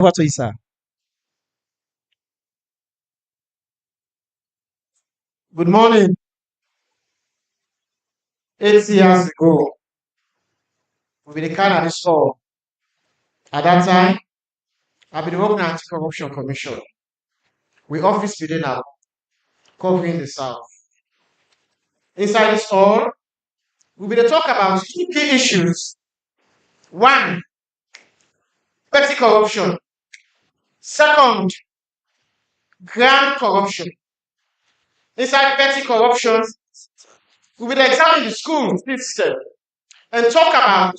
Over to you, sir. Good morning. 8 years ago, we been kind of this hall. At that time, I've been working at Anti-Corruption Commission. We office within our covering the South. Inside this hall, we will talk about two key issues. One, petty corruption. Second, grand corruption. Inside petty corruption, we will examine the school system and talk about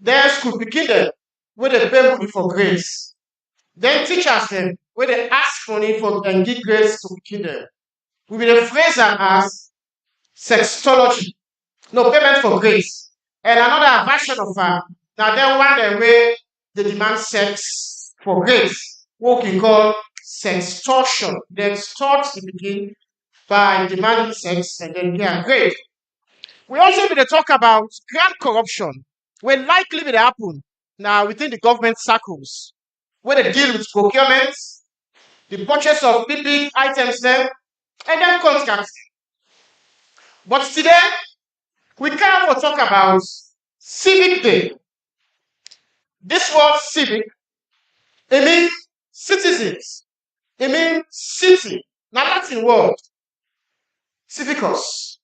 their school beginning where they pay money for grades. Then teachers them where they ask money for and give grades to begin them. We will phrase them as sextology. No payment for grades. And another version of now then one the way they demand sex for grades. What we call sextortion. They extort the begin by demanding sex and then get a grade. We also will talk about grand corruption, when likely will happen now within the government circles, where they deal with procurement, the purchase of big items then, and then contracts. But today, we can't talk about civic day. This word civic, it means citizens. It means city. Now Latin word. Civicus.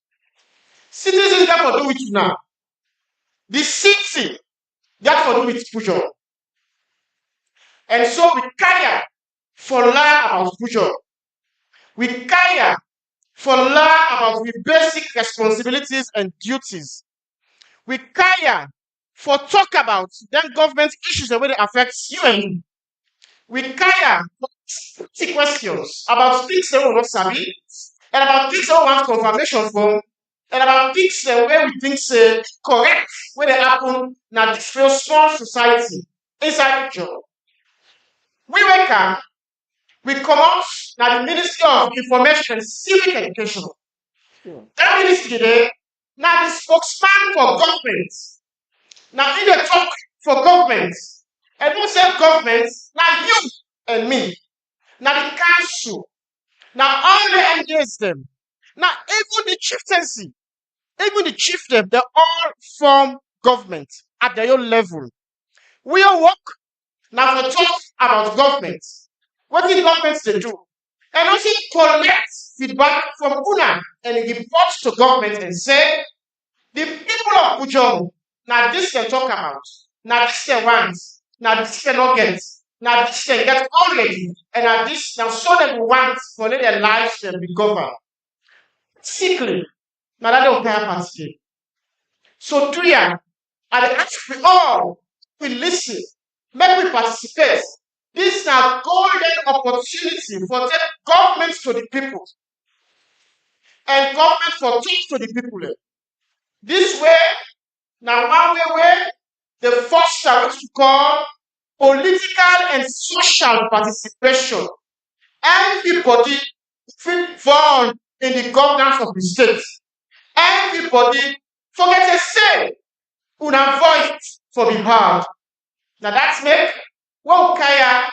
Citizens got to do with you now. The city got to do with pujo. And so we care for learn about pujo. We care for learn about the basic responsibilities and duties. We care for talk about then government issues that will affect you and me. We care for questions about things that we not sabi, and about things that we want confirmation from, and about things where we think say correct when they happen in this small society inside the job. We wake up, we come out now the Ministry of Information and Civic Education. That ministry today, now the spokesman for government. Now in the talk for government, and who say government, now you and me. Now the council. Now all the engage them. Now even the chieftaincy, even the chiefdom, they all form government at their own level. We all work now for talk about government. What did governments they do? And also collect feedback from UNA and report to government and say, the people of Pujon, now this they talk about, now this they want, now this they not get, now this they get already, and now this now so they want for their lives to be governed. Sickly, now that don't pay party. So 3 years, I ask we all, we listen, make we participate. This is a golden opportunity for the government to the people and government for talk to the people. This way, now one way, the first are what you call political and social participation. Everybody involved in the governance of the state. Everybody forget to say, una voice for the hard. Now that's make what kaya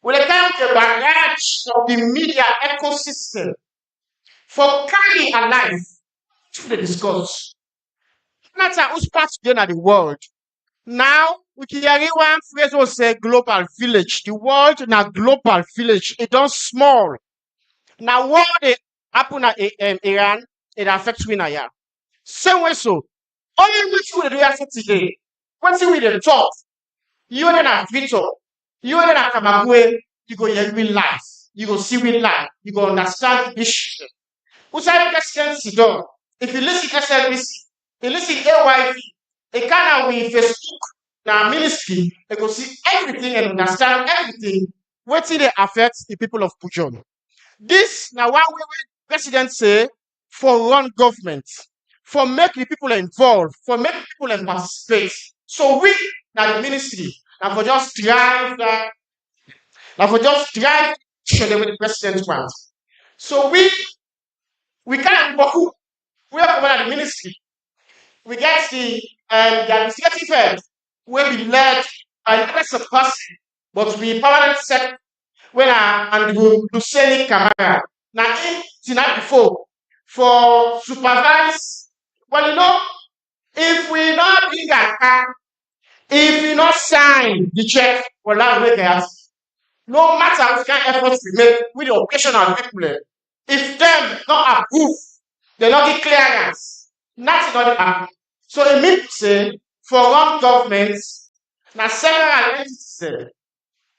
will account the barrage of the media ecosystem for carry a life to the discourse. That's who's part of the world. Now we can hear one phrase will say global village. The world now global village. It don't small. Now what they happen at Iran, it affects we now. Same way so. Only which we do affect today. What's it with the talk? You then have Victor. You then have Kamagwe. You go hear we life. You go see we life. You go understand the issue. Usai president Sidon. If you listen to SLBC, you listen to AYV, a kind of with Facebook, now ministry, they go see everything and understand everything. What they affect the people of Pujon. This now one way president say for run government, for make the people involved, for make people participate. So we now the ministry, now for just drive that, now for just drive show them what the president wants. So we can't we are coming at the ministry. We get the administrative head where we led by the person but we permanent set when and Luceni Camara. Now, in before for supervise. Well, if we not bring a car, if we not sign the check, well, that will make us. No matter what kind of efforts we make with the occasional people, if them not approve, they not get clearance. Nothing not happen. So it means to say for one government, now several entities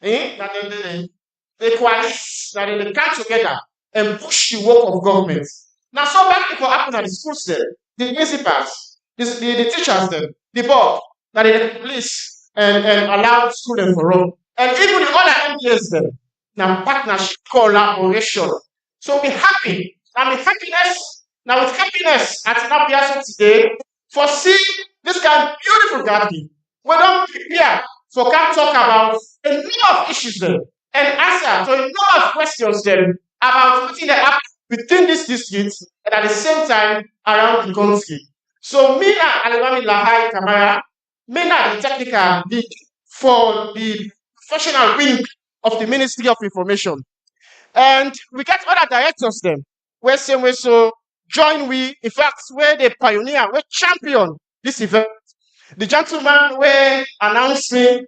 that they coalesce, that they come together and push the work of government. Now so bad people happen at the schools there, the principals, the teachers there, the board, that they police and allow school them for run. And even the other MPs them, now partnership, collaboration. So be happy. Now with happiness, at Napiaso today, for see this kind of beautiful garden. We don't prepare for come talk about a number of issues there and answer to a number of questions there about putting the app within this district and at the same time around the country. So Mina Alibami Lahai Kamara, Mina the technical lead for the professional wing of the Ministry of Information. And we get other directors then, where same way so join we, in fact, where they pioneer, where champion this event. The gentleman where announced me.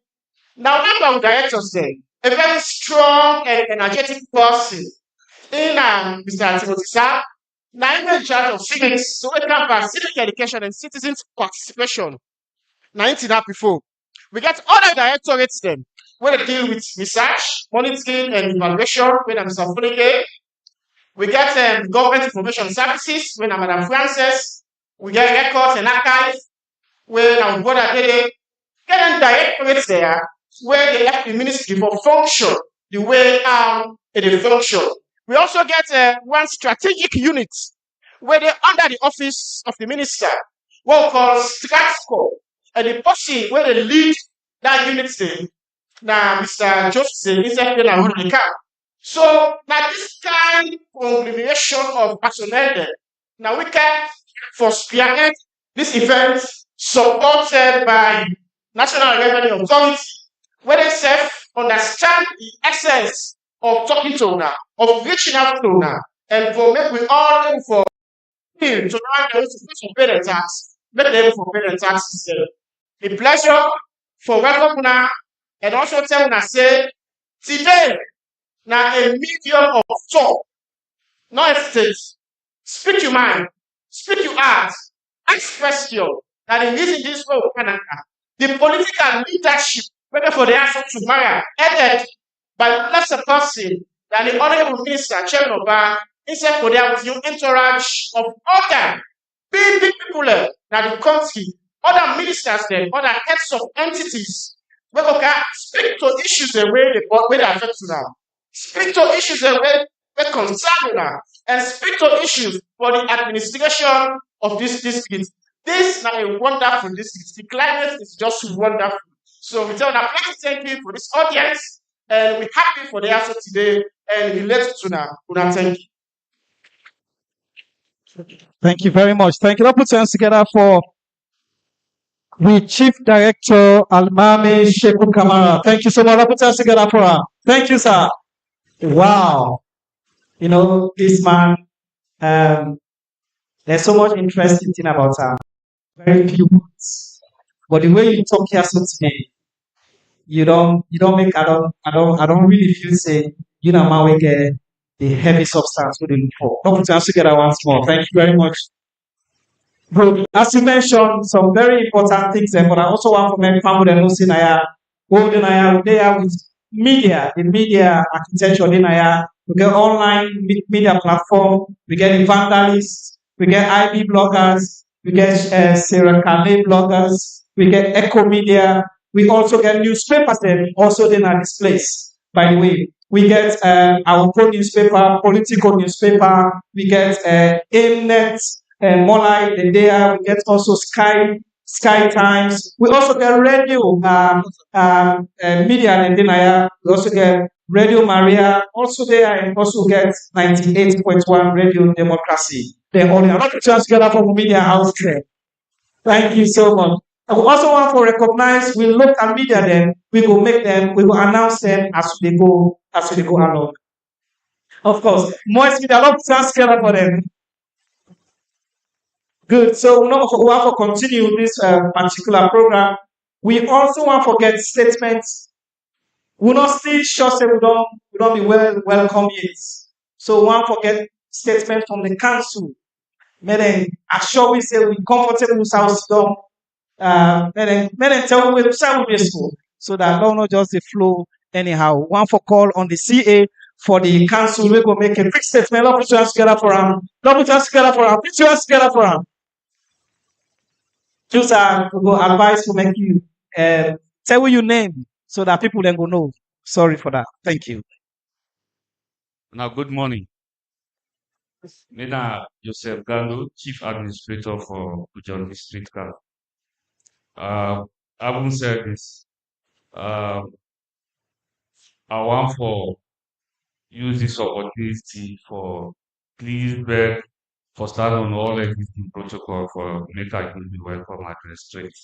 Now, one of our directors then, a very strong and energetic person in Mr. Timothy Sa, now in charge of civics, so we can civic education and citizens participation. 19 before. We get other directorates then, where they deal with research, monitoring, and evaluation, when I'm Mr. Funike. We get government information services, when I'm Madam Frances. We get records and archives, when I'm brother Dede. Get them directorates there, where they help the ministry for function, the way it function. We also get one strategic unit, where they're under the office of the minister, what we call Stratco. And the person where they lead that unit thing, now Mr. Joseph is a so now this kind of conglomeration of personnel, now we can for spearhead this event supported by National Revenue Authority, where they self understand the essence of talking to now, of reaching out to now, and for make we all aim for him to know how to pay the tax, make them for pay the tax system. The pleasure for welcome now, and also tell una say today now a medium of talk, not a stage. Speak your mind, speak your heart, ask question. That in using this way of Canada, the political leadership, whether for the answer to Mara, headed by less a person than the Honorable Minister, Chairman of Bar, instead for their new entourage of other big people that the country, other ministers, then other heads of entities, we can speak to issues the way they affect you now. Speak to issues the way they concern you now. And speak to issues for the administration of this district. This is now a wonderful district. The climate is just wonderful. So we tell them, thank you for this audience. And we're happy for the answer today. And we let it to now. Thank you. Thank you very much. Thank you. Let's put hands together for the Chief Director, Almami Sheku Kamara. Thank you so much. Let's put hands together for her. Thank you, sir. Wow. You know, this man, there's so much interesting thing about her. Very few words. But the way you talk here so today, you don't make, I don't really feel say, you know, man, we get the heavy substance we look for. Let's put hands together once more. Thank you very much. But as you mentioned, some very important things there, but I also want to make family and also they are with media, the media architecture in we get online media platform, we get evangelists, we get IB bloggers, we get Sarah Kane bloggers, we get Echo Media, we also get newspapers then also in this place. By the way, we get our pro newspaper, political newspaper, we get Mnet, and more like the there, we get also Sky Times. We also get radio media and then we also get Radio Maria. Also there, and also get 98.1 Radio Democracy. They're only a lot of chance together from media house there. Thank you so much. And we also want to recognize we look at media them, we go make them, we go announce them as they go along. Of course, most media don't transfer for them. Good. So we want to continue this particular program. We also want to get statements. We not still sure say we don't be welcome yet. So we want to get statement from the council. May then assure we say we comfortable with our system. May then tell we we school so that don't not just the flow anyhow. One for call on the CA for the council. We go make a quick statement. Love put your hands together for him. Love put your hands together for him. Put your hands together for him. Just go advice to make you tell what your name so that people then go know. Sorry for that. Thank you. Now, good morning. Nina Joseph Gando, Chief Administrator for John District Council. Having said this, I want for use this opportunity for please beg for starting on all existing protocol for make a give the welcome address straight.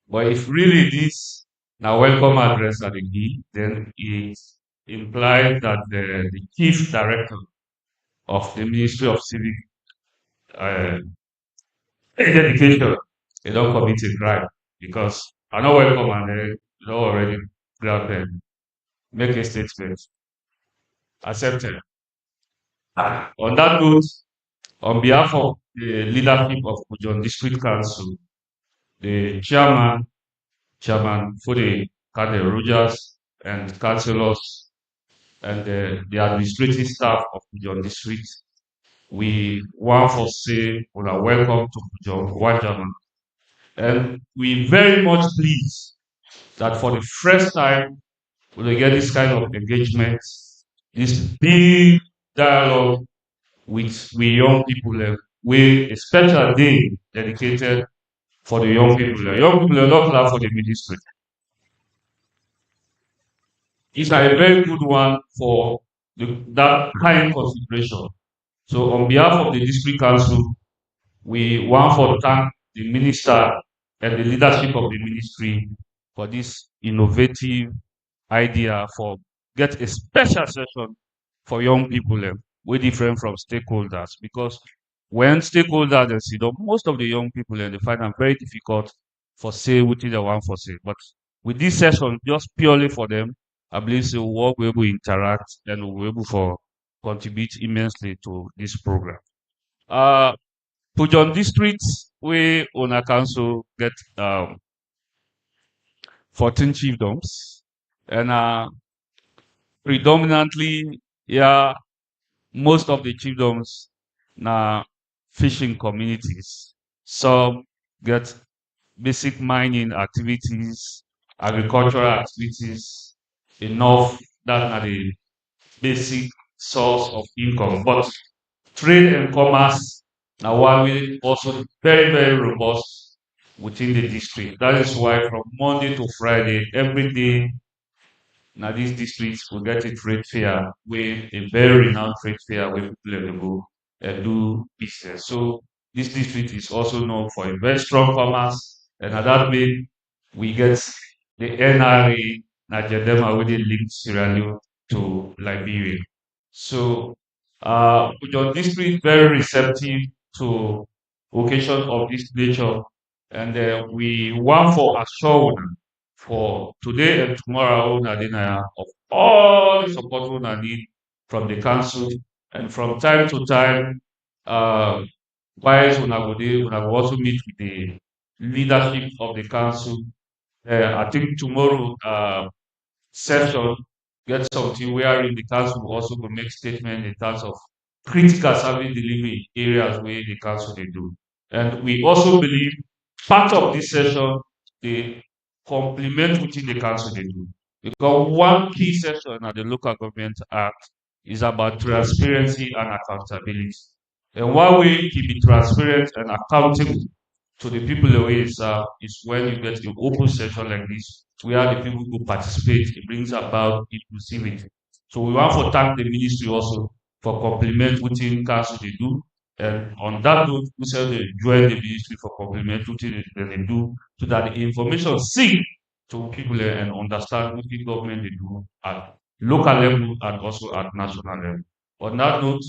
But if really this now welcome address at the key, then it implies that the chief director of the Ministry of Civic education, they don't commit a crime because I know welcome and they don't already grab them, make a statement, accepted. On that note, on behalf of the leadership of Pujon District Council, the Chairman Fode Kade Rogers, and councillors and the administrative staff of Pujon District, we want to say welcome to Pujon Wajaman. And we very much pleased that for the first time we will get this kind of engagement, this big dialogue with we young people, with a special day dedicated for the young people. Young people are not allowed for the ministry. It's a very good one for that kind consideration. So on behalf of the district council, we want to thank the minister and the leadership of the ministry for this innovative idea for get a special session for young people way different from stakeholders, because when stakeholders they see most of the young people they find them very difficult for say what they want for say. But with this session, just purely for them, I believe so we'll be able to interact and we'll be able to contribute immensely to this program. Pujon District, we on a council get 14 chiefdoms, and predominantly, yeah, most of the chiefdoms na fishing communities. Some get basic mining activities, agricultural activities, enough that are the basic source of income. But trade and commerce now one way also very, very robust within the district. That is why from Monday to Friday, every day, now these districts will get a trade fair with a very renowned trade fair where people will go and do business. So this district is also known for a very strong commerce, and at that way we get the NRA Nigeria with linked Sierra Leone to Liberia. So your district very receptive to occasions of this nature, and we want for assurance for today and tomorrow of all the support we need from the council, and from time to time, whilst we will also meet with the leadership of the council. I think tomorrow session get something wherein the council will also go make statement in terms of critical service delivery areas where the council they do. And we also believe part of this session, they complement within the council they do. Because one key session at the Local Government Act is about transparency and accountability. And one way to be transparent and accountable to the people the way is when you get an open session like this, where the people who participate, it brings about inclusivity. So we want to thank the ministry also for compliment within council they do. And on that note, we say they join the ministry for complementary things that they do so that the information sink to people and understand what the government they do at local level and also at national level. On that note,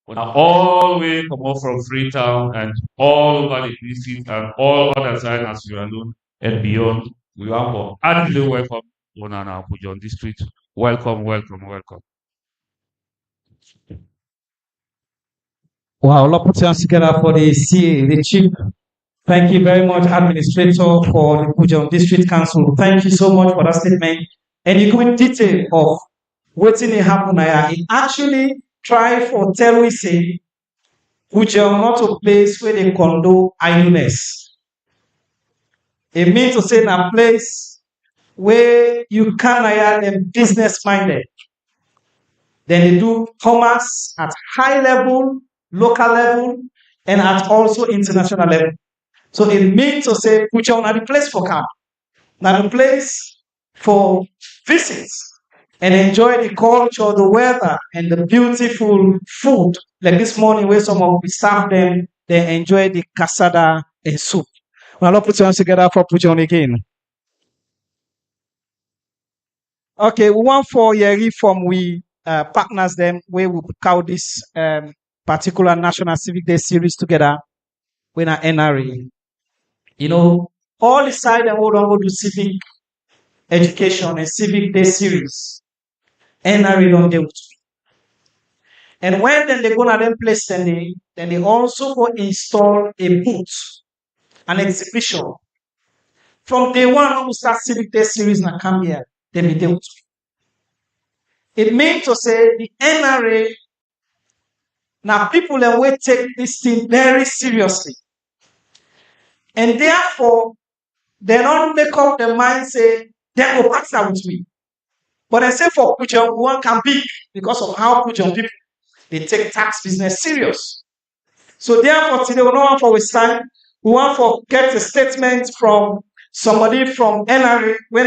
we are all way come up from Freetown and all over the district and all other sides as you are known and beyond. We are for heartily welcome on our Pujon district. Welcome, welcome, welcome. Wow, let's put your hands together for the CA, the chief. Thank you very much, Administrator, for the Pujon District Council. Thank you so much for that statement. And you go in detail of what's in happen here. It actually try for tell we say Pujon not a place where they condone idleness. It means to say in a place where you can hire them business minded. Then they do commerce at high level, local level, and at also international level. So it means to say, which are not the place for camp, not the place for visits, and enjoy the culture, the weather, and the beautiful food. Like this morning, where some of we serve them, they enjoy the cassada and soup. Well, I'll put your hands together for Pujon again. Okay, we want for Yeri from we partners them where we count this particular National Civic Day series together with our NRA. You know, all the side and hold on go to civic education and civic day series. NRA don't deal with me. And when then they go to them place then they also go install a booth, an exhibition. From day one, when we start civic day series in Cambia, then they deal with me. It means to say the NRA now people that will take this thing very seriously. And therefore, they don't make up their mind say, they will partner with me. But I say for Pujon, one can be because of how Pujon people they take tax business serious. So therefore, today we don't want for waste time. We want for get a statement from somebody from NRA when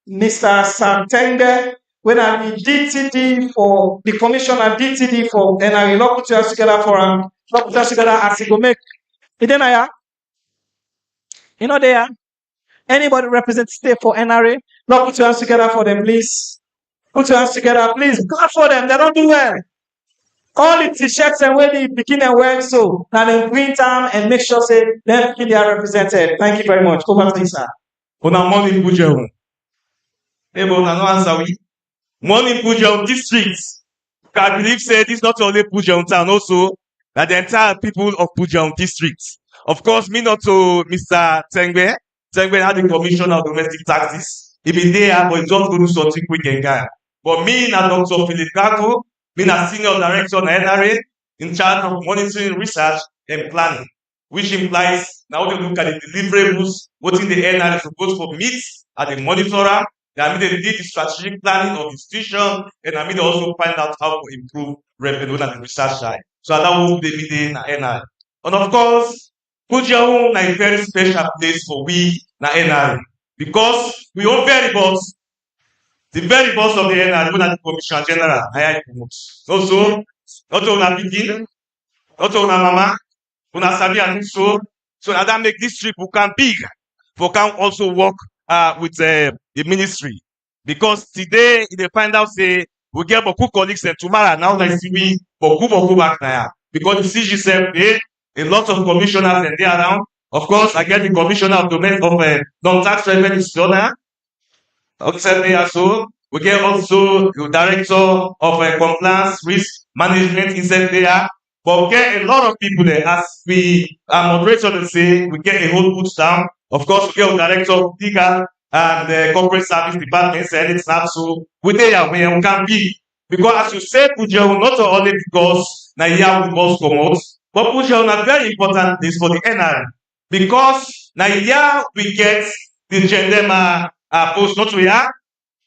Mr. Santenge, when the DTD for the commissioner DTD for NRA, not put us together for not put us together as he go make. You know there. Anybody represent state for NRA? Not put your hands together for them, please. Put your hands together, please. God for them. They don't do well. All the t-shirts and where they begin and wear so. Now they bring time and make sure say them they are represented. Thank you very much. Over to you, sir. Una morning Pujon. Ebo na no answer we. Morning Pujon district. I believe say this not only Pujon town, also that the entire people of Pujon district. Of course, me not to Mr. Tengbe. Tengbe had the commissioner of domestic taxes. He been there, but he just go do something quick and guy. But me na Dr. Philip Gato, me na senior director on NRA in charge of monitoring, research, and planning, which implies now they look at the deliverables, what in the NRA is supposed to meet at the monitorer. I mean, they did the strategic planning of the institution, and I mean, they also find out how to improve revenue and the research side. So that will be the NRA. And of course, Pujon is a very special place for we na NRA because we own very boss. The very boss of the NRA, the Commissioner General, I promote. Also, not only begin, not only mama, una sabi and so now that make this trip we can big, we can also work with the ministry because today they find out say we get beaucoup colleagues and tomorrow now like see we beaucoup back there because the CG said a lot of commissioners and they around. Of course, I get the commissioner of non-tax revenue donor. So we get also the director of compliance risk management inside there. But we get a lot of people there. As we moderator say, we get a whole boot down. Of course, we get a director of legal and the corporate service department said it's not so. We there where we can be. Because as you said, Pujon, not only because Nigeria we must come out, but Pujon is a very important place for the NRA. Because Nigeria we get the gender post not here.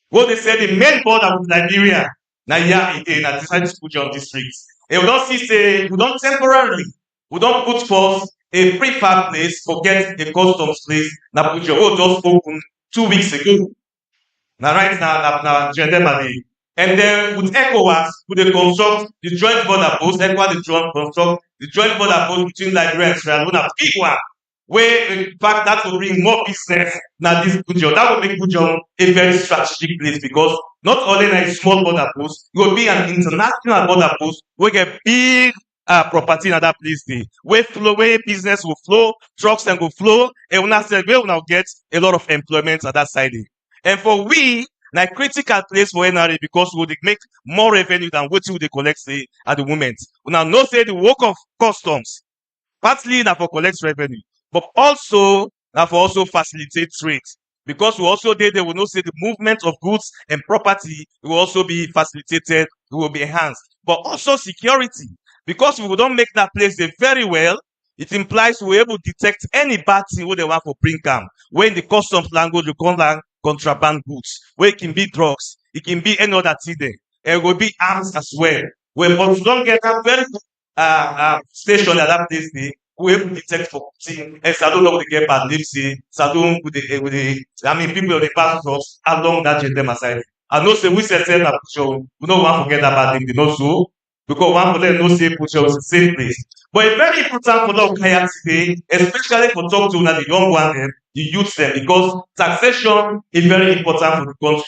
What they say the main border with Nigeria, Nigeria in decided to Pujon district. And we don't see say we don't temporarily, we don't put forth a preferred place for get a customs place. Now Pujon just opened 2 weeks ago. Now right now gender And then with ECOWAS, we dey construct the joint border post, ECOWAS dey construct the joint border post between Nigeria and Sierra Leone, big one, wey in fact that will bring more business na this Bujeon. That will make Bujeon a very strategic place because not only na a small border post, e go be an international border post wey get big property na that place dey, wey business go flow, trucks dem go flow, and una sef wey una get a lot of employment at that side dey. And for we, na critical place for NRA because we dey make more revenue than wetin we dey collect say at the moment. Una know say the work of customs partly na for collect revenue, but also na for also facilitate trade because we also dey there. We know say the movement of goods and property will also be facilitated, it will be enhanced, but also security because we don make that place dey very well. It implies we able detect any bad thing wey they want for bring am, wey in the customs language we call am contraband goods, wey it can be drugs, it can be any other thing there. It will be arms as well. But we don't get a very good station at that place there. We able detect for thing. And Sadun don't get bad names say Sadun with the people they pass drugs along that gender aside. I know say we say that picture, we don't want to forget that bad name, they know so. Because one for them no say picture is the same place. But it's very important for them hire today, especially for talk to the young one them, the youth them, because taxation is very important for the country.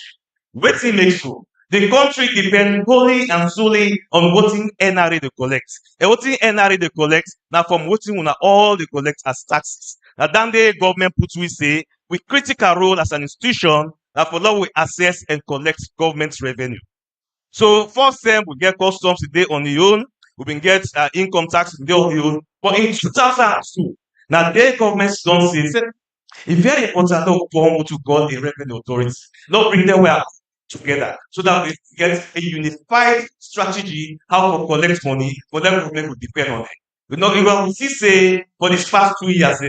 Wetin makes so? The country depends wholly and solely on wetin NRA they collect. And wetin NRA they collect, now from wetin una all they collect as taxes. Now then the government put we say, with critical role as an institution, that for now we assess and collect government revenue. So first term we get customs today on the own, we been get income tax today on the own. But in 2002, now the government don't say it's very important to form what you call a revenue authority. Not bring them well together so that we get a unified strategy how to collect money for them government will depend on it. We know we see say for these past 2 years,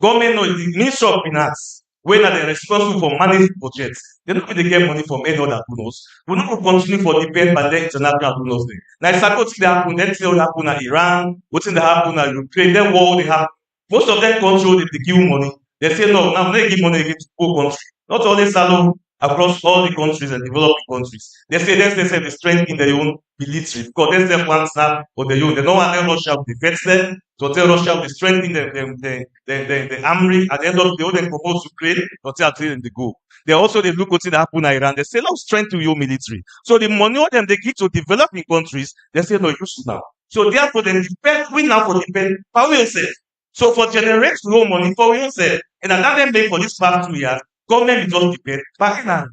government know the Ministry of Finance, when they responsible for managing budgets, they don't really get money from any other donors. We not continue for depend by the international donors. Now it's about what happen, let's say what happen in Iran, what's in the happen in Ukraine, then war they have. Most of them control they give money. They say no, now they give money to poor country. Not only Salon across all the countries and developing countries. They say they strengthen their own military because they say one snap or their own. They don't want Russia to defend them. So tell Russia to strengthen the armory. At the end of the day, they propose to create until they go. They also they look what's happen in Iran. They say no, strengthen your military. So the money of them they give to developing countries, they say no, use now. So therefore they depend, we now for depend for yourself. So for generate no money for yourself, and that them pay for this past 2 years, government will just depend back in hand.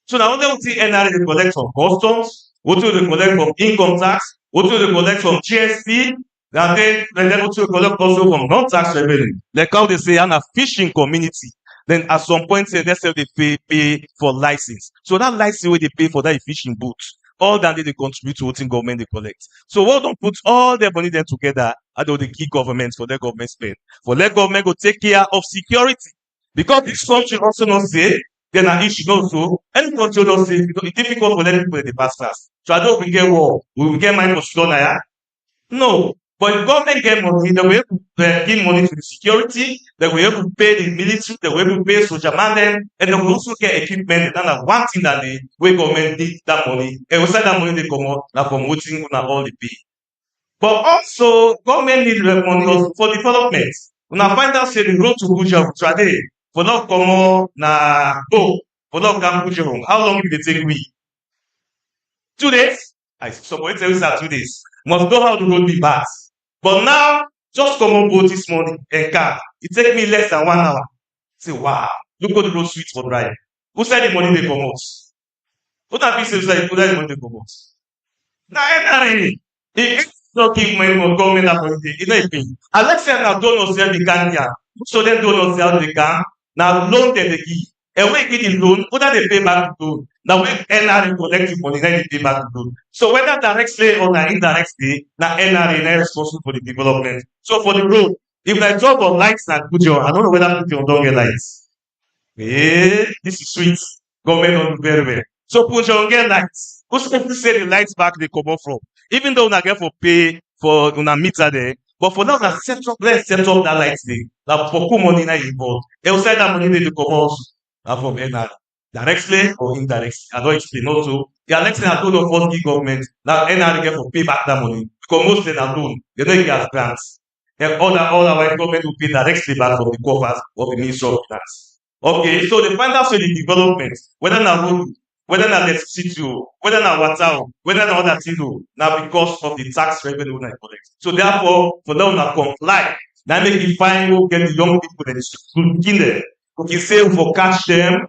So now what they NRA they collect from customs, what do they collect from income tax, what do they collect from GST, and then what do they collect also from non-tax revenue. Like how they say, I'm a fishing community. Then at some point say they say they pay for license. So that license where they pay for that fishing boat, all that they contribute to what in government they collect. So what don't put all their money then together and the key governments for their government spend. For their government go take care of security. Because this country also not say, then an issue also, any country don't say it's difficult for them people in the past class. So I don't we get war, we will get money for Shona. No. But if government get money, they will give money to the security, they will able to pay the military, they will able to pay soldier man, and they will also get equipment. And one thing that they where government need that money, and we that money they come out now from waiting on all the pay. But also government need money also for development. When I find out say the road to Buja today, for not come on na for not come Buja home. How long will they take we? 2 days? I somebody tell you that 2 days. Must know how the road be bad. But now, just come on board this morning and car. It take me less than 1 hour. Say, wow, look what the road sweet for driving. Who said the money they come out? What have you said who said the money they come out? Now, NRA, if not give money for government appointment, it's not a thing. And let's say now don't know sell the can here. So then don't know sell the can. Now loan them they give. And when you get the loan, whether they pay back the loan. Now when NRA collect the money, then they pay back the loan. So whether directly or indirectly, now NRA is responsible for the development. So for the road, if I drop on lights and put your, I don't know whether put your don't get lights. This is sweet. Government don't do very well. So put your get lights. Who's going to say the lights back they come up from? Even though una get for pay for una meter there, but for now let's set up that lights there. Now for cool money now involved. Outside that money they come out from NRA. directly or indirectly. I don't explain also. The next thing I told of us give government now NRA get for pay back that money because most things are done. They don't get as grants. And all our government will pay directly back from the coffers of the Ministry of Finance. Okay, so the final say the development, whether na road, whether na electricity, whether na water, whether na other thing, now because of the tax revenue una collect. So therefore, for them to comply, now make it fine go get the young people that is to kill them. Okay, say for catch them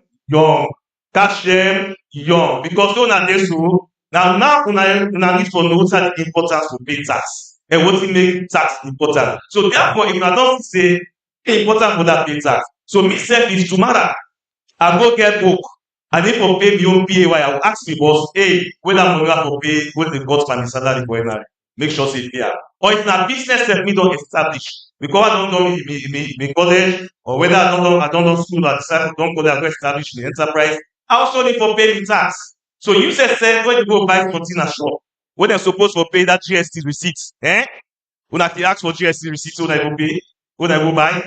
young, because so na dey so now una need for know the importance to pay tax and wetin make tax important. So therefore, if una don say important for that pay tax, so me sef if tomorrow I go get book, I need for pay my own PAY, I will ask the boss, hey, when that money for pay, when they got my salary for NRA, make sure say pay am. Or if na business that me don establish, because I don do me college, or whether I don do school, I decide don college, I go establish the enterprise, I also need for pay the tax. So you say when you go buy something at shop, when they're supposed to pay that GST receipt, when I ask for GST receipt, when I go pay, when I go buy,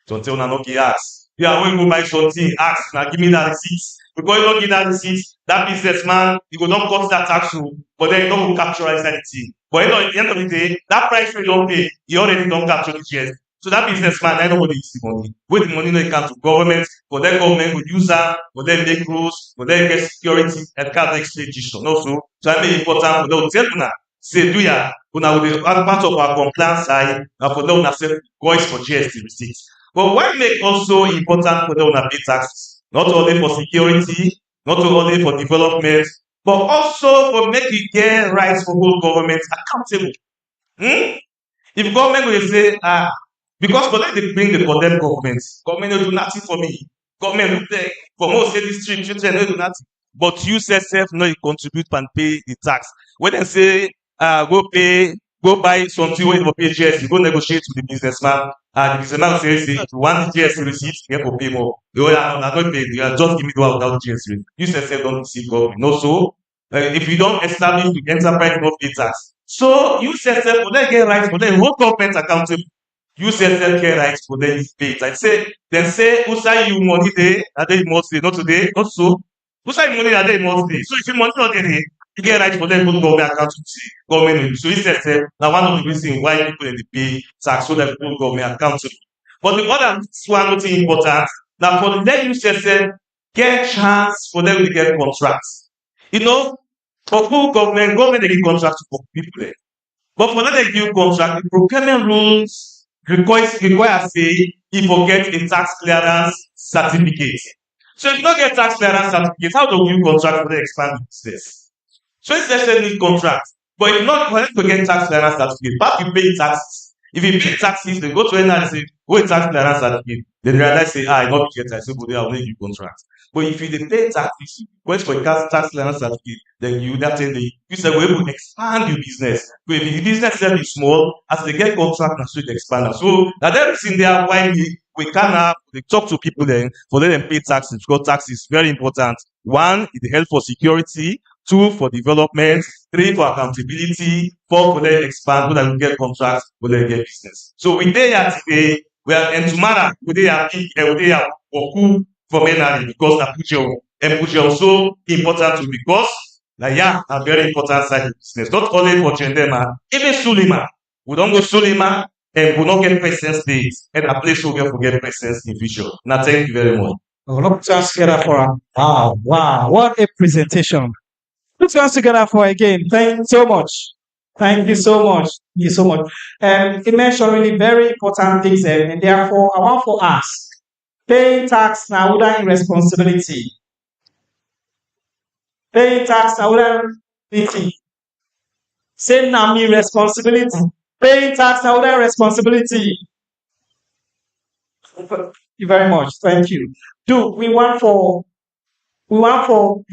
don't tell una no get ask. Yeah, when you go buy something, ask, now give me that receipt. Because you don't give that receipt, that businessman, you go don't cut that tax rule, but then you don't capture inside the thing. But at the end of the day, that price you don't pay, you already don't capture the GST. So that businessman, I nobody use the money. With the money, they come to government, for their government will use that, for them make rules, for them get security, and can't expedition. Also, so I make important for them to tell you now, say, do ya, una will be part of our compliance side, and for them to say, voice for GST receipts. But what make also important for them to pay taxes? Not only for security, not only for development, but also for make you get rights for whole government accountable. If government will say, because for them they bring the condemned government will do nothing for me. Government will say, for most say this stream, children will do nothing. But you yourself know you contribute and pay the tax. When they say, go buy something when you pay GST, go negotiate with the businessman. And the businessman says, if you want the GST receipt, you have to pay more. You are not pay, you are just give me the one without GST. You yourself don't receive government. No, so if you don't establish the enterprise, no pay tax. So you yourself, for them get rights, for them hold government accountable. You yourself get rights for them pay it. I say, then say, who say you money day, and then you must say, not today, not so. Who say money and then you must day. So if you money not there, you get right for them to government account to see government. So he said, now one of the reasons why people in the pay tax so that people government account. But the other one thing important, now for them you said get chance for them to get contracts. You know, for full government they give contracts for people there. But for them they give contract, the procurement rules require say if you get a tax clearance certificate. So if you don't get tax clearance certificate, how do you contract for the expand business? So it's necessarily contract. But if not to get tax clearance certificate, but you pay taxes. If you pay taxes, they go to NRA and say, wait, tax clearance certificate. They realize, say, I not get tax, so they will make you contract. But if you pay taxes, wait for tax clearance certificate, then you that thing you say we're able to expand your business. But if the business is small, as they get contract, that's so they expand. So that everything there why we can they talk to people then for them to pay taxes because tax is very important. One, it helps for security. 2 for development, 3 for accountability, 4 for them expand, so that we get contracts, so that we get business. So we dey here today, and tomorrow we dey here Oku from NRA because na Pujo and Pujo so important to because a very important side of business. Not only for Chendema, even Sulima. We don't go Sulima and we don't get presence days and a place where we forget presence in future. Now thank you very much. Let's just together for wow, what a presentation. Let's once together for again. Thank you so much. Thank you so much. Thank you so much. It mentioned really very important things there, and therefore I want to ask, paying tax now without responsibility. Paying tax now without responsibility. Same now me responsibility. Paying tax now without responsibility. Thank you very much. Thank you. We want for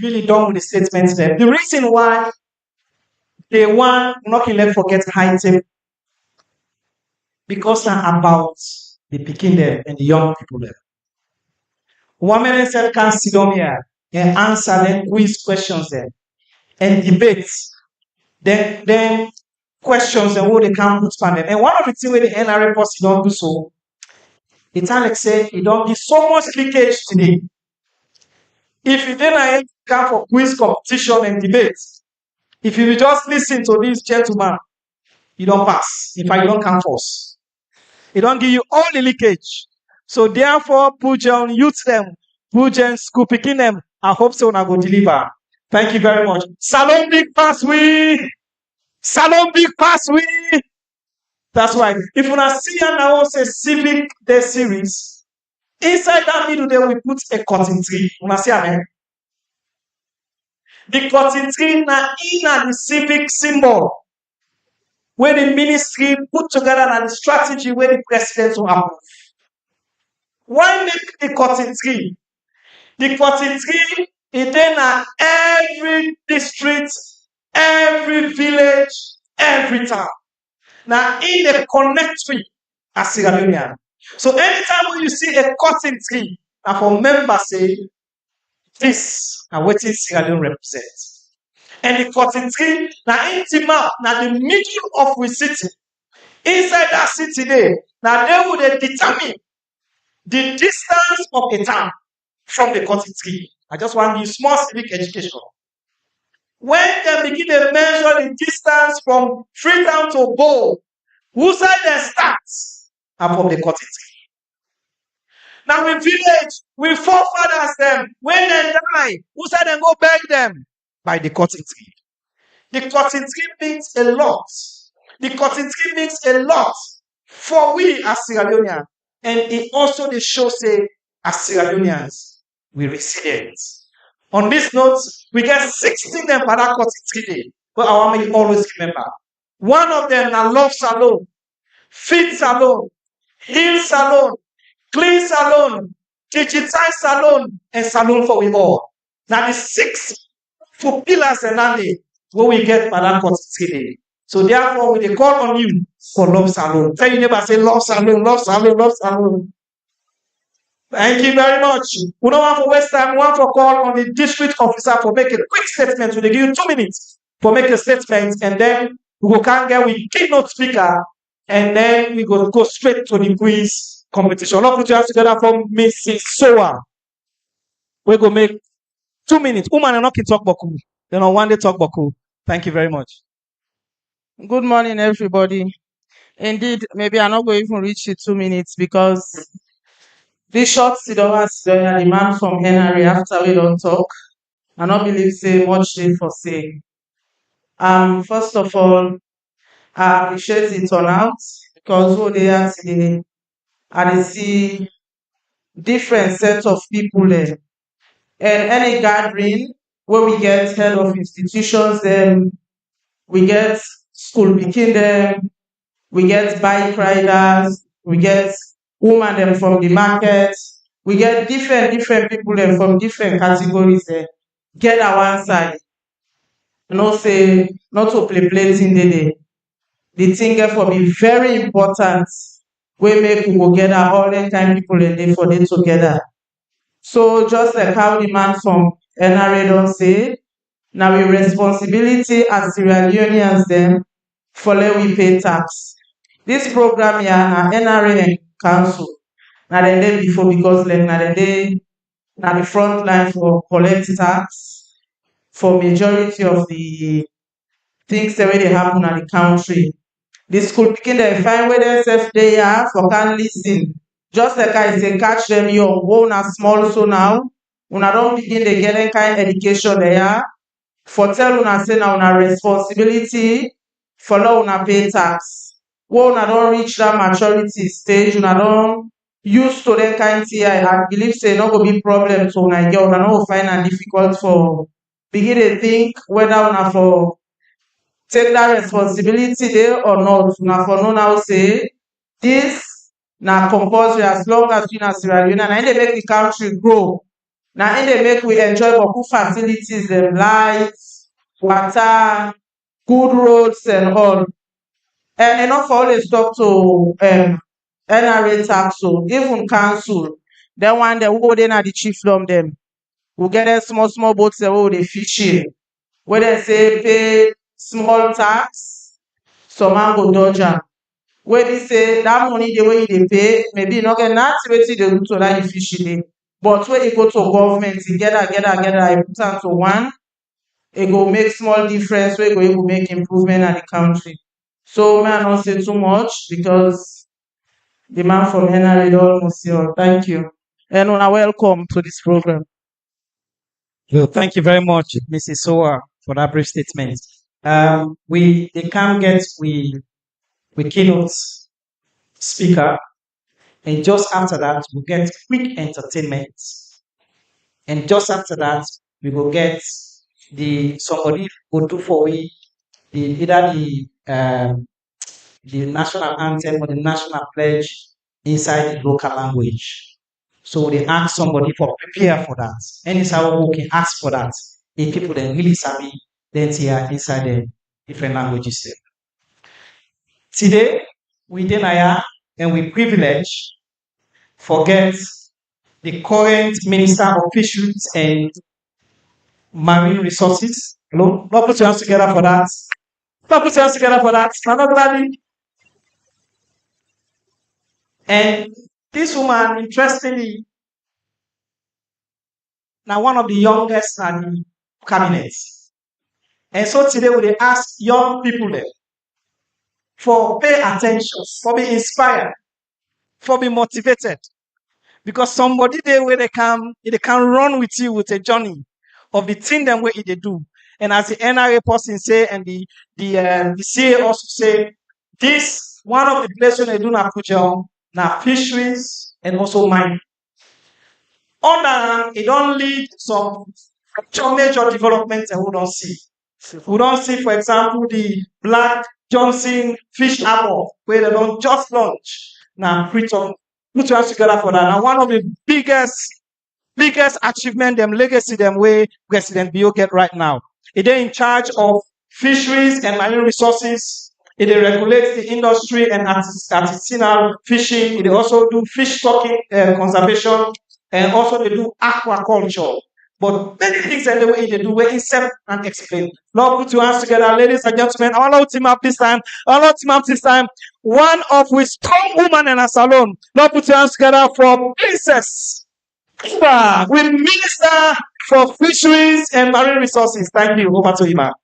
really done with the statements there. The reason why they want not let forget high tip because now about the picking there and the young people there. One minute said can sit down here and answer them quiz questions there and debate. Then questions and what they can put on them. And one of the things where the NRA post don't do so, it's like say it don't give so much leakage today. If you didn't come for quiz competition and debate, if you just listen to this gentleman, you don't pass. In fact, you don't come first. It don't give you all the leakage. So therefore, Pujan youth them, Pujan school picking them. I hope so I go deliver. Thank you very much. Salon big pass we. Salon big pass we. That's why if you want to see now say civic day series, inside that middle there we put a cotton tree. You want to see amen? The cotton tree na in the civic symbol where the ministry put together and the strategy where the president will approve. Why make the cotton tree? The cotton tree is then every district, every village, every town. Now in the connect tree as Sierra Leonean. So anytime when you see a cotton tree, and for members say this and what Sierra Leone represents. And the cotton tree now intimate now the middle of the city. Inside that city there, now they would determine the distance of a town from the cotton tree. I just want to give small civic education. When they begin to measure the distance from Freetown to Bow, whose side they start? And from the cotton tree. Now in village, we forefathers them, when they die, whose side they go beg them? By the cotton tree. The cotton tree means a lot. The cotton tree means a lot for we as Sierra Leoneans. And it also the show say as Sierra Leoneans, we resilient. On this note, we get 16 them for that cotton tree day. But I want you always remember. One of them na love salon, feed salon, heal salon, clean salon, digitize salon, and salon for we all. Now the 6 for pillars and landing where we get for that cotton tree day. So therefore, we call on you for love salon. Tell your neighbor, say love salon, love salon, love salon. Thank you very much. We don't want to waste time. We want to call on the district officer for make a quick statement. So they give you 2 minutes for make a statement, and then we go can get with keynote speaker, and then we go straight to the quiz competition. Now put your hands together from Mrs. Soa. We go make 2 minutes. Woman and not talk boku. Then on one day talk boku. Thank you very much. Good morning, everybody. Indeed, maybe I'm not going to even reach the 2 minutes because this short the man from Henry after we don't talk. I don't believe say much day for say. First of all, I appreciate the turnout because who they are today, I see different sets of people there. And any gathering where we get head of institutions, then we get school picking them, we get bike riders, we get women them from the market, we get different people them from different categories there. Get at one side. Say not to play thing day. The thing therefore be very important. We make people together all the time people in there for them together. So just like how the man from NRA don't say, now we responsibility as Sierra Leoneans then for let we pay tax. This program here na NRA and council. Now the day before because like now the day now the front line for collect tax for majority of the things that really happen at the country. The school picking they find where they self they are for can listen. Just like I say, catch them young, go na small so now. Una don't begin to get any kind of education there. For tell una say now una responsibility for now una pay tax. When una don't reach that maturity stage, una don't used to that kind of thing. I believe say not go be problem to una get una no find it difficult for begin to think whether una for take that responsibility there or not. Una for no now say this na compulsory as long as we na Sierra Leone and they make the country grow. Now they make we enjoy beaucoup facilities, them lights, water, good roads and all. And enough always talk to NRA tax so even council. Then one they go then at the chiefdom them. We get them small boats that they fishing. Where they say pay small tax, some man go dodge am. Where they say that money the way they pay, maybe not get nothing they do to that you fish it. But when e go to government, e gather, e put am to one, e go make small difference wey go even make improvement at the country. So may I not say too much because the man from Henry don almost see all. Thank you. And una welcome to this program. Well, thank you very much, Mrs. Soa, for that brief statement. They can get we keynote speaker, and just after that, we get quick entertainment. And just after that, we will get the somebody go do for we either the national anthem or the national pledge inside the local language. So they ask somebody for prepare for that. And it's how we can ask for that. If people then really savvy, then they are inside the different languages there. Today, we deny and we privilege forget the current Minister of Fisheries and Marine Resources. Hello? Not put your hands together for that. Not put your hands together for that. Not gladly. And this woman, interestingly, now one of the youngest in the cabinet. And so today we ask young people there for pay attention, for be inspired, for be motivated. Because somebody there where they can run with you with a journey of the thing them where they do. And as the NRA person say, and the CA also say, this one of the places they do now put on now fisheries and also mining. On the hand, it don't lead some major developments that we don't see. We don't see, for example, the Black Johnson Fish Harbor, where they don't just launch. Now, put your hands together for that. Now, one of the biggest achievement, them legacy, them way President Bio get right now. It is in charge of fisheries and marine resources. It regulates the industry and artisanal fishing. It also do fish stocking conservation, and also they do aquaculture. But many things and the way they do, where incept and explain. Lord, put your hands together, ladies and gentlemen. I want to team up this time. One of we strong woman in a salon. Lord, put your hands together for Princess Iba, we Minister for Fisheries and Marine Resources. Thank you. Over to Ima.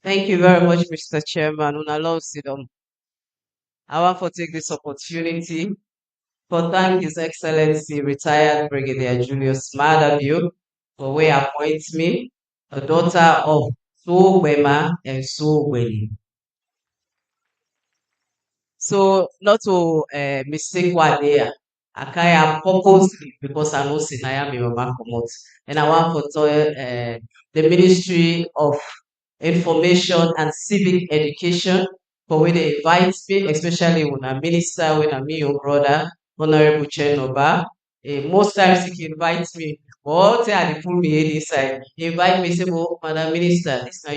Thank you very much, Mr. Chairman. I want to take this opportunity to thank His Excellency retired Brigadier Julius Maada for where appoints me, a daughter of Suwema and Suweni. So not to mistake what there. I can't purposely because I know Sinaya me mama promote. And I want to tell the Ministry of Information and Civic Education for when they invite me, especially when a minister, when I'm your brother, Honorable Chenoba. Most times he invites me, or they pull me inside. He invite me, say, oh, Madam Minister, this now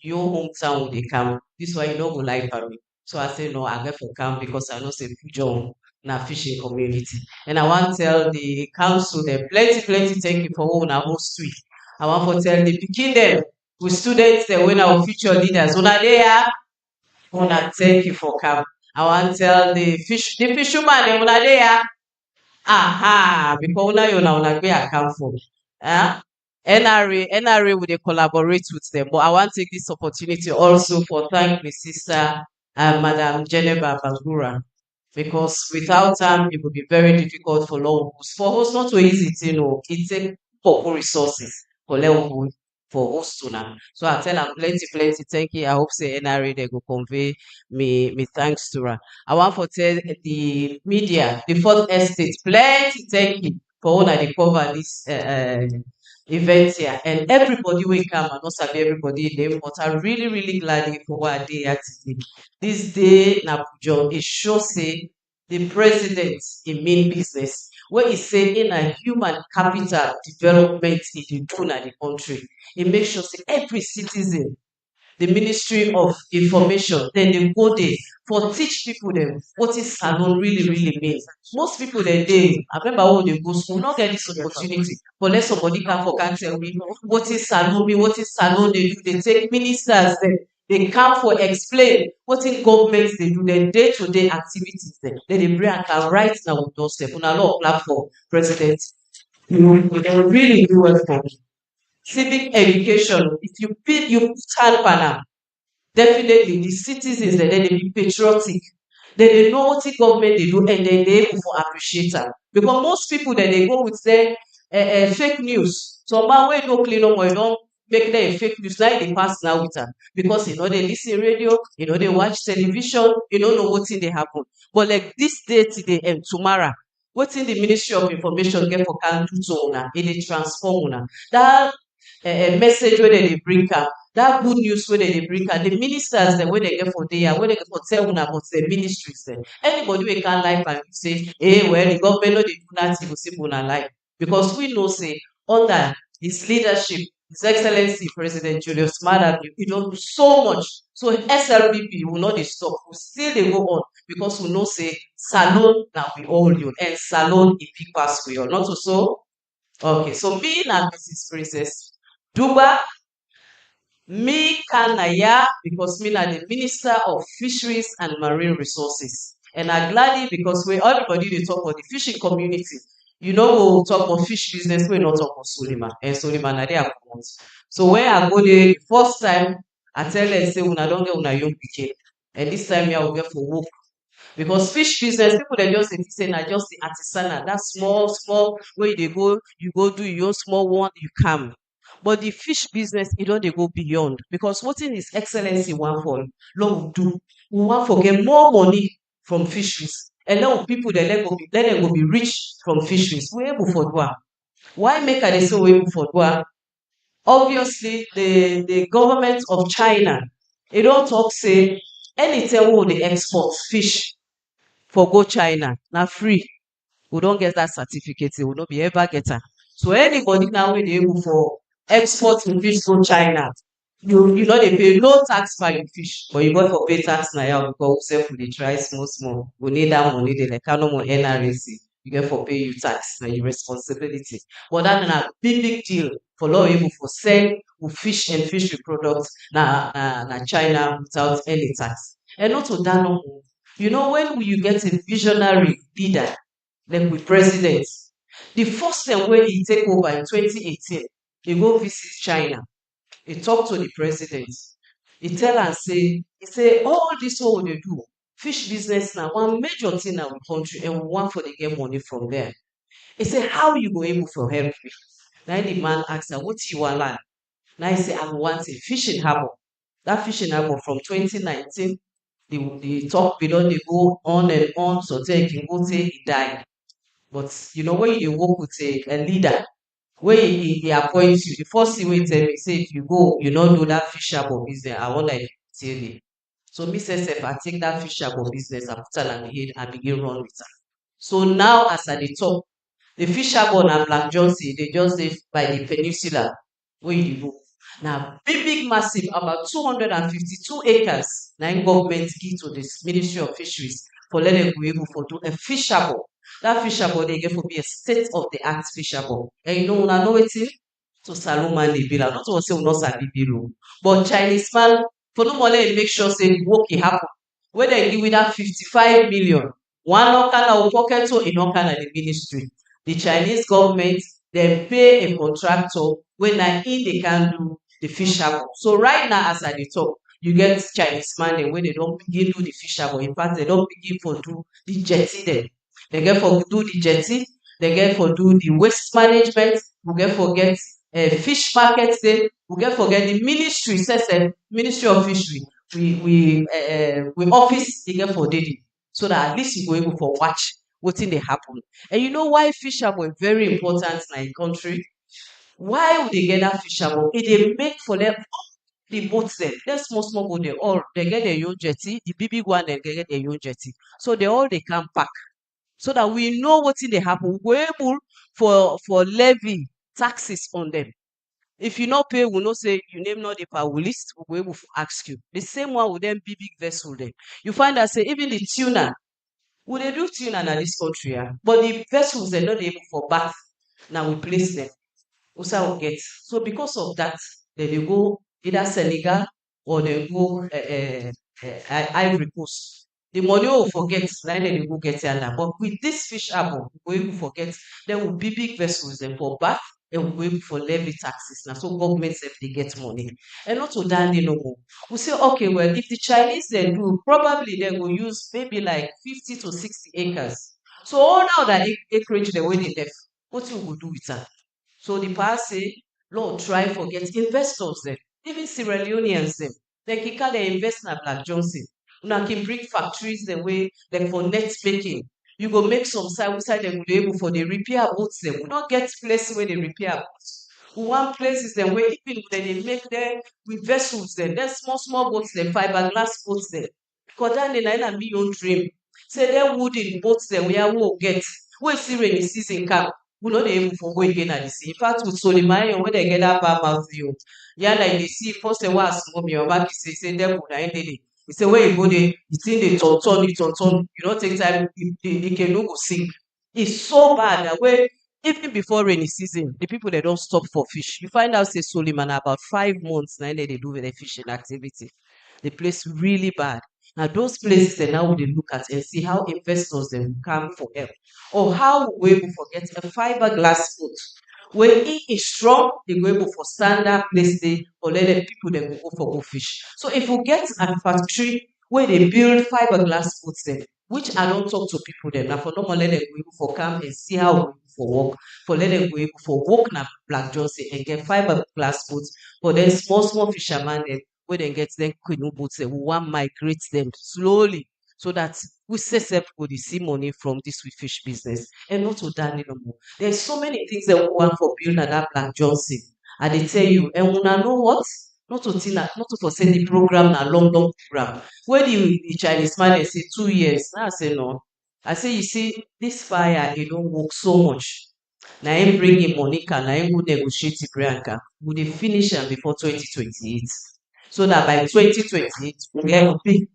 your hometown they come. This why you don't go like for me. So I say no, I get for camp because I know say Pujon na fishing community. And I want to tell the council them plenty thank you for who na host week. I want to tell the picking them with students that when our future leaders una there, una thank you for camp. I want to tell the fisherman them una there. Aha, because una be account for. NRA will they collaborate with them. But I want to take this opportunity also for thank my sister Madam Geneva Bangura. Because without them, it would be very difficult for locals. For us, not so easy to know. It takes poor resources for level for us to now. So I tell them plenty thank you. I hope say NRA they go convey me thanks to her. I want to tell the media, the fourth estate, plenty thank you for all that they cover this event here. And everybody will come and not sabi everybody name, but I'm really glad for what they are today. This day na Pujo, it shows say the president in mean business. Where he say in a human capital development in the country, it makes sure say every citizen, the Ministry of Information, then they go there for teach people them what is salon really means. Most people they I remember when they go school, not get this opportunity, but let somebody come for can tell me what is salon mean, what is salon they do. They take ministers they come for explain what in governments they do their day-to-day activities then they bring and can right now with those step on a lot of platform president you don't really do well for me. Civic education, if you put hand pan am, definitely the citizens dem dey be patriotic. Dem dey know wetin government dey do and dem dey able for appreciate am. Because most people dem dey go with say fake news. Some man wey no clean omo e don make dem fake news na im dey pass now with am because e no dey lis ten radio, e no dey watch television, e no know wetin dey happen. But like dis day today tomorrow, wetin the Ministry of Information get for can do to una, e dey transform una. Dat message wey dem dey bring am, that good news wey dem dey bring am, the ministers dem wey dem get for there, wey dem get for tell una about the ministries dem, anybody wey can like am say well the government no dey do that thing, go say una lie. Because we know say under his leadership, His Excellency President Julius Maada, he don do so much. So SLPP will not dey stop, we still dey go on because we know say salon na we all own and salon e big pass we all. Not so? Okay, so me na Mrs. Princess Duba Mi Kanaya, because me na the Minister of Fisheries and Marine Resources. And I gladly because we everybody dey talk about the fishing community. You know we'll talk about fish business, we not talk about Solima. And Solima na there comot. So when I go there the first time, I tell them say una don get una young pikin. And this time me I will get for work. Because fish business, people they just say na just the artisanal, that small where you go do your small one, you come. But the fish business, it don't they go beyond. Because what in His Excellency want for Lord do, we want to get more money from fisheries. And now people they let them go be rich from fisheries. We able for do. Why make they say we able for do? Obviously, the government of China, it don't talk say anytime we they export fish for go China, now free. We don't get that certificate, we will not be ever get am. So anybody now wey dey able for export im fish go China, you no dey pay no tax for your fish, but you go for pay tax na here because we sef we dey try small. We need that money, dey like no more NRC. You get for pay you tax, na your responsibility. But that na big deal for law able for sell fish and fishery products na China without any tax. And not to that no more. You know, when you get a visionary leader, like with president, the first time when he take over in 2018, he go visit China. He talk to the president. He tell am say, all this what we dey do, fish business now one major thing in our country, and we want for to get money from there. He say, how you go able to help me? Now the man ask am, what you want land? Now he say, I want a fishing harbor. That fishing harbor from 2019, the talk we don dey go on and on, so tey can go say he die. But you know when you work with a leader, when he appoints you, the first thing we tell me say if you go, you don't do that fish harbor business. I want like tell you. So me say if I take that fish harbor business, I put am in head and begin run with am. So now as I dey talk, the fish harbor na Black Johnson, they just dey by the peninsula where you go. Now, big, massive, about 252 acres, now government give to this Ministry of Fisheries for let them be able to do a fish harbor. That fish harbor, they get to be a state-of-the-art fish harbor. And you know, una know wetin? To Saloma Nebila. Not to say we not sabi build, but Chinese man, for no more let make sure say the work happen. When they give with that 55 million, one no kind of pocket to in no kind of the ministry. The Chinese government, they pay a contractor when in they can do the fish harbor. So right now, as I dey talk, you get Chinese man when they don't begin do the fish harbor. In fact, they don't begin for do the jetty then. They get for do the jetty, they get for do the waste management, we get for get fish market then, we get for get the ministry, says Ministry of Fishery. We office they get for daily. So that at least you go able for watch what thing they happen. And you know why fish harbor is very important in our country? Why would they get that fish harbor? It they make for them the boats there. Them small boat they all they get their own jetty. The big one they get their own jetty. So they can pack. So that we know what thing they happen. We're able for levy taxes on them. If you not pay, we not say you name not the power list, we'll be able to ask you. The same one with them big vessel there. You find that say even the tuna, we they do tuna in this country, but the vessels they're not able for bath. Now we place them. Also get. So because of that, they go either Senegal or they go Ivory Coast. The money we forget, na dem dey go get yanda. But with this fish harbour, we go able forget, there will be big vessels dem for back, and we go able for levy taxes. Na so government sef dey get money. And not to that no more. We say, okay, well, if the Chinese dem do, probably dem go use maybe like 50 to 60 acres. So all now that acreage dem wey dey left, wetin we go do with am? So the power say, Lord, try forget investors dem, even Sierra Leoneans dem. Dem kika dem invest na Black Johnson. Una can bring factories dem wey like for net making. You go make some side dem go dey able for dey repair boats dem. We no get place wey dey repair boats. We want places dem wey even dem dey make dem with vessels dem, dem small boats dem, fiberglass boats dem. Because that na me own dream. Say dem wooden boats dem where we go get. Wey see rainy season come, we no dey able for go again at the sea. In fact, with Soliman, when they get that bad mouth view, yeah, like they see first a while small me, your back say them would end it. He say where you go there, the thing they turn, you don't take time, it can no go sink. It's so bad that way. Even before rainy season, the people they don't stop for fish. You find out say Soliman about 5 months now they do with the fishing activity. The place really bad. Now those places they now they look at and see how investors then come for help. Or how we will forget a fiberglass boat. When it is strong, they go able for standard place they or let the people then go for go fish. So if we get a factory where they build fiberglass boats then, which I don't talk to people then, now for normal let them go able for come and see how we for work, for let them go able for work na Black Johnson and get fiberglass boats, but then small fishermen then where they get them canoe boats and we want migrate them slowly so that we set go dey see money from this we fish business and not to that no more. There's so many things that we want for building at that Black Johnson. I dey tell you, and una know what? Not to think not to forsake the program na long program. Where the Chinese man they say 2 years. Now I say no. I say you see this fire it don't work so much. Now him bring in Monica, now him go negotiate with Priyanka. We dey finish am before 2028. So that by 2028 we get big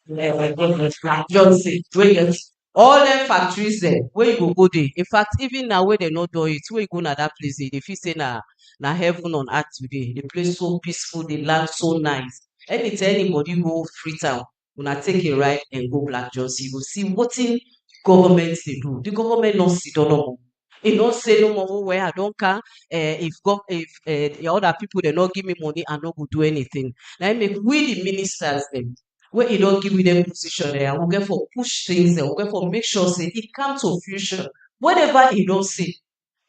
Black Johnson wey get all them factories there where you go there. In fact, even now where they not do it, where you go na that place, they feel say na heaven on earth today. The place so peaceful, the land so nice. Anytime anybody go Freetown, una take a ride and go Black Johnson, you go see wetin government they do. The government not sit down no more. E no say no more where I don't care if the other people they not give me money, I no go do anything. Now make we the ministers them where you don't give me them position there, and we get for push things and we get for make sure say it comes to fusion. Whatever he don't say,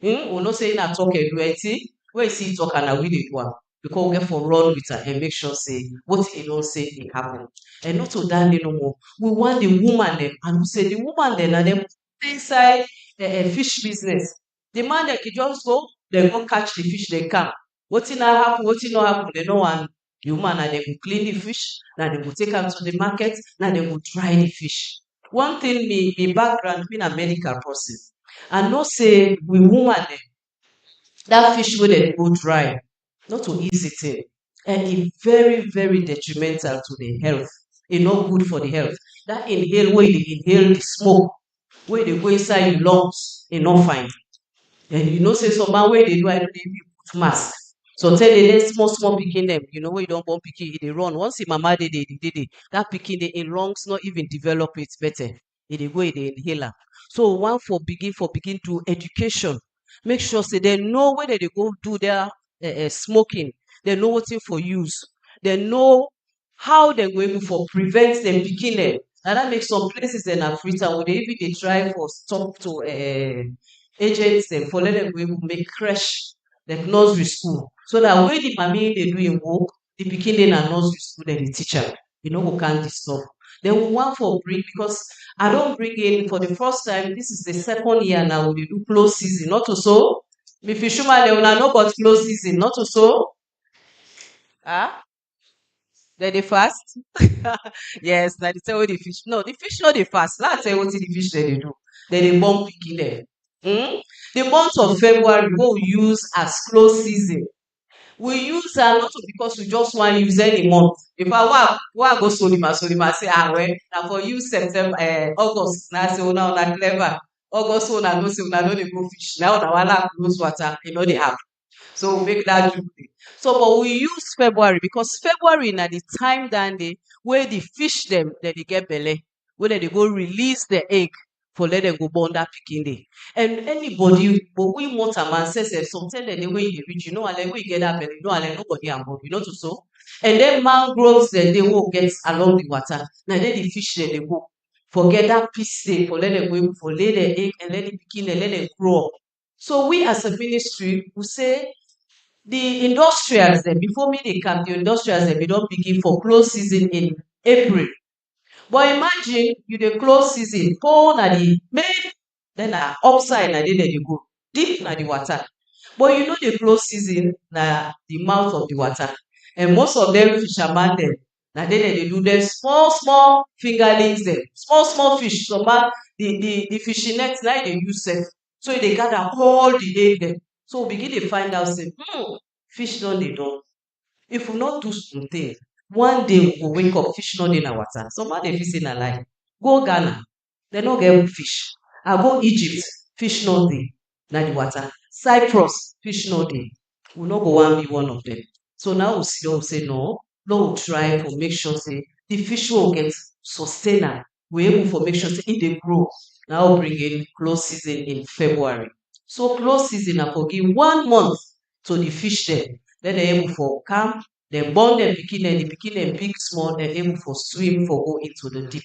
we not say na talk and do anything. Where you see talk and we dey do am. Because we get for run with her and make sure say what he don't say it happen. And not to that no more. We want the woman them and we say the woman then and them inside fish business. The man that can just go, they go catch the fish, they come. What's not happen, what's not happen, they know one. The woman and they will clean the fish, now they will take them to the market, now they will dry the fish. One thing me background being a medical person, and not say we woman them, that fish where they go dry, not to easy thing. And it's very detrimental to the health. It's not good for the health. That inhale where they inhale the smoke, where they go inside your lungs, it's not fine. And you know, say some man where they do, I don't even put mask. So tell the small picking them, you know, where you don't want picking, they run. Once the mama did that picking the in lungs not even develop it better. They go, they inhaler. So one for begin to education. Make sure say they know where they go do their smoking. They know what for use. They know how they're going for prevent them picking them. And that makes some places in Africa where they even they try for stop to agents them for let them go make crash like nursery school. So that when the mommy they do in work, the pikin then a nursery school then the teacher. You know who can't disturb. Then we want for bring because I don't bring in for the first time. This is the second year now we do close season, not to so. Me fisherman they will not but close season, not to so. Ah, then they fast. Yes, now they tell you the fish. No, the fish not they fast. Let's tell you what the fish they do. Then they bomb picking them. The month of February we use as close season. We use a lot because we just want to use any month. If I go Solima say well, now for use September, August, now say una clever. August una no say una no dey go fish. Now una wala close water, you know they have. So we make that do. So but we use February because February na the time than the where the fish them that they get belly. wey dem dey go release the egg for let dem go born that pikin dey. And anybody but we want am ancestors some tell dem wey you reach, you know ale wey get that belly, you know ale nobody am born, you know to so. And then mangroves dem dey wey get along the water. Na there the fish dem dey go. Forget that piece dey for let them go for lay the egg and let the pikin and let them grow up. So we as a ministry we say the industrials dem before me dey come, the industrials dem don begin for close season in April. But imagine you dey close season, pole na the main, then na upside na there dem dey go, deep na the water. But you know the close season na the mouth of the water. And most of them fisherman dem na there dem dey do them small small fingerlings dem, small small fish. Some man the fishing net na im dey use sef. So e dey gather all the egg dem. So we begin dey find out say fish don dey done. If we no do something, one day we go wake up fish no dey na water. Some man dey feel say na lie. Go Ghana, dem no get fish. I go Egypt, fish no dey na the water. Cyprus, fish no dey. We no go wan be one of them. So now we sit down we say no, no we try to make sure say the fish wey we get sustain am. We able for make sure say e dey grow. Now we bring in close season in February. So close season na for give 1 month to the fish dem. Then dem able for come, dem born dem pikin dem, the pikin dem big small, dem able for swim for go into the deep.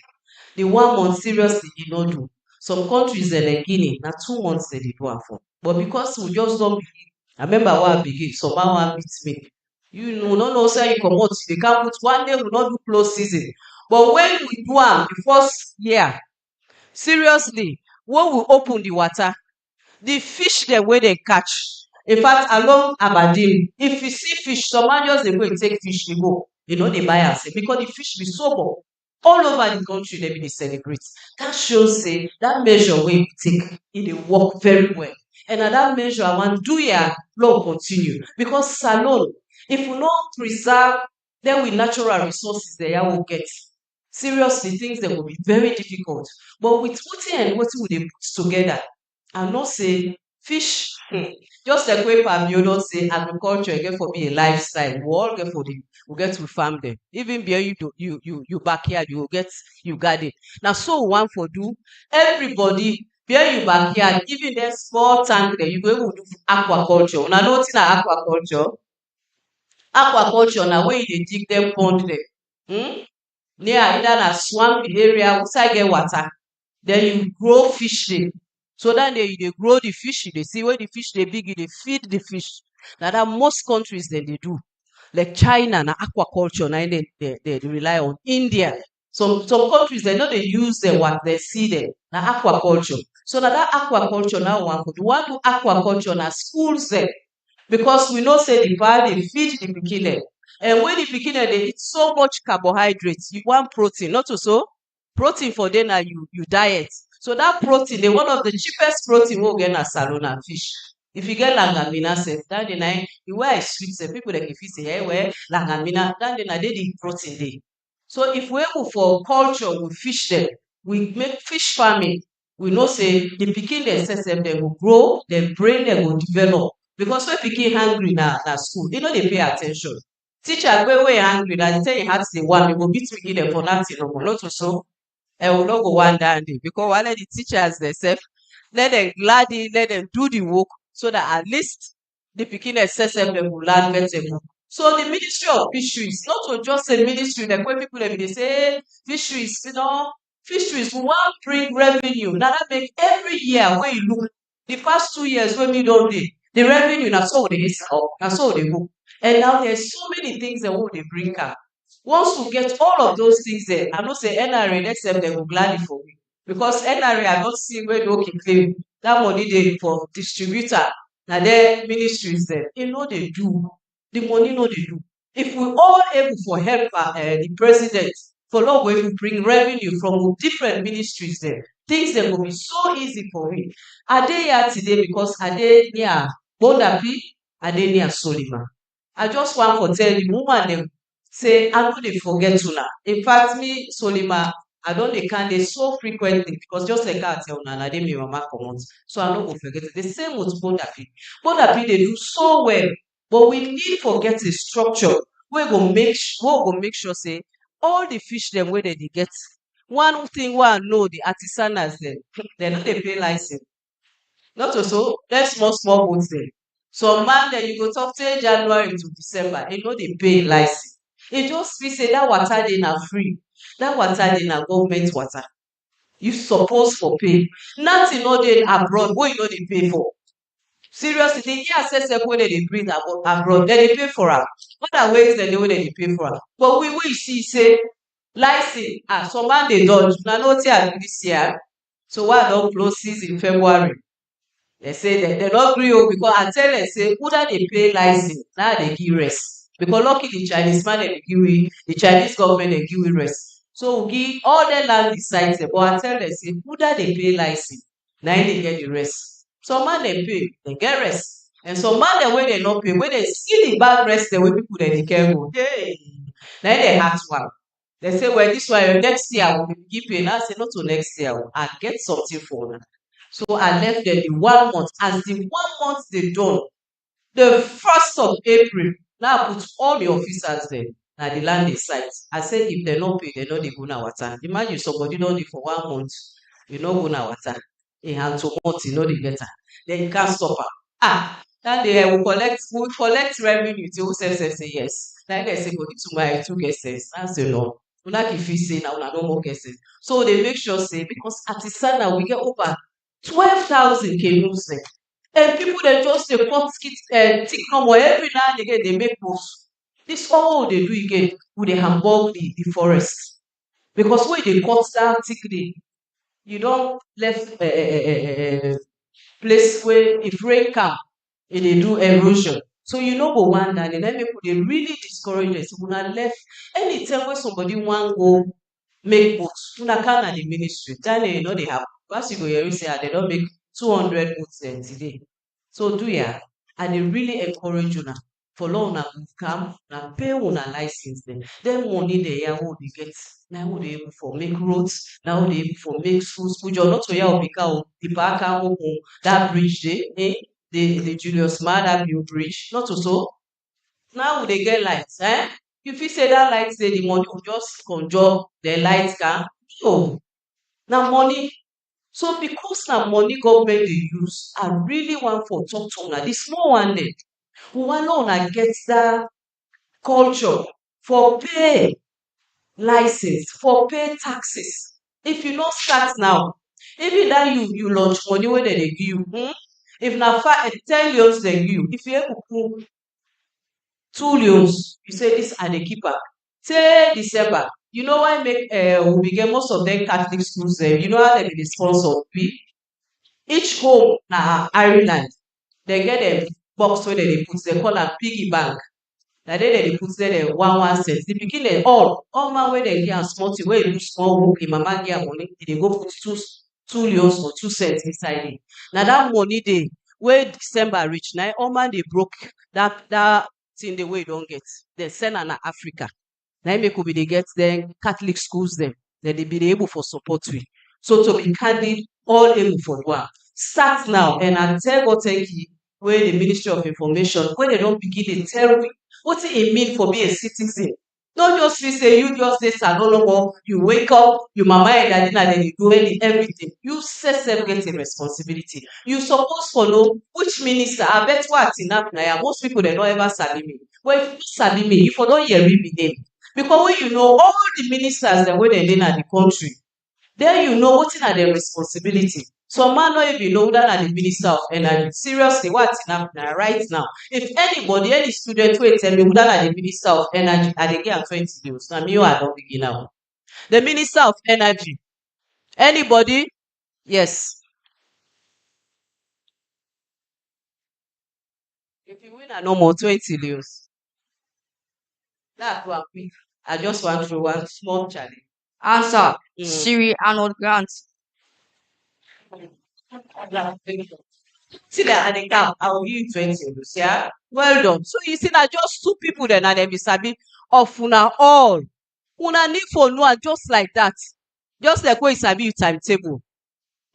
The 1 month seriously e no do. Some countries like Guinea na 2 months dem dey do am for. But because we just don begin, I remember when I begin, some man wan beat me. You know, no know say you comot, they can't put one day we no do close season. But when we do am the first year, seriously, when we open the water, the fish dem wey dem catch, in fact along Aberdeen, if you see fish, some man just dey go take fish dey go, you know dey buy am sef because the fish be sober. All over the country dem dey celebrate. That shows say that measure wey you take e dey work very well. And na that measure I wan do ya long continue because salon, if we no preserve then with natural resources dem ya we get, seriously things dem go be very difficult. But with wetin and wetin we dey put together, I know say fish, just like wey Pamio say agriculture get for be a lifestyle. We all get for the we get to farm them. Even beer you backyard, you get you garden. Now so we want for do everybody beer you backyard, even them small tank there, you go able to do aquaculture. Now know wetin na aquaculture? Aquaculture na where you dey dig them pond there. Near either na swamp area outside get water. Then you grow fish there. So that day you dey grow the fish, you dey see when the fish dey big, you dey feed the fish. Now that most countries then they do. Like China na aquaculture, na they rely on. India, some countries they know they use the what they see there. Na aquaculture. So now that aquaculture now one could want to aquaculture na schools there. Because we know say the bar they feed the pikin dem. And when the pikin dem they eat so much carbohydrates, you want protein, not to so protein for them now you diet. So that protein, they one of the cheapest protein we get na salon and fish. If you get langamina, say that the night the way I sweet, say people like if you say, hey, well, langamina, that the night they the protein day. So if we able for culture, we fish them, we make fish farming. We know say the pikin themselves they will grow, their brain they will develop. Because when pikin hungry na school, they know they pay attention. Teacher way hungry, na tell you how to say one, they will beat pikin them for nothing no more. Not so. And we not go one down day because while the teachers themselves, let them gladly let them do the work so that at least the pikin themselves them will learn better. So the Ministry of Fisheries, not to just say ministry, like when people they say fisheries, you know, fisheries we want bring revenue. Now that make every year when you look the past 2 years when we don't do the revenue now so they up, now so they go. And now there's so many things that will they bring up. Once we get all of those things there, I know say NRA next time they will gladly for me. Because NRA I don't see where they can claim that money they for distributor. Now their ministries there. You know they do. The money no they do. If we all able for help the president for long way to bring revenue from different ministries there, things that will be so easy for me. Are they here today because are they near Bondapi? Are they near Solima? I just want to tell the woman them say I know they forget una. In fact, me Solima, I don't they can they so frequently because just like I tell una, they me mama comment. So I don't go forget it. The same with Bondapi. Bondapi they do so well, but we need to get a structure. We go make sure say all the fish them where they get One thing wey I know, the artisanals dem no dey pay license. Not also dem small boats dem. Some man dem you go talk say January to December, e no dey pay license. E just feel say dat water dey na free, dat water dey na government water. You suppose for pay. Nothing no dey abroad wey you no dey pay for. Seriously, the air sef wey dem dey bring abroad, dem dey pay for am. Other ways dem dey wey dem dey pay for am. But we wey you see say license, some man dey dodge. Una know wetin I do dis year. So why I don close season February. Dem say dem no gree o, because I tell dem say whether dey pay license, na I dey give rest. Because lucky the Chinese man dem dey give we, the Chinese government dey give we rest. So we give all dem land decide dem, but I tell dem say whether dey pay license, na im dey get the rest. Some man dem pay, dem get rest. And some man dem wey dem no pay, wey dem see the bad rest dem wey people dem dey carry go, hey, na im dem ask one. Dem say well dis one next year we go give pay. Now I say no to next year, I get something for una. So I left dem the 1 month. As the 1 month dey done, the 1st of April, now I put all the officers dem na the land dey site. I say if dem no pay, dem no dey go na water. Imagine somebody don dey for 1 month, you no go na water. Im hand to month, you no dey get am. Then you can't stop am. That day we collect revenue till who sef say yes. Na im dem say go to my 2 get sense. I say no. Una fit say na una no more get sense. So they make sure say because artisanal we get over 12,000 canoes dem. And people dem just dey cut thick common every now and again dey make post. This all we dey do again, we dey hamburg the forest. Because when you dey cut that thick, you don left place where if rain come, e dey do erosion. So you no go wan down. And then people dey really discourage us. Una left anytime wey somebody wan go make boat, una come na the ministry. Daniel, e no dey happen. Once you go hear say they don make 200 boats today. So do ya? And they really encourage una. Follow una come and pay una license dem. Then money dey here wey we get. Now we dey able for make roads. Now we dey able for make schools. Not to hear Obika the Baka that bridge dey, the Julius Maada bridge. Not to so. Now we dey get lights. You fit say that light say the money will just conjure the light can. No, na money. So because na money government dey use, I really want for talk to una. The small one dem, we wan una get that culture for pay license, for pay taxes. If you no start now, even that you launch money wey dem dey give you, if na 10 loans dem give you, if you able put 2 loans, you say this I dey keep am. Say December, you know why make we get most of them Catholic schools dem, you know how dem dey sponsor be. Each home na Ireland. Dem get dem box wey dem dey put, dem call am piggy bank. Na there dem dey put there 1 cent. The pikin dem all man wey dem give am small thing, wey e do small work, im mama give am money, e dey go put 2 loans or 2 cents inside it. Na that money dey wey December reach, na all man dey broke that thing the way you don get. Dem send am na Africa. Na make we dey get them Catholic schools dem. Dem dey be able for support we. So to be candid, all able for one. Start now, and I tell God thank you, where the Ministry of Information, when they don't begin to tell me what it mean for being a citizen. Don't just feel say you just say no more, you wake up, your mama and daddy na then you do everything. You self get a responsibility. You supposed to know which minister. I bet what enough now. Most people they don't ever sabi me. Well, if you sabi me, if you don't hear me name. Because when you know all the ministers that when they in the country, then you know what are their responsibility. Some man not even know that are the minister of energy. Seriously, what's happening right now? If anybody, any student will tell me that are the minister of energy, and they get 20 years. Now me, I don't begin now. The minister of energy. Anybody? Yes. If you win a no more 20 years. That's one quick. I just want through one small challenge. Answer. Siri Arnold Grant. See that at the camp, I will give you 20 euros. Yeah, well done. So you see that just 2 people then and be sabi of una all. Una need for know just like that. Just like when you sabi your timetable.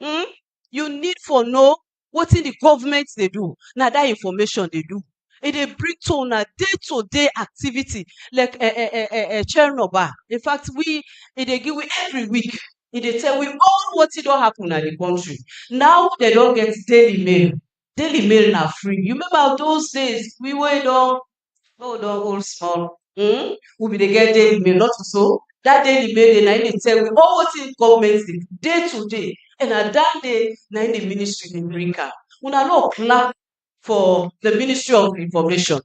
You need for know what in the government they do. Now that information they do. e dey bring to una day-to-day activity like Chernobyl. In fact, e dey give we every week. E dey tell we all wetin don happen na the country. Now dem don get daily mail. Daily mail na free. You remember those days we wey don old small. We bin dey get daily mail, not so. That daily mail dey na im dey tell we all wetin government dey day to day, and na that day na im the ministry dey bring am. Una no clap for the Ministry of Information.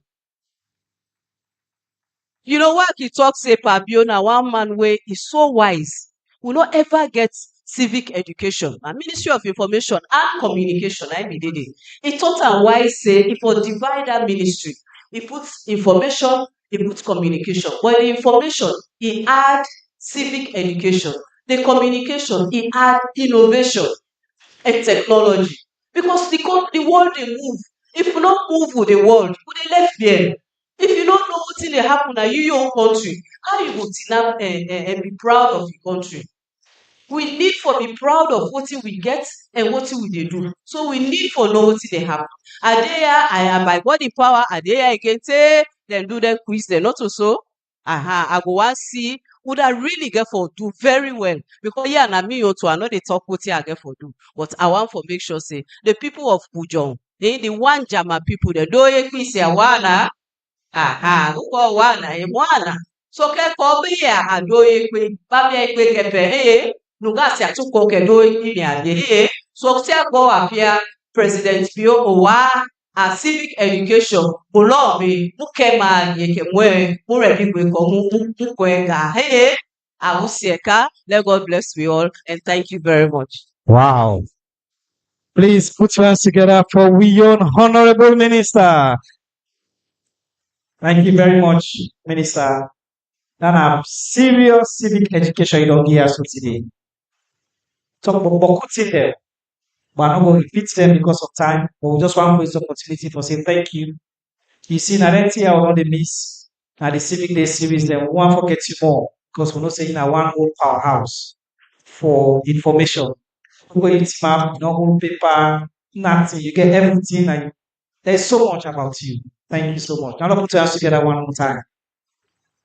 You know why he talk say Pabio na one man wey is so wise. We no ever get civic education. Na Ministry of Information and Communication na im be dey there. He taught am wise say e for divide that ministry. He put information, he put communication. But the information, he add civic education. The communication, he add innovation and technology. Because the world dey move. If you no move with the world, we dey left there. If you don't know wetin dey happen na your own country, how you go tinap and be proud of your country? We need for be proud of wetin we get and wetin we dey do. So we need for know wetin dey happen. I dey here, I am by body power. I dey here again say dem do dem quiz dem, not so. I go wan see who that really get for do very well, because yeah, na me too. I no dey talk wetin I get for do, but I want for make sure say the people of Pujong, the one Jama people, dem do quiz wana. Uko wana mwana soke kobia adoye kwe babia kwe kepe nugasi atuko kedo ini ade so tia go apia President Bio Owa a civic education ulobi mukema yeke mwe muredi kwe ko mukwenga awusieka. Let God bless we all and thank you very much. Wow. Please put your hands together for we own Honorable Minister. Thank you very much, Minister. Now, serious civic education you don't give us today. Talk about Bokuti there, but I'm not going to repeat them because of time. But we just want to use the opportunity to say thank you. You see, now that year I will not miss. Now the civic day series, then we won't forget you more because we're not saying a one whole powerhouse for information. Google it map, no whole paper, nothing. You get everything, and there's so much about you. Thank you so much. Now let's put your hands together one more time.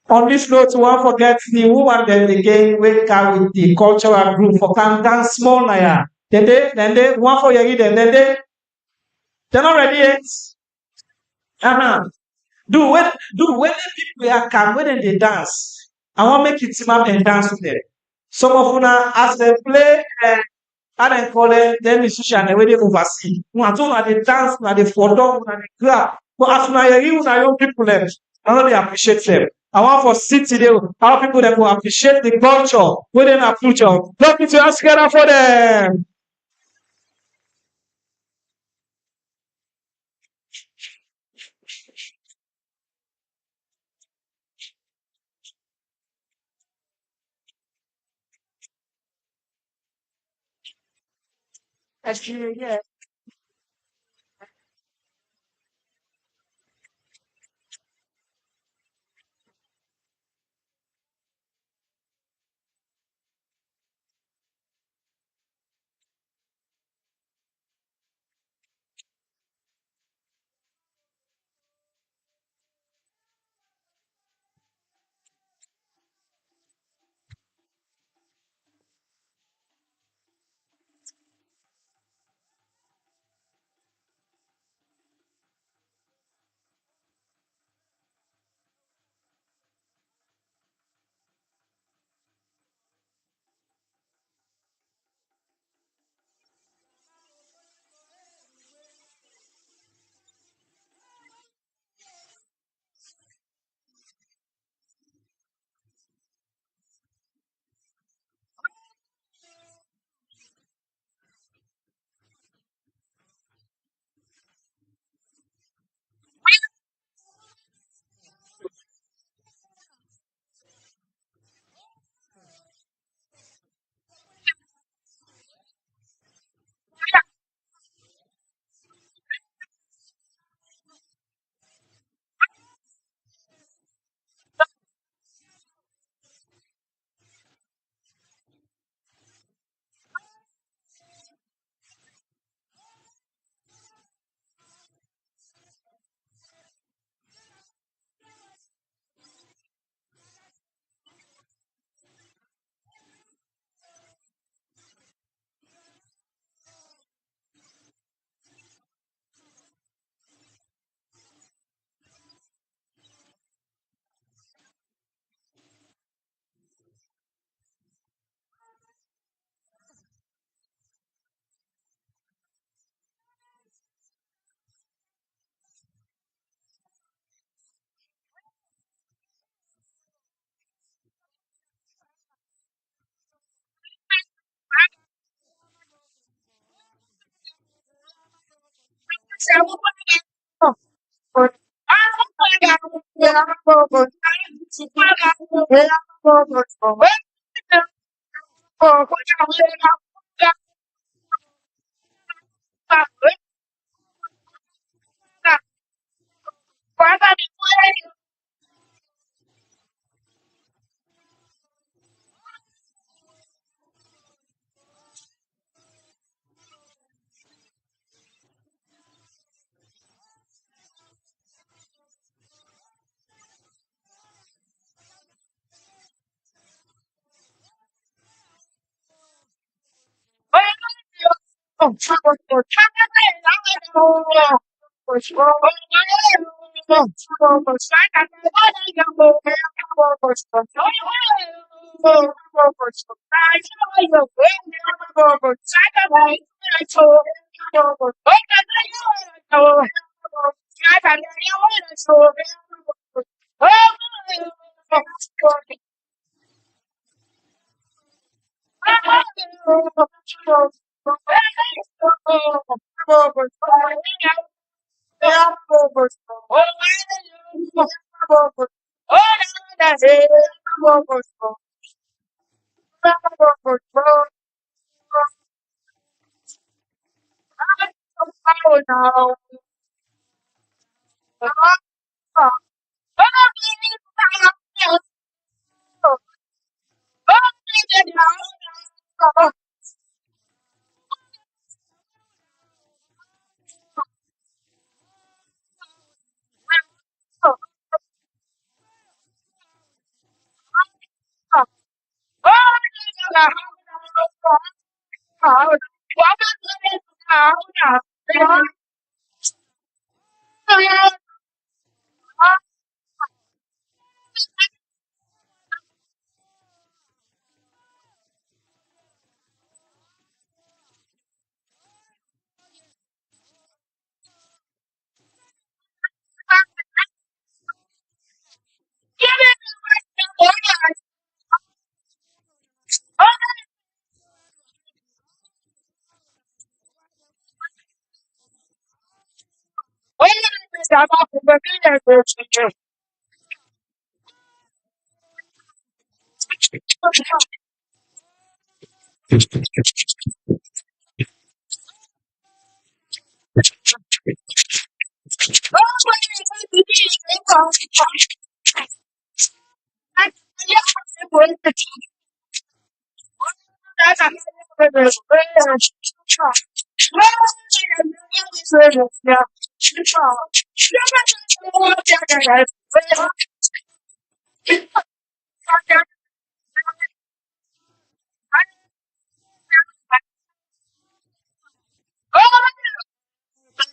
On this note, we won't forget the woman then again wake up with the cultural group for can dance small naya. Then they one for your then they're not ready yet. When the people are come when they dance, I want to make it team up and dance with them. Some of una as they play and then call them musician and they oversee. One two na they dance, na they photo, na they grab. But as una you na young people them, I know they appreciate them. I want for city there, how people that will appreciate the culture, within our future. Let me to ask together for them. Yeah.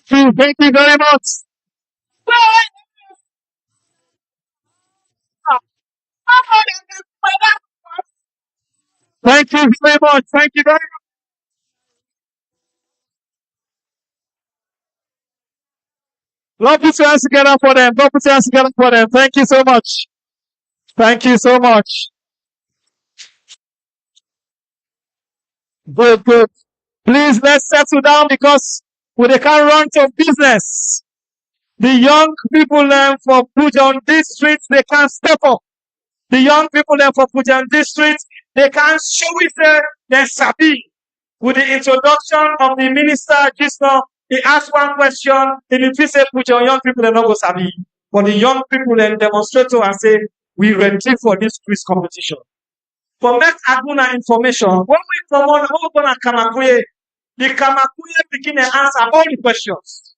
Thank you very much. Thank you very much. Thank you very much. Love put your hands together for them. Love put your hands together for them. Thank you so much. Thank you so much. Good, good. Please let's settle down because we can't run to business. The young people for Pujon district, they can't step up. The young people for Pujon district, they can't show it they're sabi. With the introduction of the minister just now, he asked one question, and if he say Pujon young people, they not go sabi. But the young people then demonstrate to and say, we ready for this quiz competition. For next Aguna information, when we come on Kamakuye, the Kamakuye begin and answer all the questions.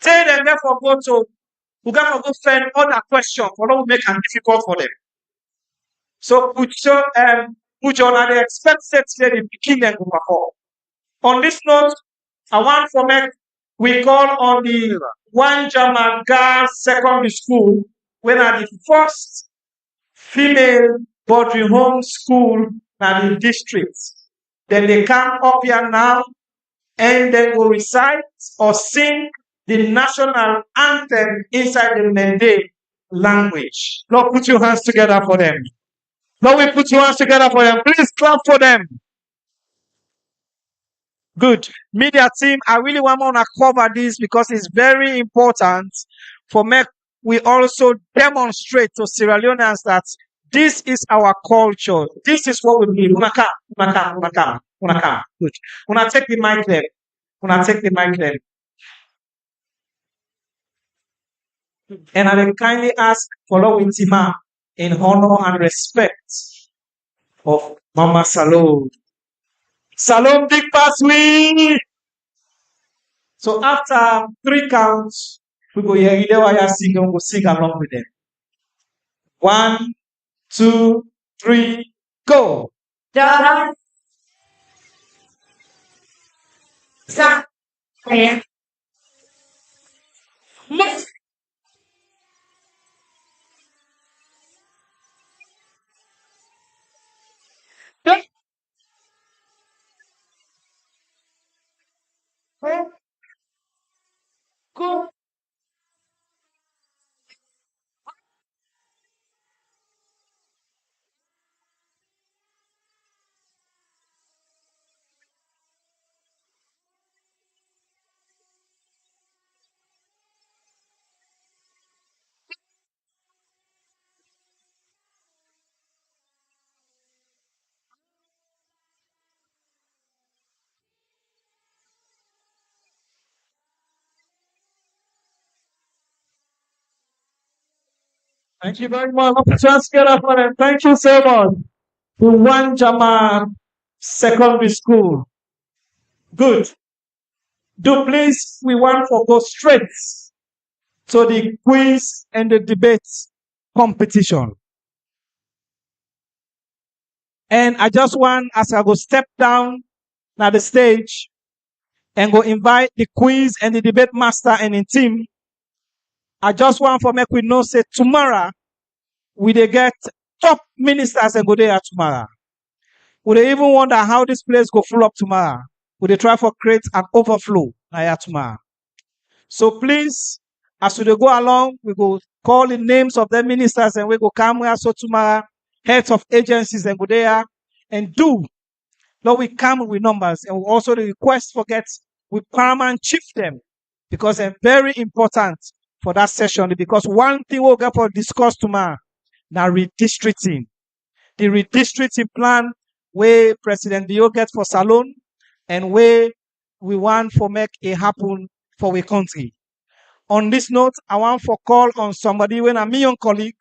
Tell them therefore go to Uganda go find other questions for don't make it difficult for them. So Pujon are the expected to begin them to perform. On this note, I want to make we call on the one German girls secondary school when are the first female boarding home school in the district. Then they come up here now and then will recite or sing the national anthem inside the Mende language. Lord, put your hands together for them. Lord, we put your hands together for them. Please clap for them. Good. Media team, I really want to cover this because it's very important for me. We also demonstrate to Sierra Leoneans that this is our culture. This is what we believe. Una come, una come, una come, una come. Good. Una take the mic there. Una take the mic there. And I will kindly ask follow with Tima in honor and respect of Mama Salome. Salome Big Pass we. So after 3 counts, we go here, they were sing and we'll sing along with them. 1, 2, 3, go. Da, sa, eh, yes, yes, go. Thank you very much. Just get up for them. Thank you so much. To one Jama Secondary School. Good. Do please, we want to go straight to the quiz and the debate competition. And I just want, as I go step down at the stage and go invite the quiz and the debate master and in team, I just want for make we know say tomorrow we dey get top ministers and go there tomorrow. We dey even wonder how this place go full up tomorrow. We dey try for create an overflow here tomorrow. So please, as we dey go along, we go call the names of the ministers and we go come here so tomorrow, heads of agencies and go there and do. Lord, we come with numbers and we also the request forget we paramount chiefdom because they're very important for that session. Because one thing we'll get for discuss tomorrow now redistricting. The redistricting plan where President Bio gets for Salon and where we want for make it happen for our country. On this note, I want for call on somebody when a million colleague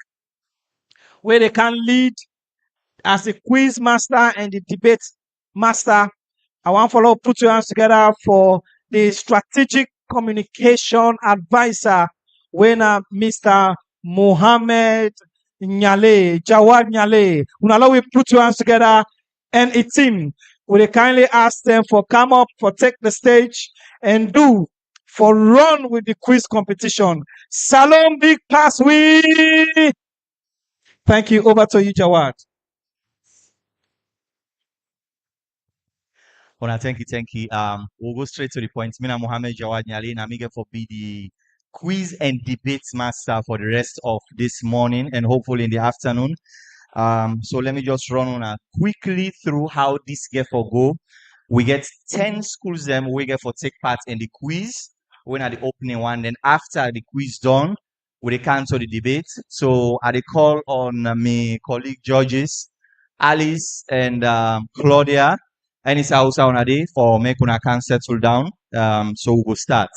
where they can lead as the quiz master and the debate master. I want follow put your hands together for the strategic communication advisor when Mr. Mohammed Nyale, Jawad Nyale. Unalo we put your hands together and a team. We kindly ask them for come up for take the stage and do for run with the quiz competition. Salom Big Pass we. Thank you. Over to you, Jawad. Ona, thank you. We'll go straight to the point. Mina Mohammed Jawad Nyali, Namiga for be the quiz and debate master for the rest of this morning and hopefully in the afternoon. So let me just run on quickly through how this get for go. We get 10 schools them we get for take part in the quiz. When at the opening one, then after the quiz done, we cancel the debate. So I call on my colleague judges, Alice and Claudia. And it's also on a day for make una can settle down. So we will start.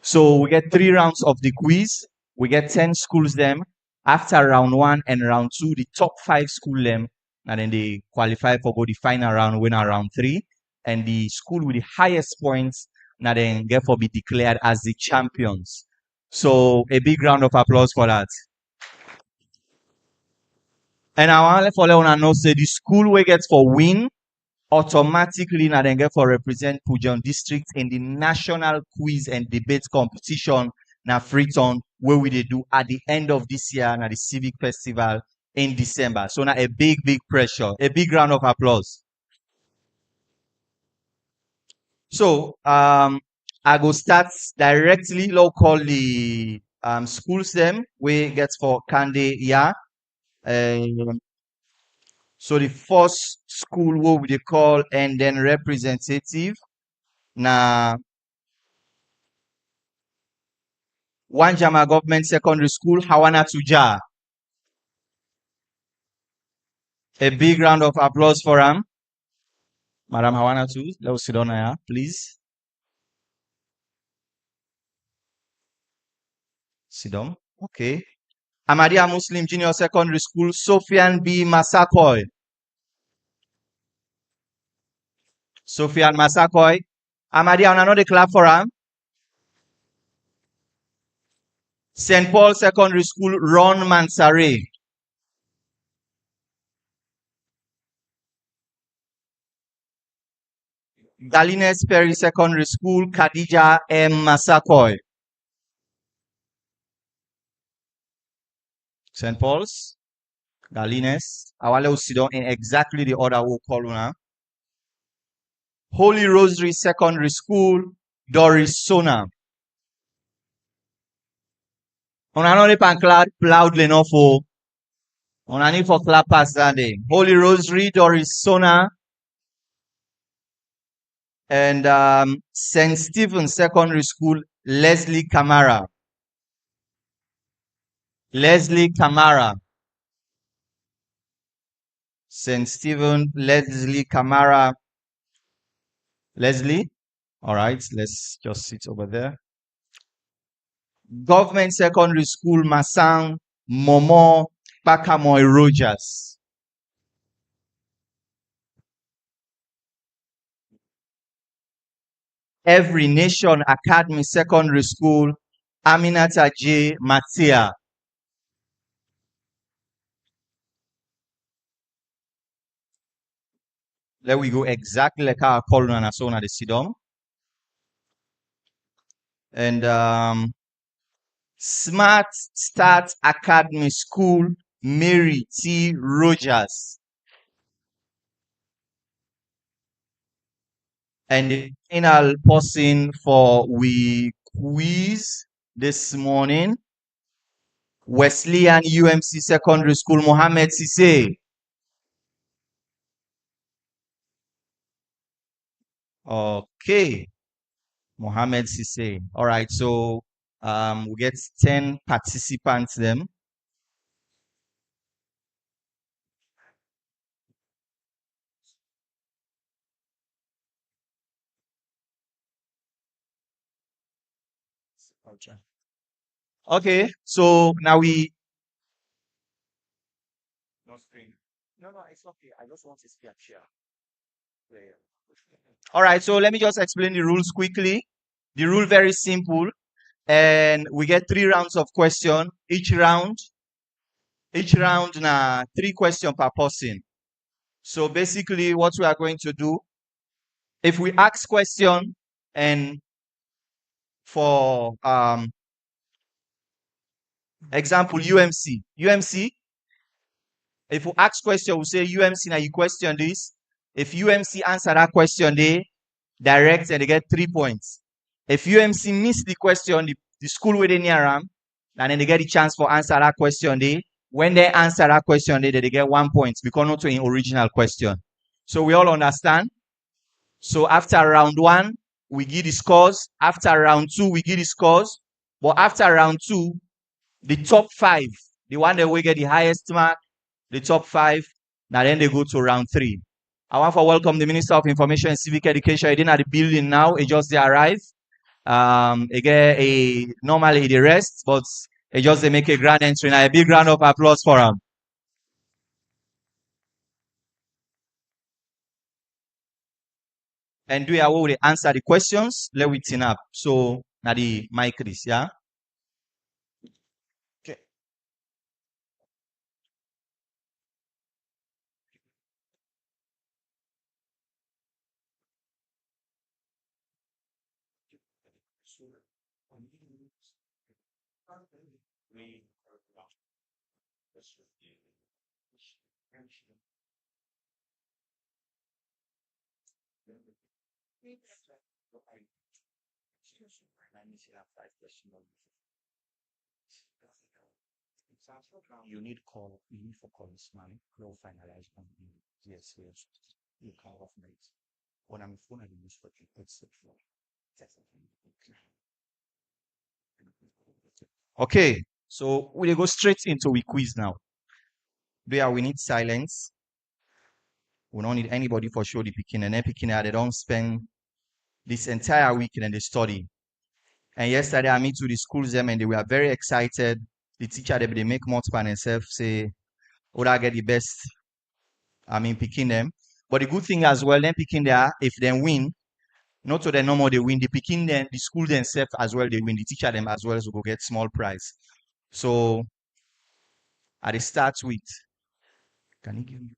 So we get 3 rounds of the quiz. We get 10 schools them. After round 1 and round 2, the top 5 school them, and then they qualify for go the final round, winner round 3. And the school with the highest points, now then get for be declared as the champions. So a big round of applause for that. And I want to follow on and know say the school we get for win automatically now then get for represent Pujon district in the national quiz and debate competition na Freetown where we they do at the end of this year na the civic festival in December. So now a big pressure, a big round of applause. So I go start directly locally schools them we get for Kande yeah. So the first school what we call and then representative na Wanjama Government Secondary School, Hawana Tuja. A big round of applause for him. Madam Hawana too. Let's sit down here, please. Sit down. Okay. Ahmadiyya Muslim Junior Secondary School, Sofian B. Masakoy. Sofian Masakoy. Ahmadiyya, on another clap for him. St. Paul Secondary School, Ron Mansare. Galines Perry Secondary School, Khadija M. Masakoy. St. Paul's, Galines. Awale will sit down in exactly the order we'll call now. Holy Rosary Secondary School, Doris Sona. On another pan clap loudly enough for on a need for clappers that day. Holy Rosary, Doris Sona. And St. Stephen's Secondary School, Leslie Kamara. Leslie Kamara. St. Stephen, Leslie Kamara. Leslie? All right, let's just sit over there. Government Secondary School, Masang, Momo, Pakamoy Rogers. Every Nation Academy Secondary School, Aminata J. Matia. There we go, exactly like our colon and so on the Sidom. And Smart Start Academy School, Mary T. Rogers. And the final person for we quiz this morning, Wesleyan UMC Secondary School, Mohammed Sise. Okay, Mohammed Sise. All right, so we get 10 participants then. Okay, so now we. No screen. No, it's okay. I just want to see a chair. All right, so let me just explain the rules quickly. The rule very simple, and we get 3 rounds of question. Each round na 3 questions per person. So basically, what we are going to do, if we ask question, and for example, UMC, if we ask question, we say UMC, now you question this. If UMC answer that question, they direct and they get 3 points. If UMC miss the question, the school within near them, and then they get the chance for answer that question, when they answer that question, they get 1 point because not to an original question. So we all understand. So after round 1, we give the scores. After round 2, we give the scores. But after round 2, the top 5, the one that will get the highest mark, the top 5, now then they go to round 3. I want to welcome the Minister of Information and Civic Education. He didn't at the building now. He just arrived. Normally he rests, but he just they make a grand entry. Now a big round of applause for him. And do how they answer the questions. Let we tin up. So now the mic is, yeah. Okay. You need call. You need for call this man. We'll finalize on yes. You can off mate. Okay, so we'll go straight into we quiz now. We need silence. We don't need anybody for sure the picking and then picking they don't spend this entire weekend and they study. And yesterday I meet to the schools them and they were very excited. The teacher they make multiple and themselves say, would I get the best? I mean picking them. But the good thing as well, then picking there, if they win, not to the normal they win, the picking them, the school themselves as well, they win, the teacher them as well as will get small prize. So at the start with, can you give me?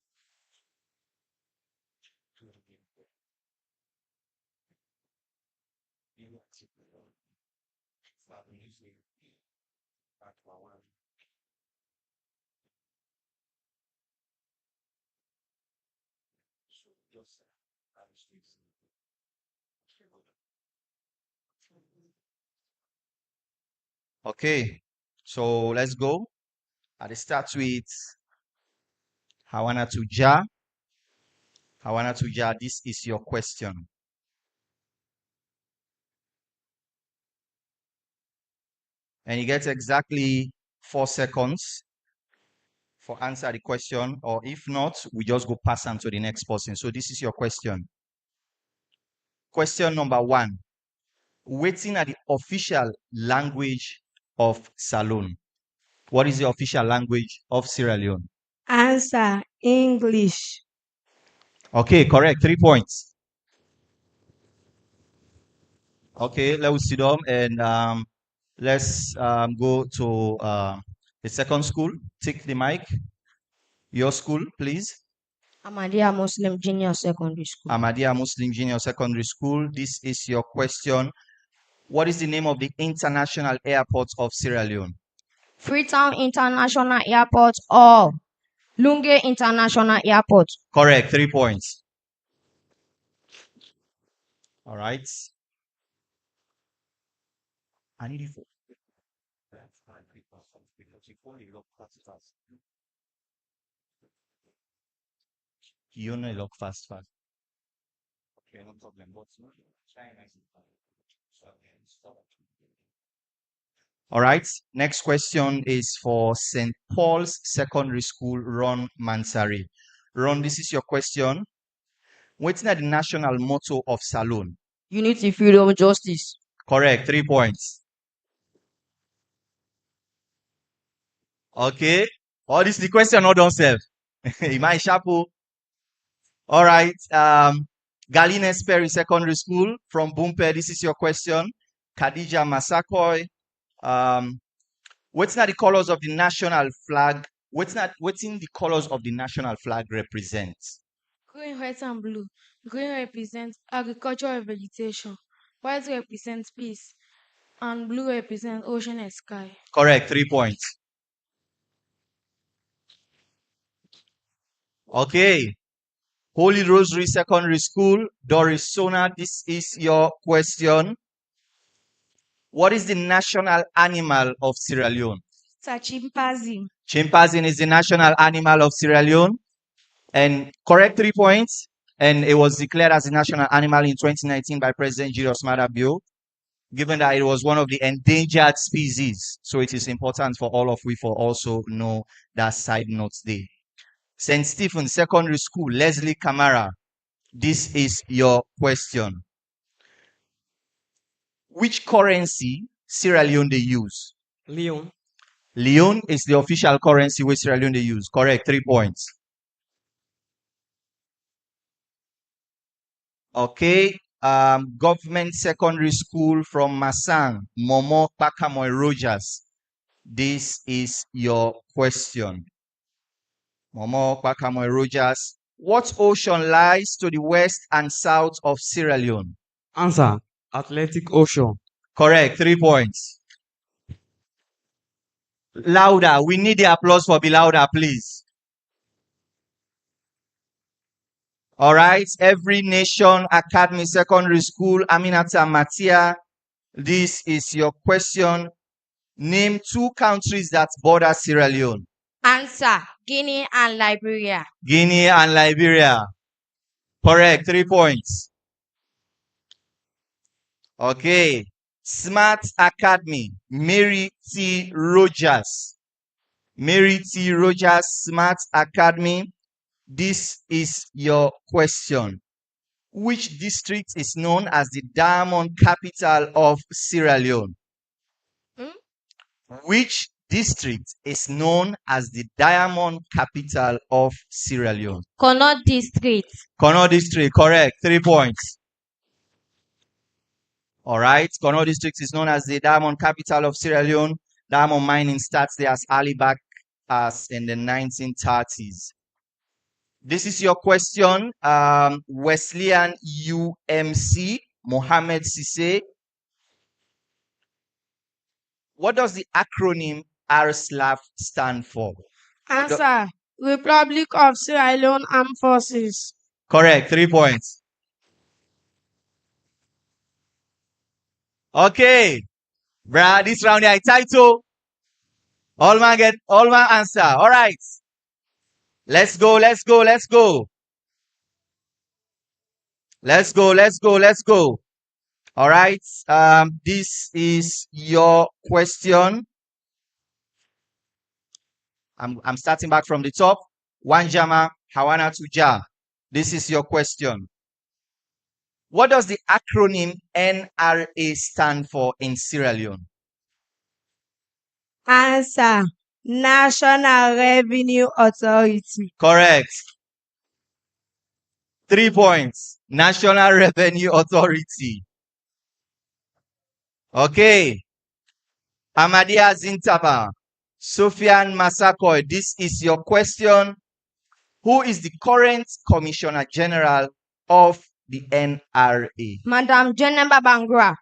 Okay, so let's go. At the start with Hawana Tuja. Hawana Tuja, this is your question. And you get exactly 4 seconds for answer the question, or if not, we just go pass on to the next person. So this is your question. Question number 1. Waiting at the official language of Salone. What is the official language of Sierra Leone? Answer English. Okay, correct. 3 points. Okay, let's sit down and let's go to the second school. Take the mic. Your school, please. Ahmadiyya Muslim Junior Secondary School. Ahmadiyya Muslim Junior Secondary School. This is your question. What is the name of the international airport of Sierra Leone? Freetown International Airport or Lunge International Airport. Correct. 3 points. All right. I need you for. You know, look fast. Okay, no problem. All right. Next question is for St. Paul's Secondary School, Ron Mansari. Ron, this is your question. What's the national motto of Salone? Unity, freedom, justice. Correct. 3 points. Okay. Oh, this is the question, not on self. Imai Shapu. All right. Galines Perry Secondary School from Bumpe. This is your question. Khadija Masakoy. What's the colors of the national flag? What's in the colors of the national flag represents? Green, white, and blue. Green represents agriculture and vegetation. White represents peace. And blue represents ocean and sky. Correct. 3 points. Okay. Holy Rosary Secondary School, Doris Sona, this is your question. What is the national animal of Sierra Leone? It's a chimpanzee. Chimpanzee is the national animal of Sierra Leone. And correct 3 points. And it was declared as a national animal in 2019 by President Julius Maada, given that it was one of the endangered species. So it is important for all of we for also know that side notes there. St. Stephen Secondary School, Leslie Camara. This is your question. Which currency Sierra Leone they use? Leon. Leone is the official currency which Sierra Leone they use. Correct. 3 points. Okay. Government Secondary School from Masang, Momo Pakamoy Rogers. This is your question. Momo Pakamoy Rogers. What ocean lies to the west and south of Sierra Leone? Answer Atlantic Ocean. Correct. 3 points. Louder. We need the applause for be louder, please. All right. Every Nation Academy Secondary School, Aminata Matia. This is your question. Name 2 countries that border Sierra Leone. Answer Guinea and Liberia. Guinea and Liberia. Correct. 3 points. Okay. Smart Academy, Mary T. Rogers. Mary T. Rogers, Smart Academy. This is your question. Which district is known as the diamond capital of Sierra Leone? Which district is known as the diamond capital of Sierra Leone? Connaught District. Connaught District, correct. 3 points. All right. Connaught District is known as the diamond capital of Sierra Leone. Diamond mining starts there as early back as in the 1930s. This is your question. Wesleyan UMC, Mohammed Sise. What does the acronym RSLAF stand for? Answer. Republic of Sierra Leone Armed Forces. Correct. 3 points. Okay. Bruh, this round here, title. All man answer. All right. Let's go. Let's go. All right. This is your question. I'm starting back from the top. Wanjama, Hawana Tuja. This is your question. What does the acronym NRA stand for in Sierra Leone? Answer. National Revenue Authority. Correct. 3 points. National Revenue Authority. Okay. Amadia Zintaba. Sofian Masakoy, this is your question. Who is the current Commissioner General of the NRA? Madam Jeneba Bangura.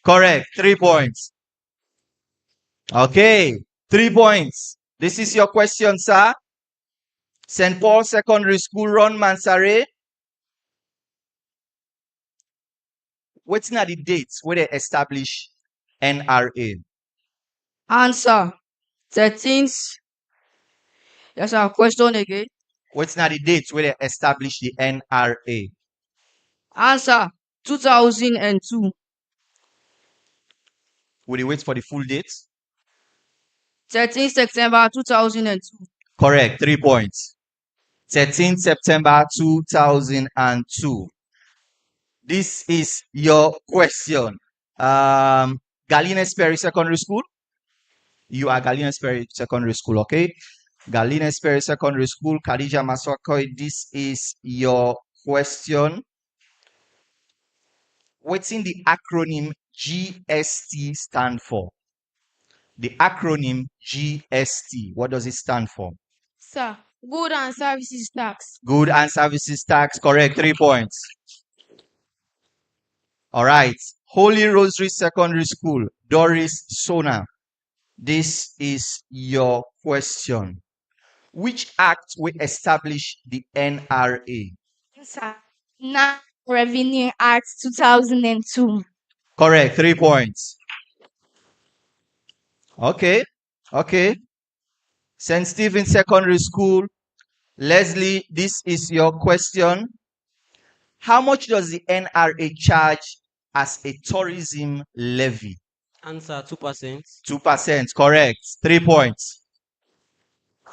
Correct. 3 points. Okay. 3 points. This is your question, sir. St. Paul Secondary School, Ron Mansare. What's not the dates where they establish NRA? Answer. 13th. Yes, our question again. What's not the dates where they establish the NRA? Answer. 2002. Will you wait for the full dates? 13 September 2002. Correct. 3 points. 13 September 2002. This is your question. Galines Perry Secondary School. You are Galines Perry Secondary School, okay? Galines Perry Secondary School, Khadija Maswakoy. This is your question. What's in the acronym GST stand for? The acronym GST, what does it stand for? Sir. Good and Services Tax. Good and Services Tax, correct. 3 points. All right. Holy Rosary Secondary School, Doris Sona. This is your question. Which act will establish the NRA? Sir. National Revenue Act 2002. Correct. 3 points. Okay. St. Stephen Secondary School, Leslie, this is your question. How much does the NRA charge as a tourism levy? Answer 2%. 2%, correct. 3 points.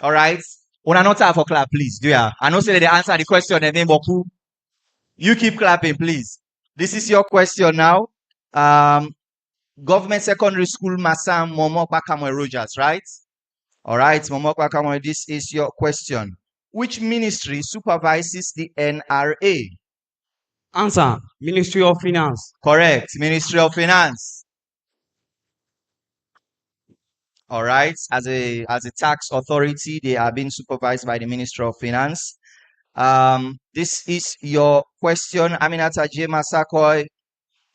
All right. Una not time for clap, please. Do ya? I know say they answer the question and then Boku. You keep clapping, please. This is your question now. Government Secondary School, Masam Momo Bakamwe Rogers, right? All right, Momo Bakamwe, this is your question. Which ministry supervises the NRA? Answer. Ministry of Finance. Correct. Ministry of Finance. All right. As a tax authority, they are being supervised by the Ministry of Finance. This is your question, Aminata J. Masakoy.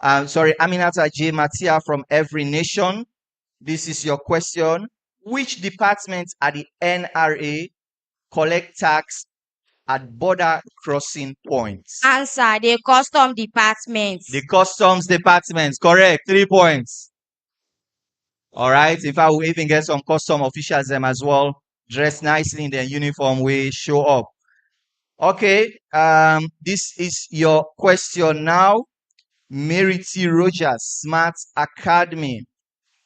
Aminata J. Matia from Every Nation. This is your question. Which departments at the NRA collect tax at border crossing points? Answer. The Custom Department. The Customs Department. Correct. 3 points. All right. In fact, we even get some custom officials them as well, dressed nicely in their uniform. We show up. Okay. This is your question now. Mary T. Rogers, Smart Academy.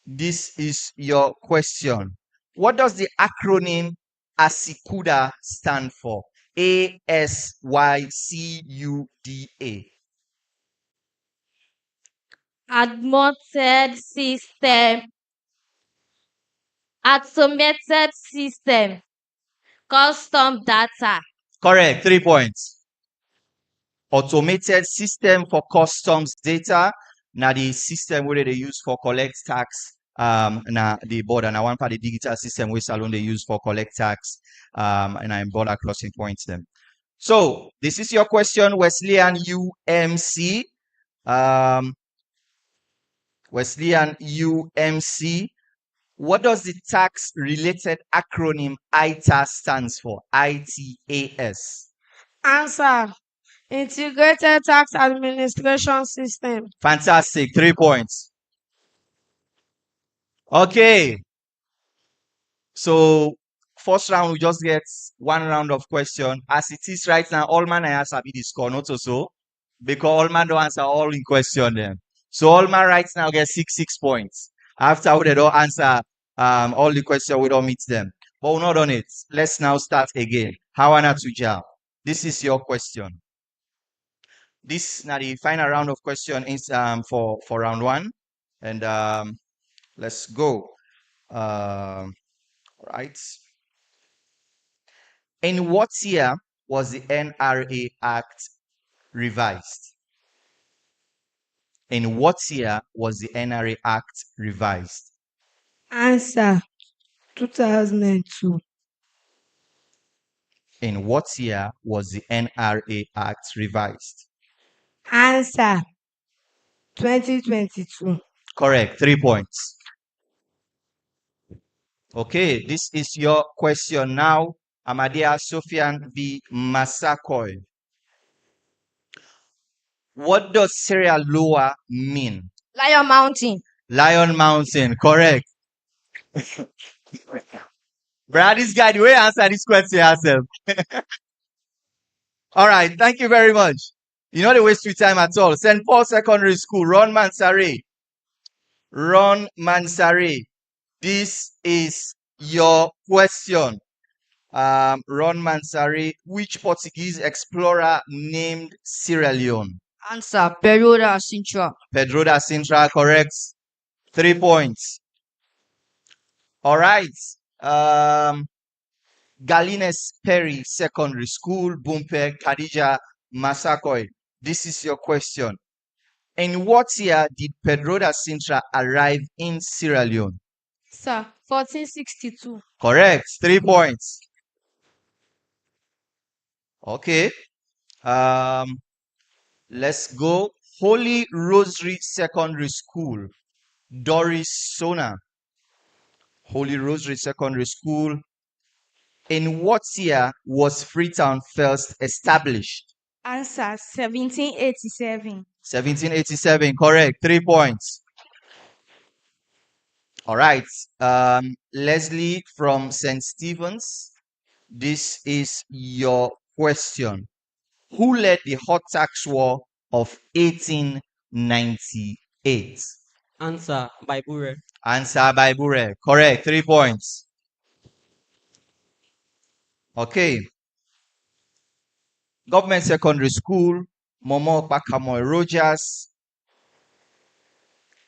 This is your question. What does the acronym ASYCUDA stand for? ASYCUDA. Automated system. Automated system. Custom data. Correct. 3 points. Automated system for customs data. Now the system where they use for collect tax. Na the border. Now one part the digital system which alone they use for collect tax. And I'm border crossing points them. So this is your question, Wesleyan UMC. Wesleyan UMC. What does the tax related acronym ITAS stands for? ITAS. Answer. Integrated Tax Administration System. Fantastic. 3 points. Okay. So first round we just get 1 round of question. As it is right now, all man I answer be the score, not so. Because all man don't answer all in question then. So all man right now get 6 points. After they don't answer all the question, we don't meet them. But we're not on it. Let's now start again. Hawana Tuja. This is your question. This now the final round of question is for round 1. And let's go. Right. In what year was the NRA Act revised? In what year was the NRA Act revised? Answer. 2002. In what year was the NRA Act revised? Answer. 2022. Correct. 3 points. Okay, this is your question now. Amadia Sofian V. Massakoy. What does Sierra Leone mean? Lion Mountain. Lion Mountain. Correct. Brad, this guy, the way I answer this question yourself. All right, thank you very much. You know the waste of time at all. St. Paul Secondary School, Ron Mansari. Ron Mansari. This is your question. Ron Mansari, which Portuguese explorer named Sierra Leone? Answer. Pedro da Sintra. Pedro da Sintra, correct. 3 points. All right. Galines Perry Secondary School, Bumpe, Khadija Masakoy. This is your question. In what year did Pedro da Sintra arrive in Sierra Leone? Sir, 1462. Correct. 3 points. Okay. Let's go. Holy Rosary Secondary School, Doris Sona. Holy Rosary Secondary School. In what year was Freetown first established? Answer. 1787. 1787, correct. 3 points. All right. Leslie from St. Stephen's. This is your question. Who led the hot tax war of 1898? Answer by Bure. Answer by Bure. Correct. 3 points. Okay. Government Secondary School, Momo Pakamoy Rogers.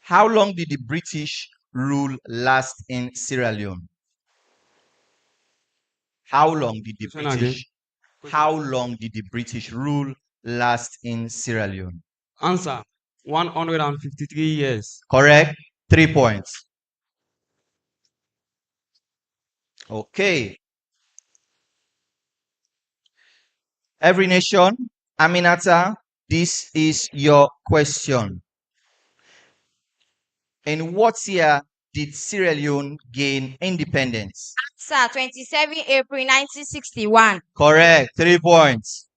How long did the British rule last in Sierra Leone? How long did the British rule last in Sierra Leone? Answer 153 years. Correct. 3 points. Okay. Every nation, Aminata, this is your question. In what year did Sierra Leone gain independence? Answer. 27 April 1961. Correct. 3 points.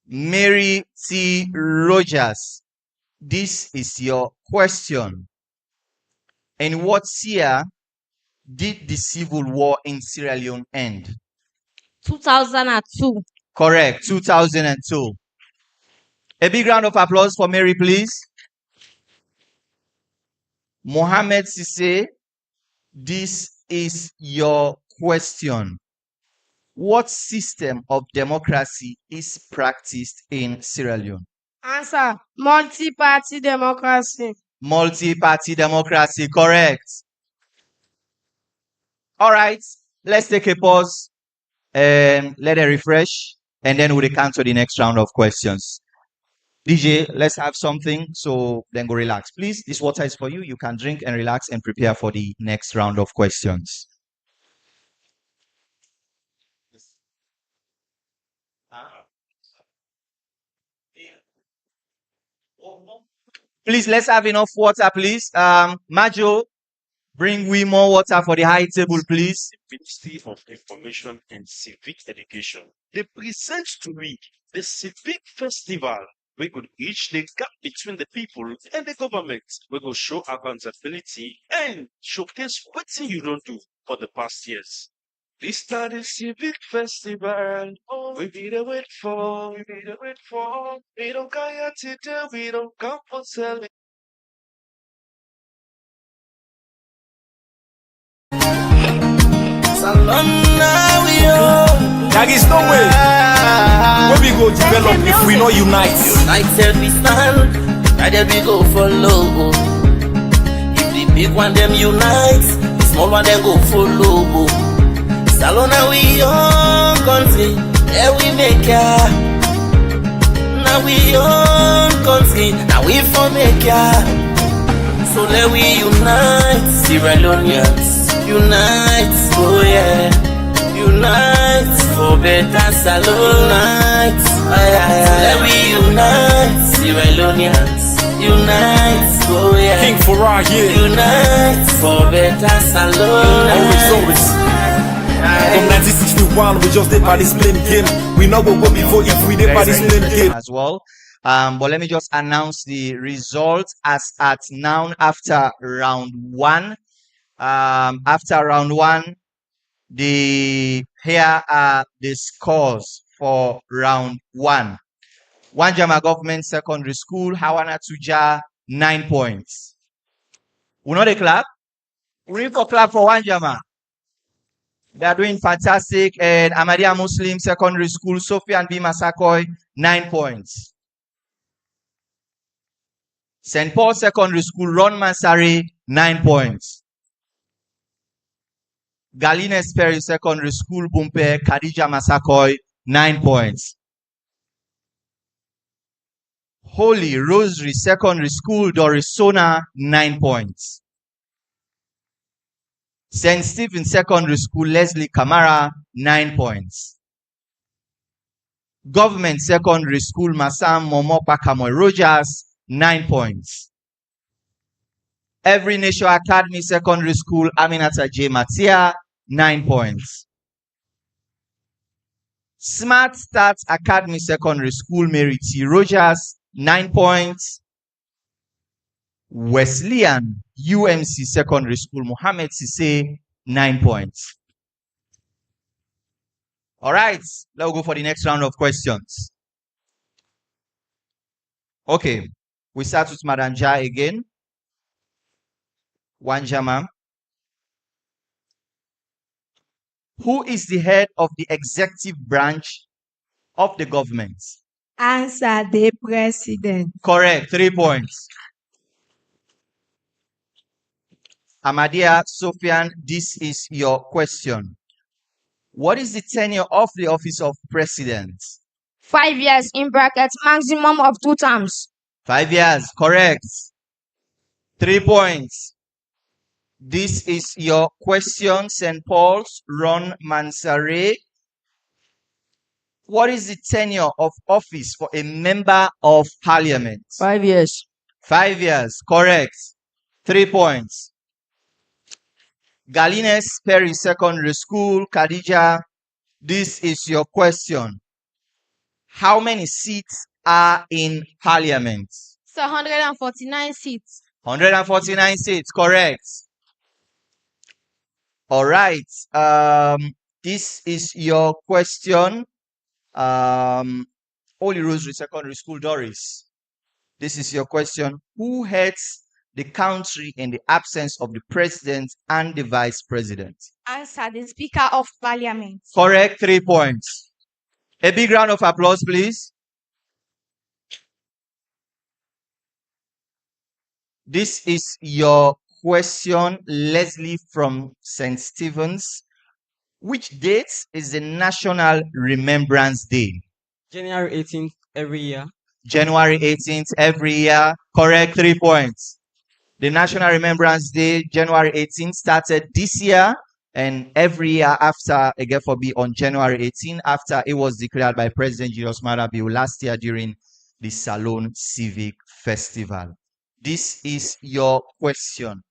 Mary T. Rogers, this is your question. In what year did the civil war in Sierra Leone end? 2002. Correct. 2002. A big round of applause for Mary, please. Mohammed Sisse, this is your question. What system of democracy is practiced in Sierra Leone? Answer: multi-party democracy. Multi-party democracy, correct. All right, let's take a pause and let it refresh, and then we'll come to the next round of questions. DJ, let's have something, so then go relax. Please, this water is for you. You can drink and relax and prepare for the next round of questions. Please, let's have enough water, please. Majo, bring we more water for the high table, please. Ministry of Information and Civic Education. They present to me the Civic Festival. We could reach the gap between the people and the government. We could show accountability and showcase what you don't do for the past years. This started Civic Festival. Oh, we be the wait for. We be the wait for. We don't care today. We don't come for selling. There is no way where we go develop if we not unite. United we stand, rather we go follow. If the big one them unite, the small one them go follow. Salona we own country, there we make ya. Now we own country, now we for make ya. So let we unite, Sierra Leoneans, unite, oh yeah. Unite for better salon nights. Let we unite, Sierra Leoneans. Unite, oh yeah. King for our here. Unite for better salon nights. Always. From 1961, we just did by this blame game. We know what go before if we did by this blame game as well. But let me just announce the results as at now after round one. After round one, here are the scores for round one. Wanjama Government Secondary School, Hawana Tuja, 9 points. We know the clap? We need for clap for Wanjama. They are doing fantastic. And Ahmadiyya Muslim Secondary School, Sofian B. Masakoi, 9 points. St. Paul Secondary School, Ron Mansari, 9 points. Galines Perry Secondary School, Bumpe, Khadija Masakoi, 9 points. Holy Rosary Secondary School, Dorisona, 9 points. St. Stephen Secondary School, Leslie Kamara, 9 points. Government Secondary School, Masam Momopa Kamoy Rogers, 9 points. Every Nation Academy Secondary School, Aminata J. Matia, 9 points. Smart Start Academy Secondary School, Mary T. Rogers, 9 points. Wesleyan UMC Secondary School, Mohammed Sisse, 9 points. All right, let's go for the next round of questions. Okay, we start with Madam Ja again. Wanjama. Who is the head of the executive branch of the government? Answer: the president. Correct, 3 points. Ahmadiyya Sofian, this is your question. What is the tenure of the office of president? 5 years in brackets, maximum of 2 terms. 5 years, correct. 3 points. This is your question, St. Paul's, Ron Mansare. What is the tenure of office for a member of parliament? 5 years. 5 years, correct. 3 points. Galines Perry Secondary School, Khadija, this is your question. How many seats are in parliament? It's 149 seats. 149 seats, correct. All right. This is your question. Holy Rosary Secondary School, Doris. This is your question. Who heads the country in the absence of the president and the vice president? Answer: the Speaker of Parliament. Correct, 3 points. A big round of applause, please. This is your question, Leslie from St. Stephen's. Which date is the National Remembrance Day? January 18th every year. January 18th every year. Correct, 3 points. The National Remembrance Day, January 18th, started this year, and every year after, again for be on January 18th, after it was declared by President Julius Maada last year during the Salon Civic Festival. This is your question.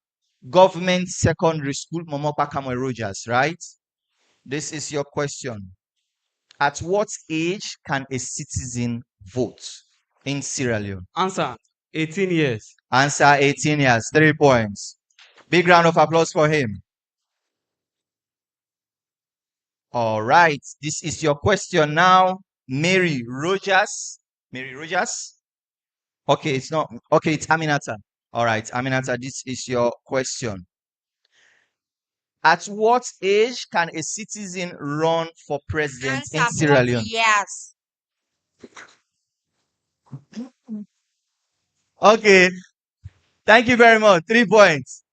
Government Secondary School, Momopa Kamwe Rogers, right? This is your question. At what age can a citizen vote in Sierra Leone? Answer: 18 years. Answer: 18 years. 3 points. Big round of applause for him. All right. This is your question now. Mary Rogers. Mary Rogers? Okay, it's not. Okay, it's Aminata. All right, Aminata, this is your question. At what age can a citizen run for president in Answer: Sierra 40 Leone? years. Okay. Thank you very much. 3 points.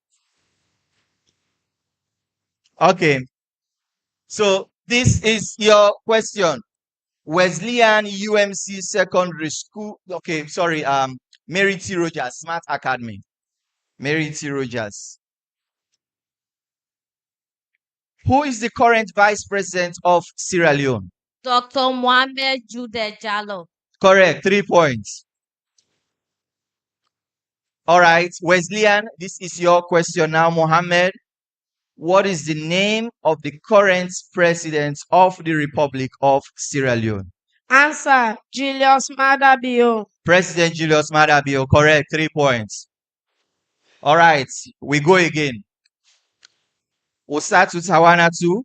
Okay. So this is your question. Wesleyan UMC Secondary School. Okay, sorry. Mary T. Rogers, Smart Academy. Mary T. Rogers. Who is the current vice president of Sierra Leone? Dr. Mohamed Jude Jallo. Correct. 3 points. All right, Wesleyan, this is your question now, Mohammed. What is the name of the current president of the Republic of Sierra Leone? Answer: Julius Maada. President Julius Maada. Correct. 3 points. All right, we go again. We'll start with Hawana 2.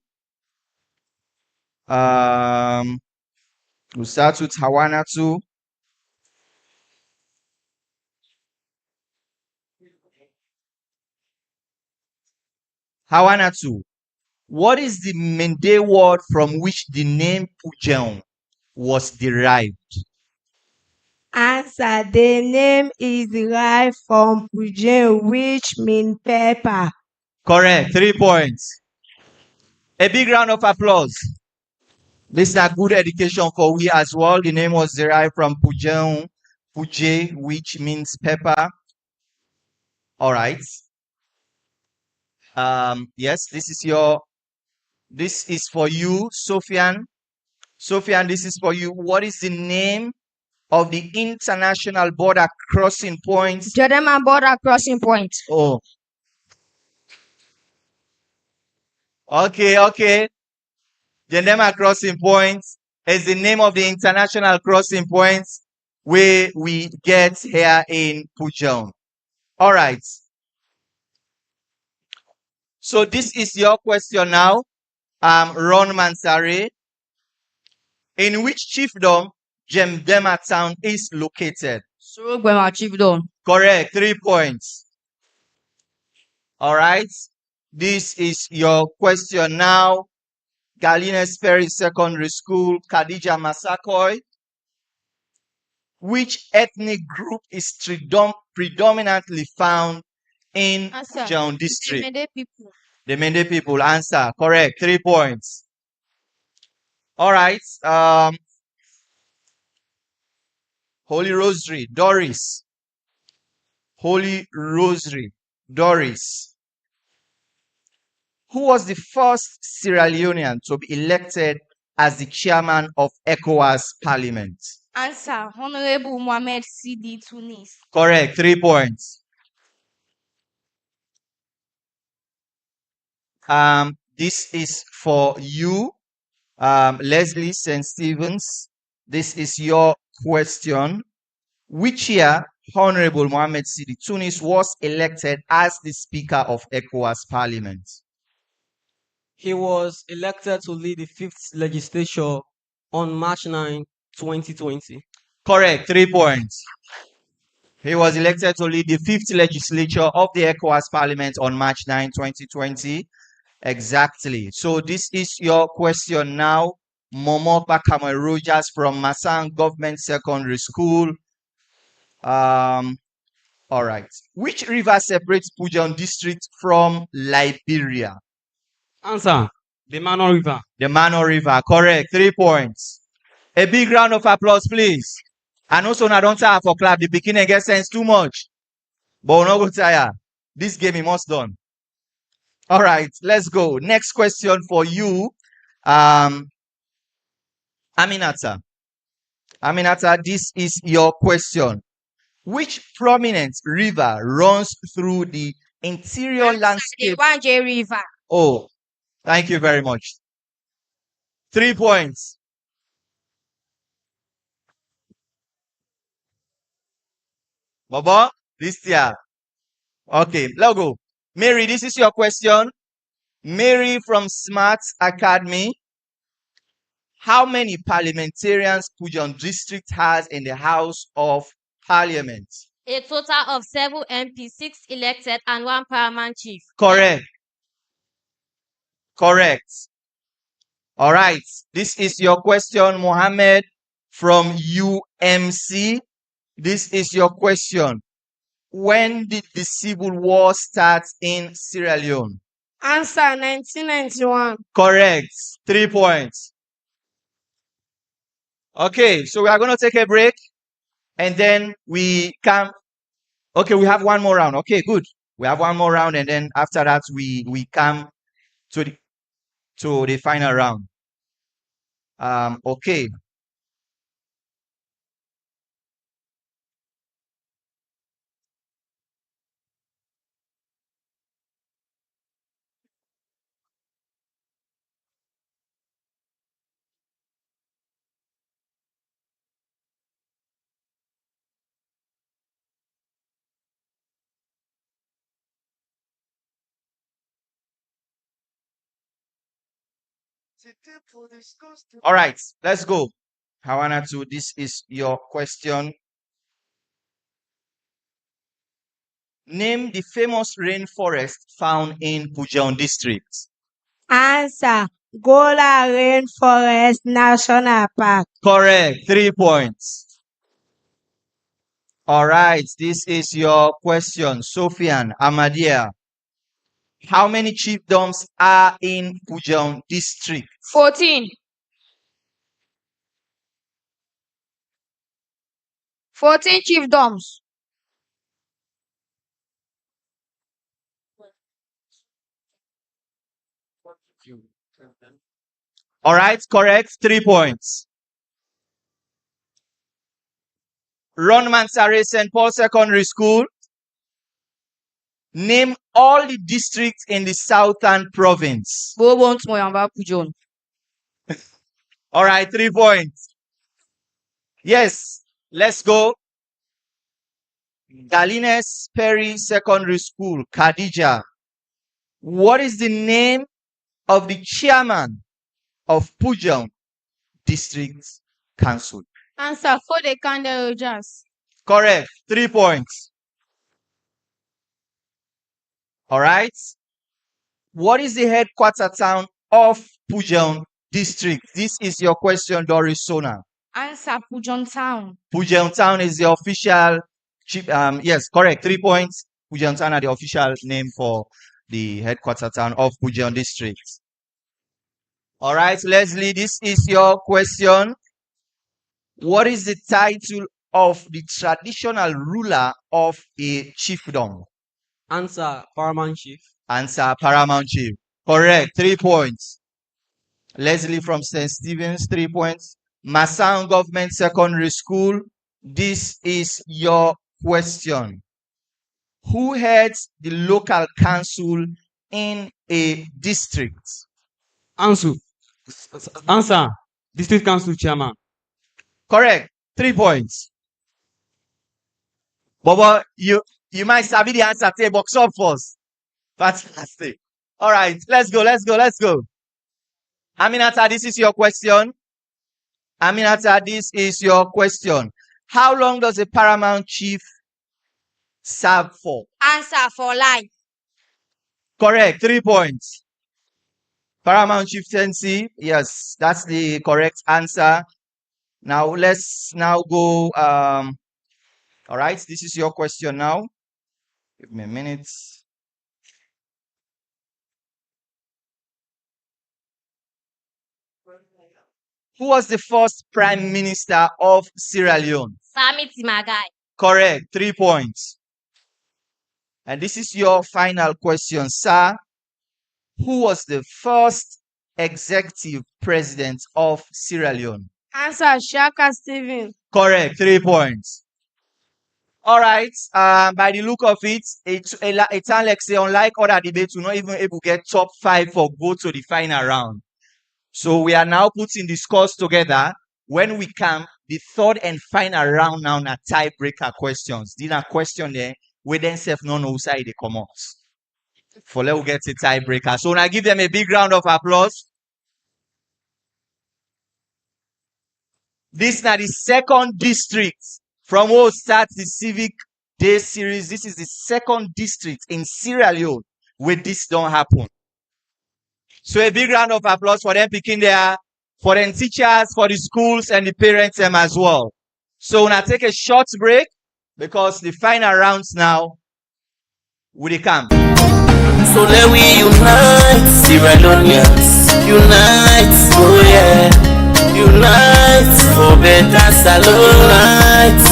We'll start with Hawana 2. Hawana 2. What is the Mende word from which the name Pujeon was derived? Answer: the name is derived from Pujeo, which means pepper. Correct. 3 points. A big round of applause. This is a good education for we as well. The name was derived from Pujeon, Puje, which means pepper. All right. Yes, this is for you, Sofian. Sofian, this is for you. What is the name of the international border crossing point? Jordan border crossing point. Oh. Okay. Jendema crossing point is the name of the international crossing point where we get here in Pujeon. All right. So this is your question now, Ron Mansare. In which chiefdom Jemdema town is located? Surugbema chiefdom. Correct. 3 points. All right. This is your question now. Galines Ferry Secondary School, Khadija Masakoi. Which ethnic group is predominantly found in Pujeon district? The Mende people. The Mende people. Answer. Correct. 3 points. All right. Holy Rosary, Doris. Holy Rosary, Doris. Who was the first Sierra Leonean to be elected as the chairman of ECOWAS Parliament? Answer: Honorable Mohamed C.D. Tunis. Correct. 3 points. This is for you, Leslie St. Stevens. This is your question. Which year Honorable Mohamed C.D. Tunis was elected as the Speaker of ECOWAS Parliament? He was elected to lead the 5th legislature on March 9, 2020. Correct. 3 points. He was elected to lead the 5th legislature of the ECOWAS Parliament on March 9, 2020. Exactly. So this is your question now. Momo Pakama Rogers from Masang Government Secondary School. All right. Which river separates Pujan district from Liberia? Answer. The Mano River. The Mano River. Correct. 3 points. A big round of applause, please. And also, I don't tire for clap. The beginning gets sense too much. But we're not going to tire. This game is almost done. All right, let's go. Next question for you. Aminata. Aminata, this is your question. Which prominent river runs through the interior landscape? The Wanje River. Oh, thank you very much. 3 points. Baba, this year. Okay, let's go. Mary, this is your question. Mary from Smart Academy. How many parliamentarians Pujan district has in the House of Parliament? A total of 7 MP, 6 elected, and 1 paramount chief. Correct. Correct. All right. This is your question, Mohammed from UMC. This is your question. When did the civil war start in Sierra Leone? Answer 1991. Correct. 3 points. Okay, so we are going to take a break and then we come. Okay, we have one more round. Okay, good. We have one more round and then after that we come to the final round. Okay. All right, let's go. Hawanatu, this is your question. Name the famous rainforest found in Pujan district. Answer Gola Rainforest National Park. Correct. 3 points. All right, this is your question. Sofian Amadia. How many chiefdoms are in Pujan district? 14. 14 chiefdoms. All right, correct. 3 points. Ron Mansare St. Paul Secondary School. Name all the districts in the southern province. Bobon Moyamba Pujon. All right, 3 points. Yes, let's go. Galines Perry Secondary School, Khadija. What is the name of the chairman of Pujan District Council? Answer for the Kande Rogers. Correct. 3 points. All right. What is the headquarter town of Pujan District? This is your question, Doris Sona. Answer Pujon Town. Pujan Town is the official. Yes, correct. 3 points. Pujan Town are the official name for the headquarter town of Pujan District. All right, Leslie, this is your question. What is the title of the traditional ruler of a chiefdom? Answer Paramount Chief. Answer Paramount Chief. Correct. 3 points. Leslie from St. Stephen's, 3 points. Masang Government Secondary School. This is your question. Who heads the local council in a district? Answer District Council Chairman. Correct. 3 points. Baba, you might sabi the answer. Take box up first. Fantastic. All right, let's go. Aminata, this is your question. Aminata, this is your question. How long does a paramount chief serve for? Answer: for life. Correct. 3 points. Paramount chieftaincy. Yes, that's the correct answer. Now let's go. All right, this is your question now. Give me a minute. Who was the first prime minister of Sierra Leone? Sami Timagai. Correct. 3 points. And this is your final question, sir. Who was the first executive president of Sierra Leone? Answer: Shaka Stephen. Correct. 3 points. All right. By the look of it, it's like say, unlike other debates, we're not even able to get top 5 for go to the final round. So we are now putting the scores together. When we come, the third and final round now are tiebreaker questions. These are questions there we then self no know side they come out. For let we get a tiebreaker. So now give them a big round of applause. This is now the second district from where we start the Civic Day series. This is the second district in Sierra Leone where this don't happen. So a big round of applause for them picking there, for them teachers, for the schools and the parents them as well. So now take a short break because the final rounds now will come. So let we unite, Sierra Leoneans. Unite, oh yeah. Unite for better salon. Unite,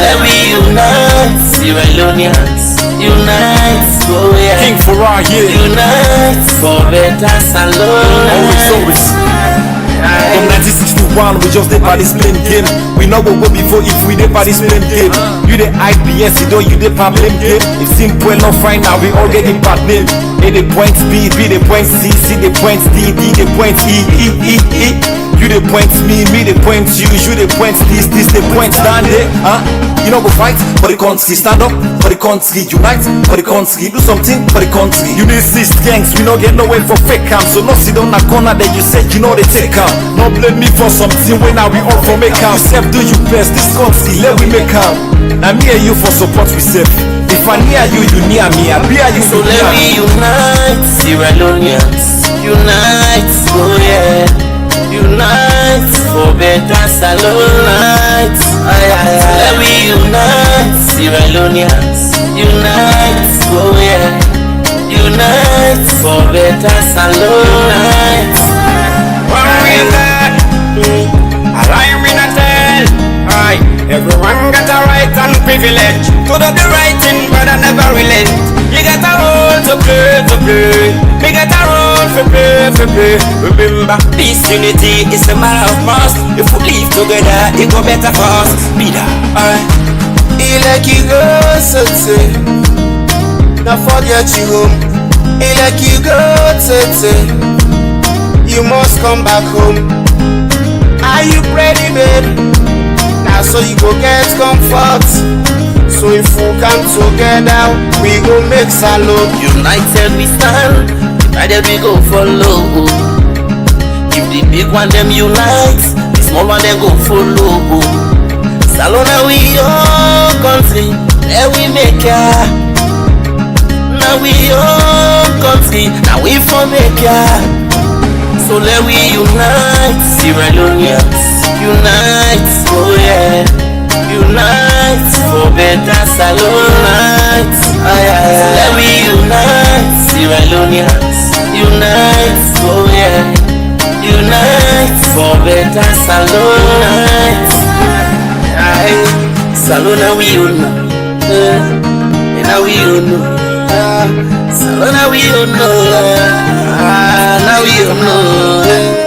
let we unite, Sierra Leoneans. Unite, oh yeah. King for our year. Unite for better salon. Always. From 1961, we just did party playing game. We know what we before if we did party playing game. You the IBS, you don't you the problem game. If simple enough right now, we all get the bad name. A the point B, B the point C, C the point D, D the point E, E, E, E. You the point me the point you the point this the point down there. You know go fight for the country, stand up for the country, unite for the country, do something for the country. You resist gangs, we no get nowhere for fake cam. So no sit down a corner that you said you know they take out. No blame me for something when now we all for make out. Self do you best, this country let we make out. Now me and you for support we self. If I near you, you near me. I be you. So let we unite, Sierra Leoneans. Unite, oh yeah. Unite for better salon. Unite, let we unite, Sierra Leoneans. Unite, oh yeah. Unite for better salon. Unite. Everyone got a right and privilege to do the right thing, but I never relent. You got a role to play. Me got a role to play. Remember, peace, unity is a matter of must. If we live together, it go better for us. Be that. He like you go so say, now forget you home. He like you go so say, you must come back home. Are you ready, babe? Now so you go get comfort. So if we come together, we go make salon. United we stand, divided we go follow. If the big one them unite, the small one them go follow. Salon now we all country, there we make ya. Now we all country, now we for make ya. So let we unite, Sierra Leoneans. Unite, oh yeah. Unite for better salon. Unite, let we unite, Sierra Leoneans. Unite, oh yeah. Unite for better salon. Unite, salon we unite, now we unite, salon we unite, now we unite.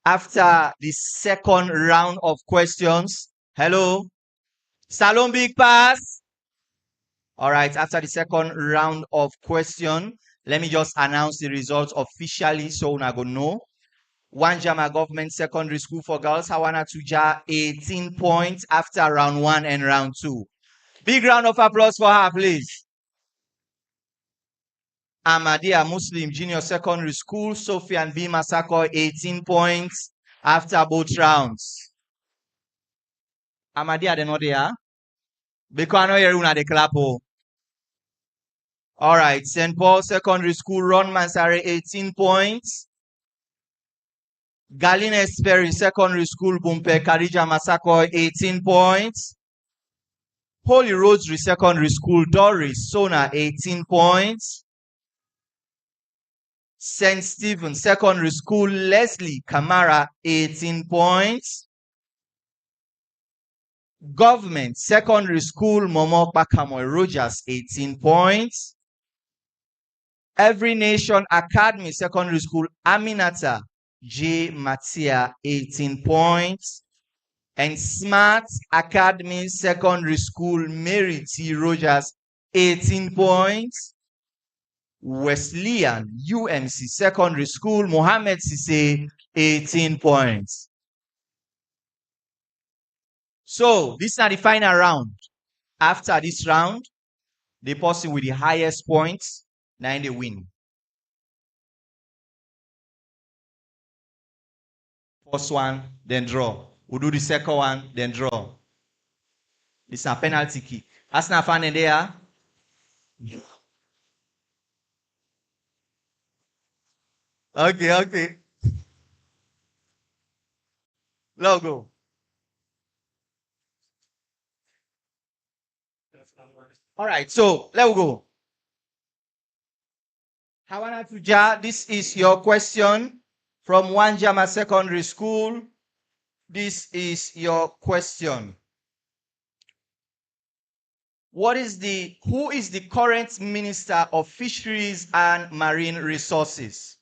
After the second round of questions, hello, Salon Big Pass. All right, after the second round of question, let me just announce the results officially so una go know. Wanjama Government Secondary School for Girls, Hawana Tuja, 18 points after round 1 and round 2. Big round of applause for her, please. Ahmadiyya Muslim Junior Secondary School, Sofian B. Masako, 18 points after both rounds. Ahmadiyya, they're not there. Because I know you're una de clap. All right, St. Paul Secondary School, Ron Mansare, 18 points. Galines Perry Secondary School, Bumpe Karija Masako, 18 points. Holy Rosary Secondary School, Doris Sona, 18 points. St. Stephen Secondary School, Leslie Kamara, 18 points. Government Secondary School, Momo Bakamoy Rogers, 18 points. Every Nation Academy Secondary School, Aminata J. Matia, 18 points. And Smart Academy Secondary School, Mary T. Rogers, 18 points. Wesleyan UMC Secondary School, Mohammed Sise, 18 points. So, this is not the final round. After this round, the person with the highest points, now they win. First one, then draw. We'll do the second one, then draw. It's a penalty kick. That's not fun in there. Okay. Logo. All right, so let's go. Hawana Tuja, this is your question from Wanjama Secondary School. This is your question. Who is the current Minister of Fisheries and Marine Resources?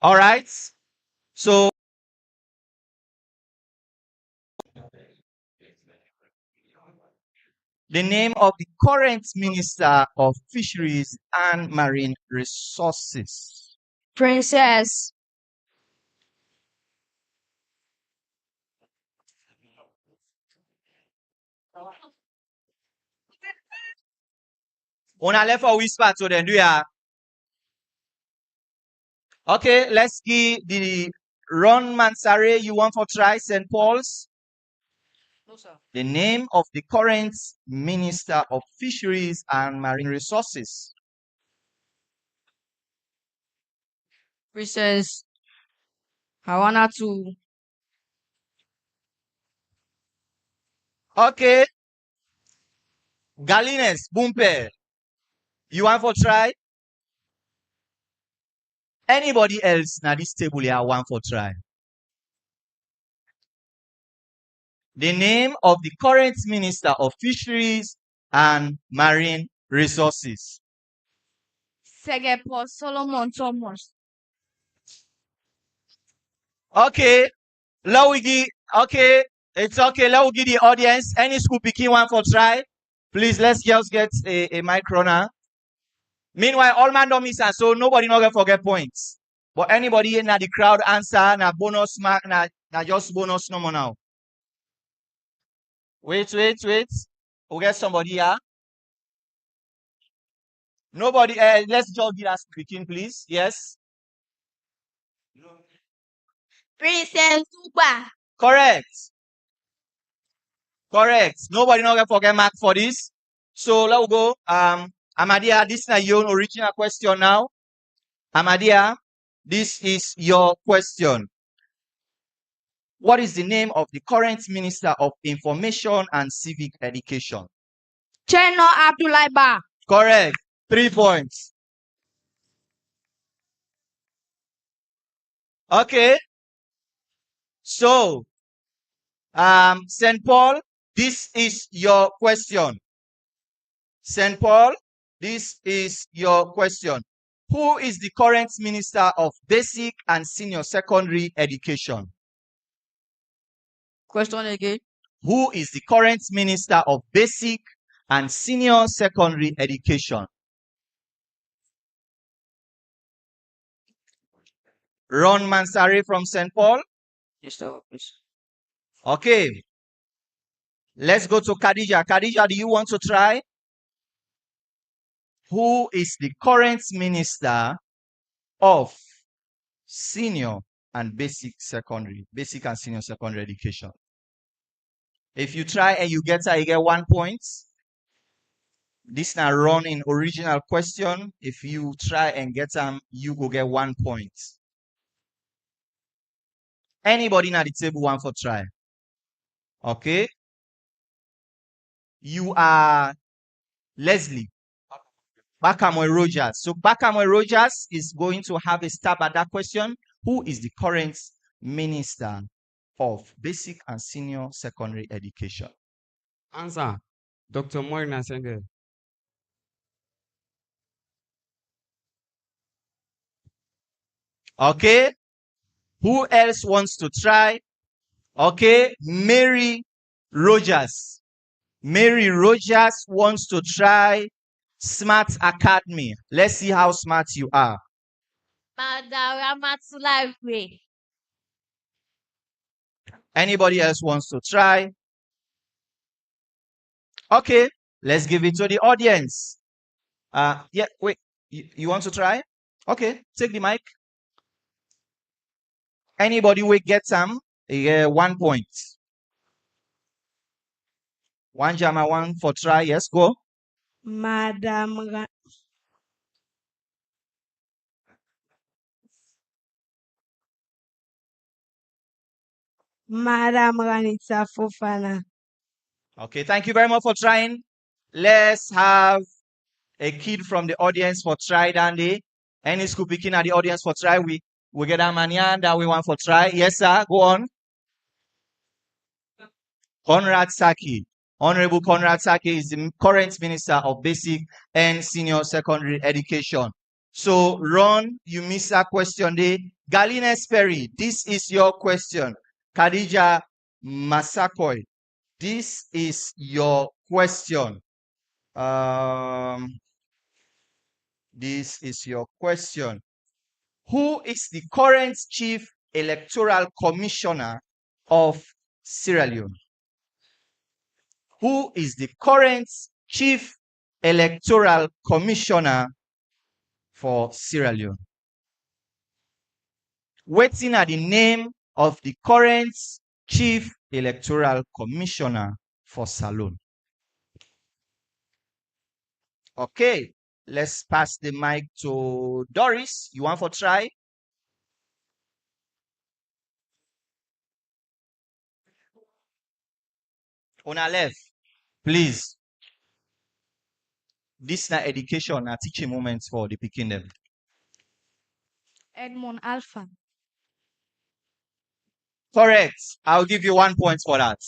All right. So the name of the current Minister of Fisheries and Marine Resources. Princess. Una left for whisper to them, do ya? Okay, let's give the Ron Mansare, you want for try St. Paul's? No, sir. The name of the current Minister of Fisheries and Marine Resources. Princess. Hawana to. Okay. Galines, Bumpe. You want for try? Anybody else now this table here want for try? The name of the current Minister of Fisheries and Marine Resources. Segepo Solomon Thomas. Okay. Okay. It's okay. Let me give the audience. Any school picking one for try. Please, let's just get a mic runner. Meanwhile, all man don't miss, and so nobody not gonna forget points. But anybody in the crowd answer, na bonus mark, na just bonus no more now. Wait. We'll get somebody here. Nobody, let's just give us speaking, please. Yes. Princess Tuba. Correct. Nobody not gonna forget mark for this. So let's go. Ahmadiyya, this is your original question now. Ahmadiyya, this is your question. What is the name of the current Minister of Information and Civic Education? Cheno Abdullah Ba. Correct. 3 points. Okay. So, St. Paul, this is your question. St. Paul, this is your question. Who is the current Minister of Basic and Senior Secondary Education? Question again. Who is the current Minister of Basic and Senior Secondary Education? Ron Mansari from St. Paul? Yes, sir. Please. Okay. Let's go to Khadija. Khadija, do you want to try? Who is the current Minister of Senior and Basic and Senior Secondary Education? If you try and you get her, you get 1 point. This now run in original question. If you try and get them, you go get 1 point. Anybody at the table want for try? Okay. You are Leslie Bakamoy Rogers. So Bakamoy Rogers is going to have a stab at that question. Who is the current Minister of Basic and Senior Secondary Education? Answer. Dr. Moina Senge. Okay. Who else wants to try? Okay. Mary Rogers. Mary Rogers wants to try Smart Academy. Let's see how smart you are. Madam Ramatulaiwe. Anybody else wants to try? Okay, let's give it to the audience. Yeah, wait. You want to try? Okay, take the mic. Anybody will get some? 1 point. One Jama, one for try. Yes, go. Madam Ranita Fofana. Okay, thank you very much for trying. Let's have a kid from the audience for try, Dandy. Any school picking at the audience for try? We get a man that we want for try. Yes, sir. Go on. Conrad Saki. Honorable Conrad Saki is the current Minister of Basic and Senior Secondary Education. So, Ron, you missed that question there. Galines Perry, this is your question. Khadija Masakoy, this is your question. This is your question. Who is the current Chief Electoral Commissioner of Sierra Leone? Who is the current Chief Electoral Commissioner for Sierra Leone? Waiting at the name of the current Chief Electoral Commissioner for Salone. Okay, let's pass the mic to Doris. You want for try? On our left, please. This na education, na teaching moments for the picking them. Edmond Alpha. Correct. I'll give you 1 point for that.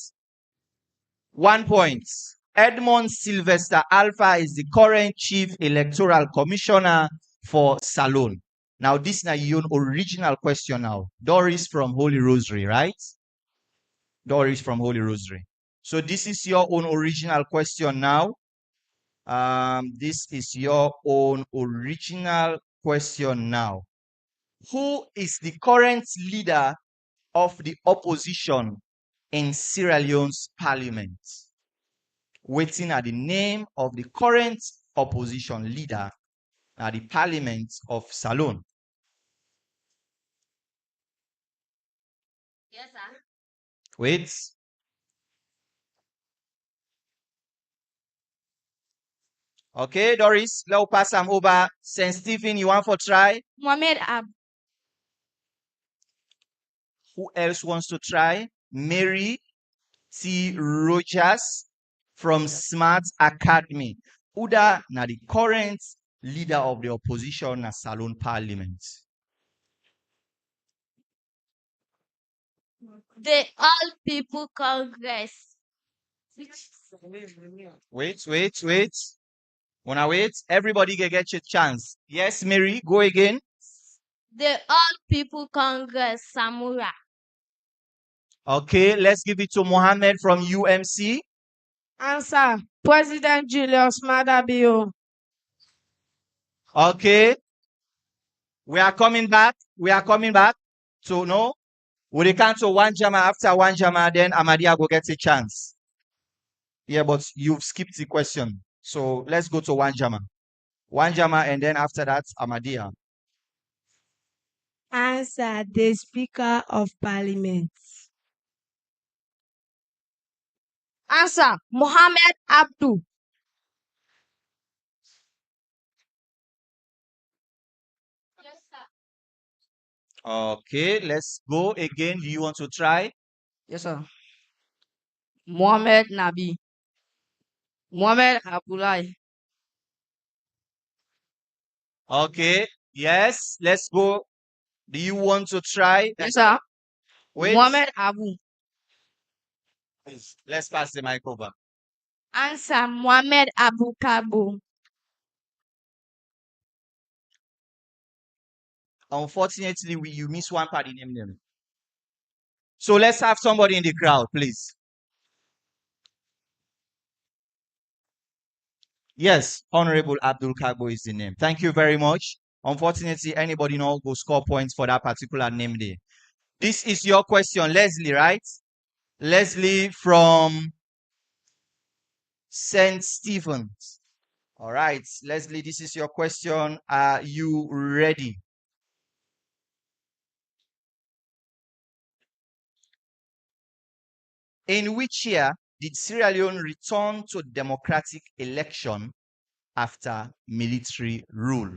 1 point. Edmond Sylvester Alpha is the current Chief Electoral Commissioner for Salone. Now, this is your original question now. Doris from Holy Rosary, right? Doris from Holy Rosary. So this is your own original question now. This is your own original question now. Who is the current leader of the opposition in Sierra Leone's parliament? Waiting at the name of the current opposition leader at the parliament of Salone. Yes, sir. Wait. Okay, Doris, let's pass them over. St. Stephen, you want for try? Mohamed Ab. Who else wants to try? Mary T. Rogers from Smart Academy. Uda na the current leader of the opposition na Salone Parliament. The All People Congress. Wait. Wanna wait? Everybody can get your chance. Yes, Mary, go again. The All People Congress, Samura. Okay, let's give it to Mohammed from UMC. Answer. President Julius Maada Bio. Okay. We are coming back. So no. We count to one Jama. After one Jama, then Amadia will get a chance. Yeah, but you've skipped the question. So let's go to one Jama. One Jama, and then after that, Amadia. Answer. The Speaker of Parliament. Answer. Mohammed Abdu. Okay, let's go again. Do you want to try? Yes, sir. Mohammed Nabi. Mohammed Abdullahi. Okay, yes, let's go. Do you want to try? Yes, sir. Wait. Mohammed Abu. Please, let's pass the mic over. Answer. Mohammed Abu Kabo. Unfortunately, you miss one part in name. So let's have somebody in the crowd, please. Yes, Honorable Abdul Kagbo is the name. Thank you very much. Unfortunately, anybody know go score points for that particular name there. This is your question, Leslie, right? Leslie from St. Stephen's. All right, Leslie, this is your question. Are you ready? In which year did Sierra Leone return to democratic election after military rule?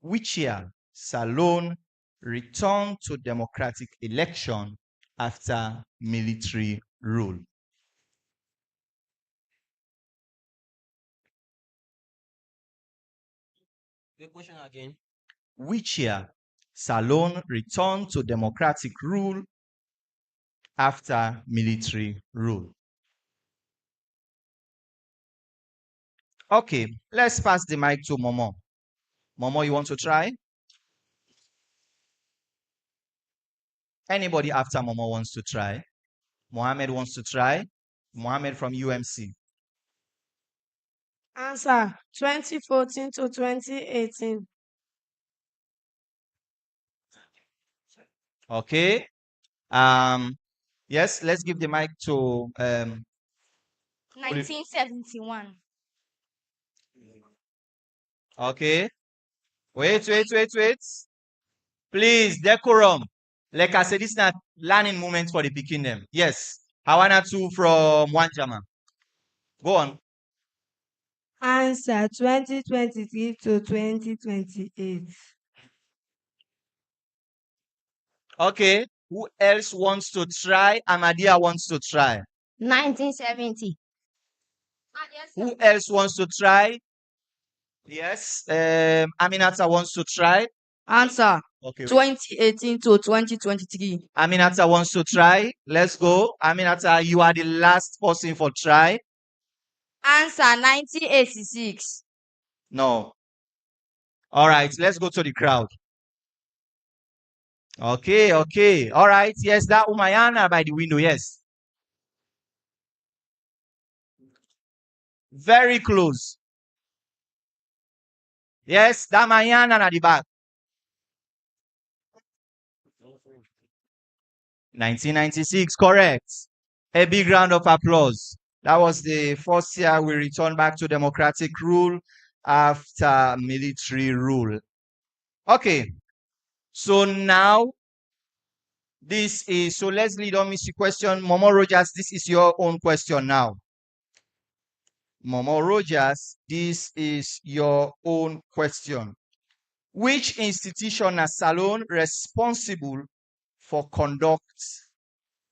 Which year Salone returned to democratic election after military rule? The question again. Which year Salone returned to democratic rule after military rule? Okay, let's pass the mic to Momo. Momo, you want to try? Anybody after Momo wants to try? Mohammed wants to try? Mohammed from UMC. Answer. 2014 to 2018. Okay. Yes, let's give the mic to 1971. Okay. Wait. Please, decorum. Like I said, this is not learning moment for the picking them. Yes. Hawana 2 from one Jama. Go on. Answer. 2023 to 2028. Okay. Who else wants to try? Amadia wants to try. 1970. Who else wants to try? Yes. Aminata wants to try. Answer. Okay. 2018 to 2023. Aminata wants to try. Let's go. Aminata, you are the last person for try. Answer. 1986. No. All right. Let's go to the crowd. Okay. All right. Yes, that Umayana by the window. Yes. Very close. Yes, that Mayana at the back. 1996, correct. A big round of applause. That was the first year we returned back to democratic rule after military rule. Okay. So now, so Leslie, don't miss your question. Momo Rogers, this is your own question now. Momo Rogers, this is your own question. Which institution is Salone responsible for conduct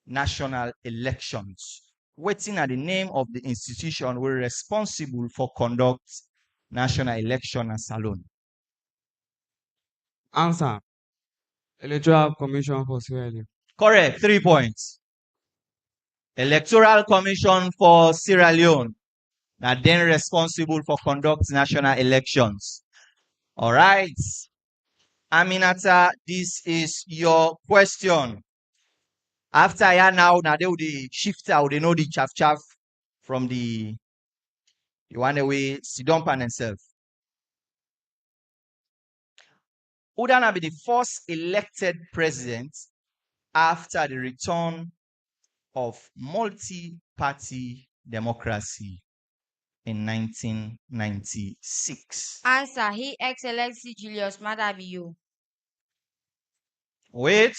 national elections? Waiting at the name of the institution we're responsible for conduct national election at Salone. Answer. Electoral Commission for Sierra Leone. Correct. 3 points. Electoral Commission for Sierra Leone. Now then responsible for conduct national elections. All right. Aminata, this is your question. After I now they would shift out, they know the chaff from the one away, Sidon Pan himself. Who then be the first elected president after the return of multi-party democracy in 1996? Answer: His Excellency Julius Maada Bio. Wait.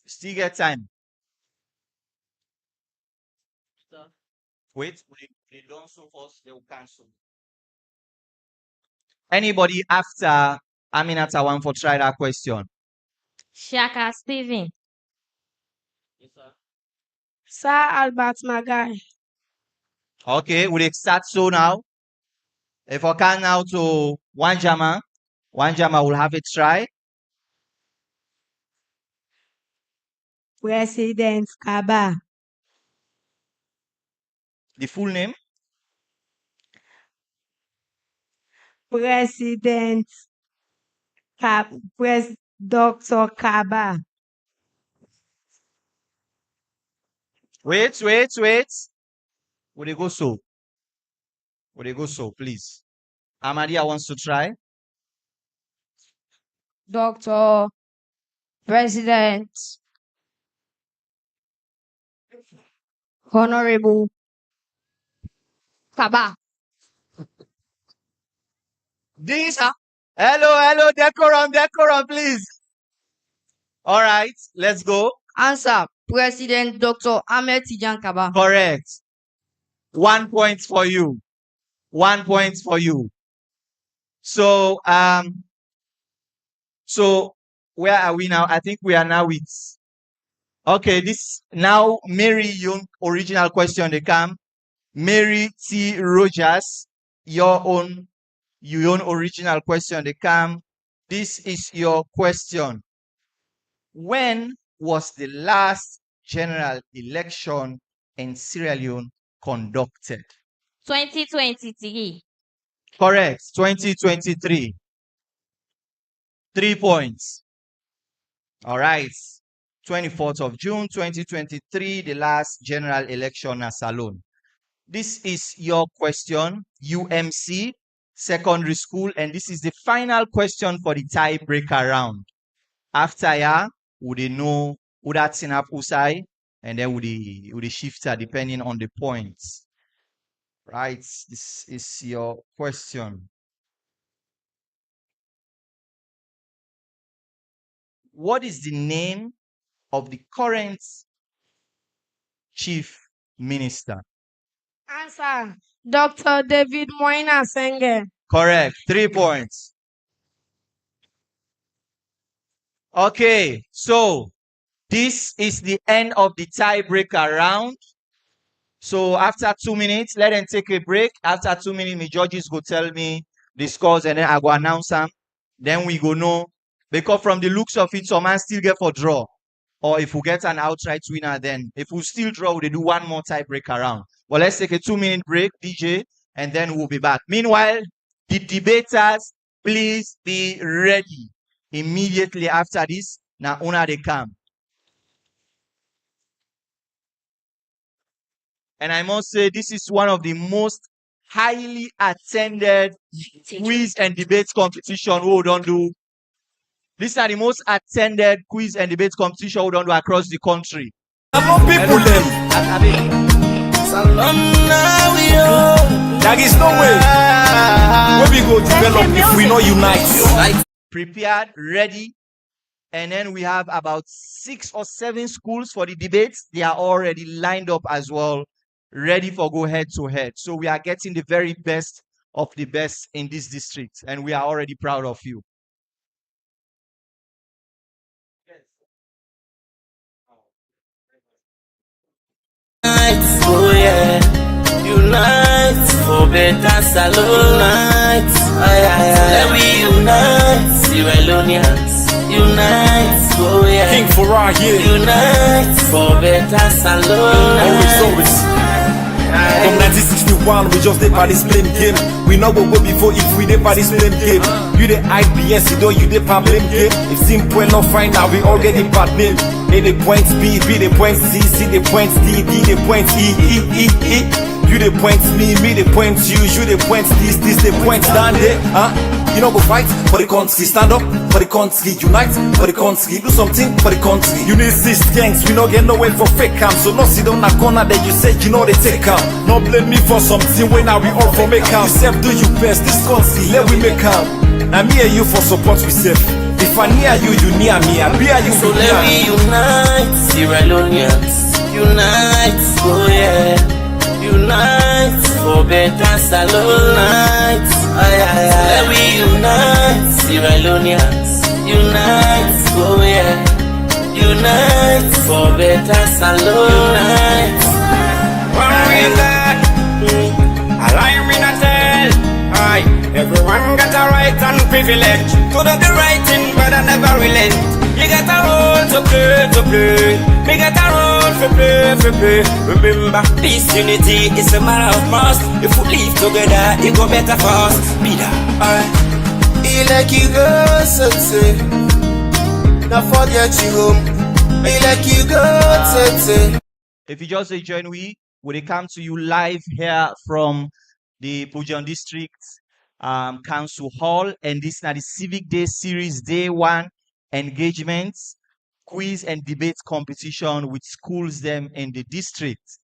Still get time. Wait, they don't so first, they will cancel. Anybody after Aminata want for try that question? Shaka Stephen. Sir Albert Magai. Okay, we'll start so now. If I can now to Wanjama will have a try. President Kaba. The full name? President Dr. Kaba. Wait. Would they go so? Please? Amadia wants to try. Dr. President Honorable Kaba. This. Hello, decorum, please. All right, let's go. Answer: President Dr. Ahmed Tijan Kaba. Correct. 1 point for you. So where are we now? I think we are now with. Okay, this now Mary Young original question they come. Mary T. Rogers, your own original question they come. This is your question. When was the last general election in Sierra Leone conducted? 2023. Correct. 2023. 3 points. All right. 24th of June 2023, the last general election at Salone. This is your question, UMC, secondary school, and this is the final question for the tiebreaker round. After ya, would they know who that's in up Usai, and then would they shifter depending on the points. Right, this is your question. What is the name of the current chief minister? Answer: Dr. David Moina Senge. Correct. 3 points. Okay, so this is the end of the tiebreaker round. So after 2 minutes, let them take a break. After 2 minutes, the judges go tell me the scores and then I go announce them. Then we go know. Because from the looks of it, some man still get for draw. Or if we get an outright winner, then if we still draw, we do one more tiebreaker round. Well, let's take a 2-minute break, DJ, and then we'll be back. Meanwhile, the debaters, please be ready. Immediately after this, now una they come. And I must say, this is one of the most highly attended quiz and debate competition we don't do. These are the most attended quiz and debate competition we don't do across the country. People them. There is no way where we go develop if we not unite. Prepared, ready, and then we have about 6 or 7 schools for the debates. They are already lined up as well, ready for go head to head. So we are getting the very best of the best in this district, and we are already proud of you. Oh yeah, unite for better Salone night. Let we unite, Sierra Leoneans, unite. Oh yeah, King for our year. Unite for better Salone. Always. From 1961, we just dey party blame game. We know what we before if we dey party blame game. You dey IBS, you know you dey blame game. If simple not fine now, we all get the bad name. A the point B, B the point C, C the point D, D the point E. You the point me the point you the point this the point down there, huh? You know go fight for the country, stand up for the country, unite for the country, do something for the country. You need six gangs, we no get nowhere for fake cam. So no sit on a corner that you say you know they take out. No blame me for something when now we all for make out. You self do you best, this country, let we make out. Now me and you for support we self. If I near you, you near me, I be you. So let we unite, Sierra Leoneans, unite, oh yeah. Unite for better salon. Unite, let we unite, Sierra Leoneans. Unite, oh yeah. Unite for better salon. Unite. One reason, a lie we not tell. Aye, everyone got a right and privilege to do the right thing, but I never relent. You got a role to play. Me got a role to play. Remember, this unity is a matter of must. If we live together, it go better for us. Be that. He like you go, say. Now forget you home. He like you go, say. If you just join we will come to you live here from the Pujon District Council Hall, and this is the Civic Day Series Day 1 engagements, quiz and debate competition with schools them in the district.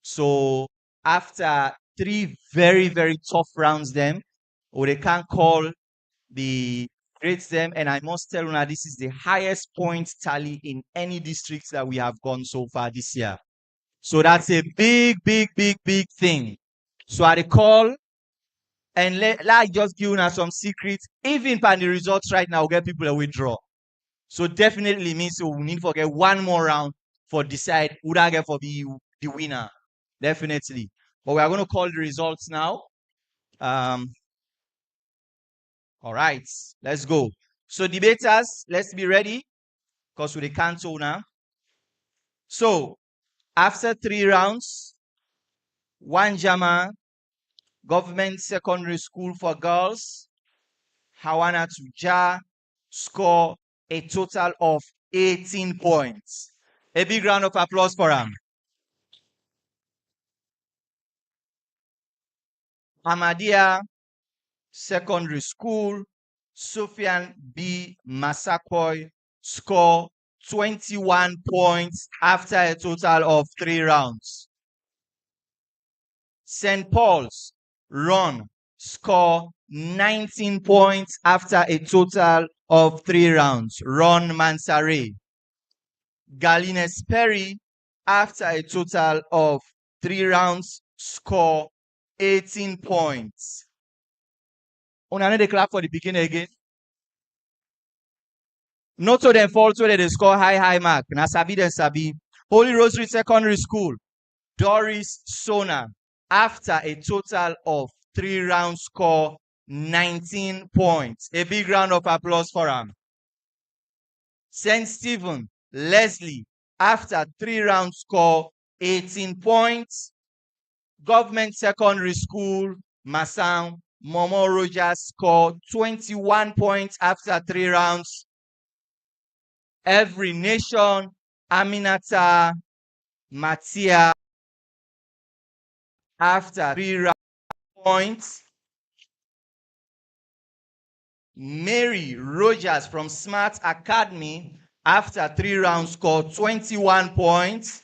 So after 3 very, very tough rounds them, or they can call the grades them, and I must tell you now this is the highest point tally in any districts that we have gone so far this year. So that's a big thing. So I call and let just give you some secrets. Even by the results right now, we'll get people to withdraw. So definitely means we need to get one more round for decide who that get for be the winner. Definitely. But we are going to call the results now. All right, let's go. So debaters, let's be ready because we can't now. So after 3 rounds, 1 Jama, Government Secondary School for Girls, Hawana Tuja, score a total of 18 points. A big round of applause for him. Ahmadiyya Secondary School, Sufyan B. Masakoy, score 21 points after a total of 3 rounds. St. Paul's, Ron, score 19 points after a total of 3 rounds. Ron Mansare. Galines Perry, after a total of 3 rounds, score 18 points. Another clap for the beginning again. Not to them fall so that they score high mark. Na sabi then sabi. Holy Rosary Secondary School, Doris Sona, after a total of 3 rounds, score 19 points. A big round of applause for him. St. Stephen, Leslie, after 3 rounds, score 18 points. Government Secondary School, Masang, Momo Rogers, score 21 points after 3 rounds. Every Nation, Aminata, Matia, after 3 rounds, points. Mary Rogers from Smart Academy, after 3 rounds, scored 21 points.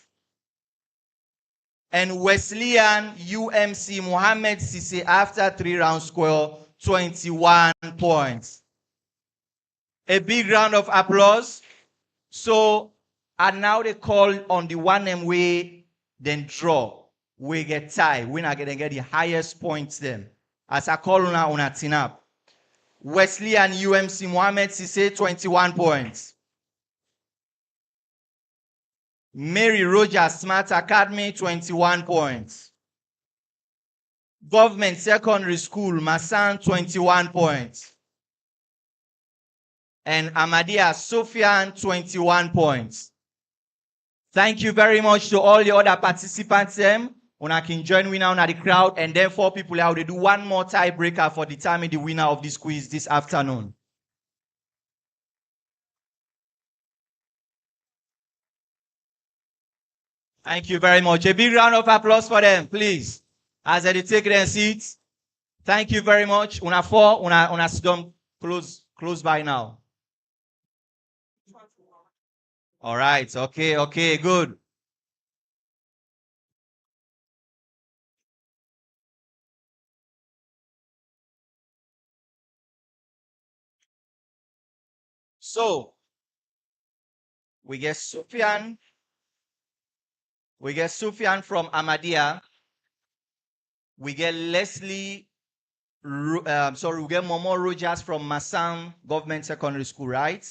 And Wesleyan UMC Mohammed Sisi, after 3 rounds, scored 21 points. A big round of applause. So, and now they call on the 1M way, then draw. We get tie. We're not going to get the highest points then. As I call on a tinap. Wesleyan UMC Mohammed Sisi, 21 points. Mary Rogers Smart Academy, 21 points. Government Secondary School, Masan, 21 points. And Ahmadiyya Sufyan, 21 points. Thank you very much to all the other participants. Una can join winner on the crowd, and then 4 people out. They do one more tiebreaker for determining the winner of this quiz this afternoon. Thank you very much. A big round of applause for them, please. As they take their seats. Thank you very much. Una 4, una sit close by now. All right. Okay, good. So, we get Sufyan. We get Sufyan from Ahmadiyya. We get Leslie, we get Momo Rogers from Masan Government Secondary School, right?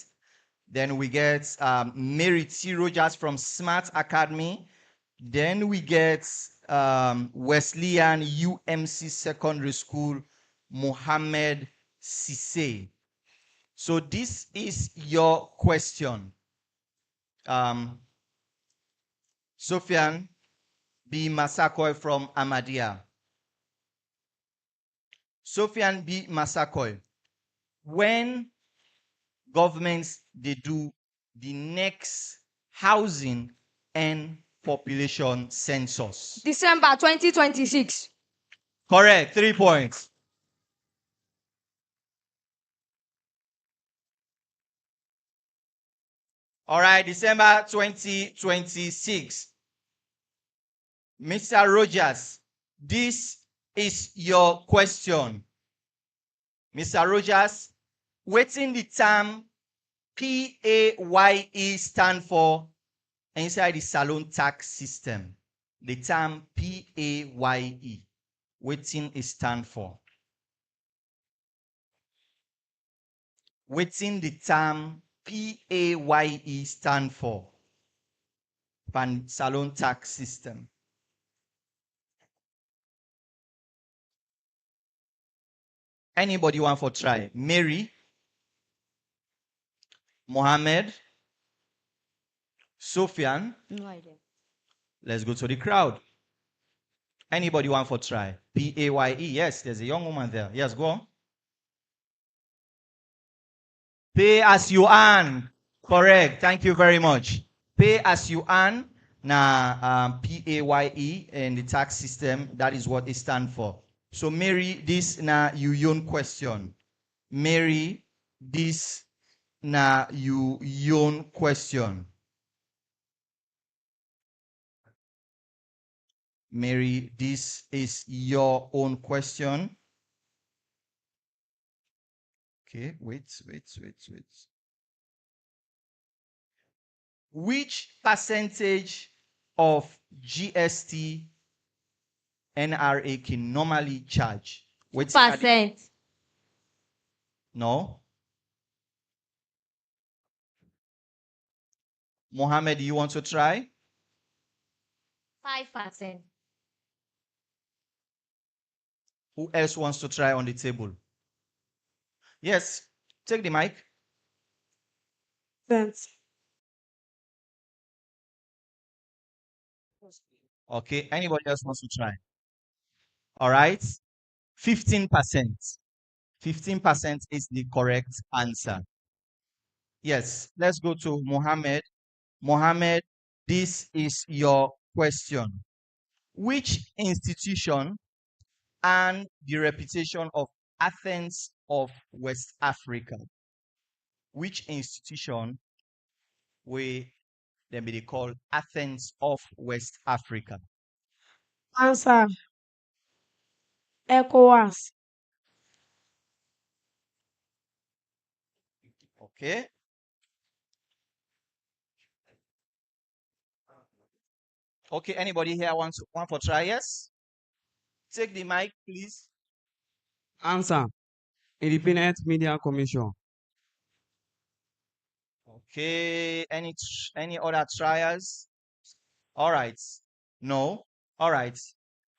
Then we get Mary T. Rogers from Smart Academy. Then we get Wesleyan UMC Secondary School, Mohammed Sise. So this is your question. Sufyan B. Masakoy from Ahmadiyya. Sufyan B. Masakoy, when governments they do the next housing and population census? December 2026. Correct, 3 points. All right, December 2026. Mr. Rogers, this is your question. Mr. Rogers, waiting the term PAYE stand for inside the salon tax system. The term PAYE, waiting it stand for. Waiting the term PAYE stand for pan salon tax system. Anybody want for try? Mary, Mohammed, Sufyan. No idea. Let's go to the crowd. Anybody want for try? PAYE. Yes, there's a young woman there. Yes, go on. Pay as you earn. Correct. Thank you very much. Pay as you earn. Na PAYE and the tax system, that is what it stands for. So Mary, this na you own question. Mary, this na you own question. Mary, this is your own question. Okay, wait. Which percentage of GST NRA can normally charge? 2%. No. Mohammed, do you want to try? 5%. Who else wants to try on the table? Yes, take the mic. Thanks. Okay, anybody else wants to try? All right, 15%. 15% is the correct answer. Yes, let's go to Mohammed. Mohammed, this is your question. Which institution earned the reputation of Athens of West Africa? Which institution will then be called Athens of West Africa? Answer. ECOWAS. Okay. Okay, anybody here wants one for try? Yes? Take the mic, please. Answer. Independent Media Commission. Okay, any other trials? All right. No. All right.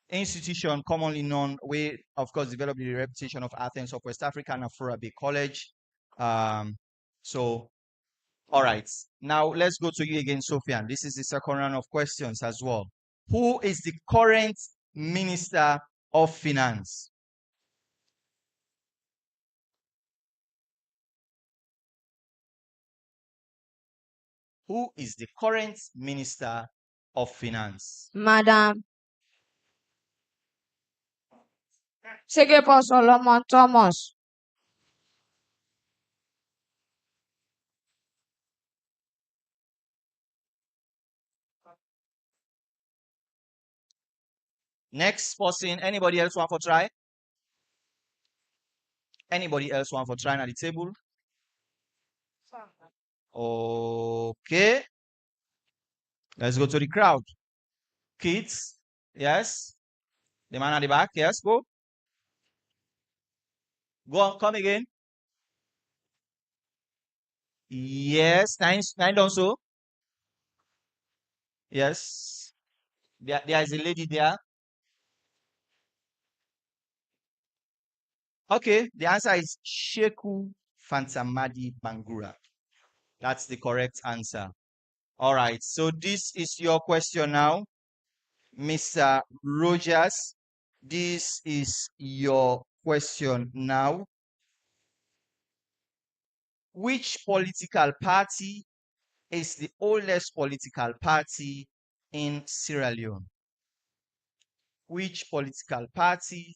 Institution commonly known, we of course developed the reputation of Athens of West Africa and Afurabi College. So, all right. Now let's go to you again, Sufyan. This is the second round of questions as well. Who is the current Minister of Finance? Who is the current Minister of Finance? Madam Segepo Solomon Thomas. Next person, anybody else want for try? Anybody else want for trying at the table? Okay. Let's go to the crowd. Kids, yes. The man at the back, yes, go. Go on, come again. Yes, nine down so. Yes. There is a lady there. Okay, the answer is Sheku Fantamadi Bangura. That's the correct answer. All right, so this is your question now, Mr. Rogers. This is your question now. Which political party is the oldest political party in Sierra Leone? Which political party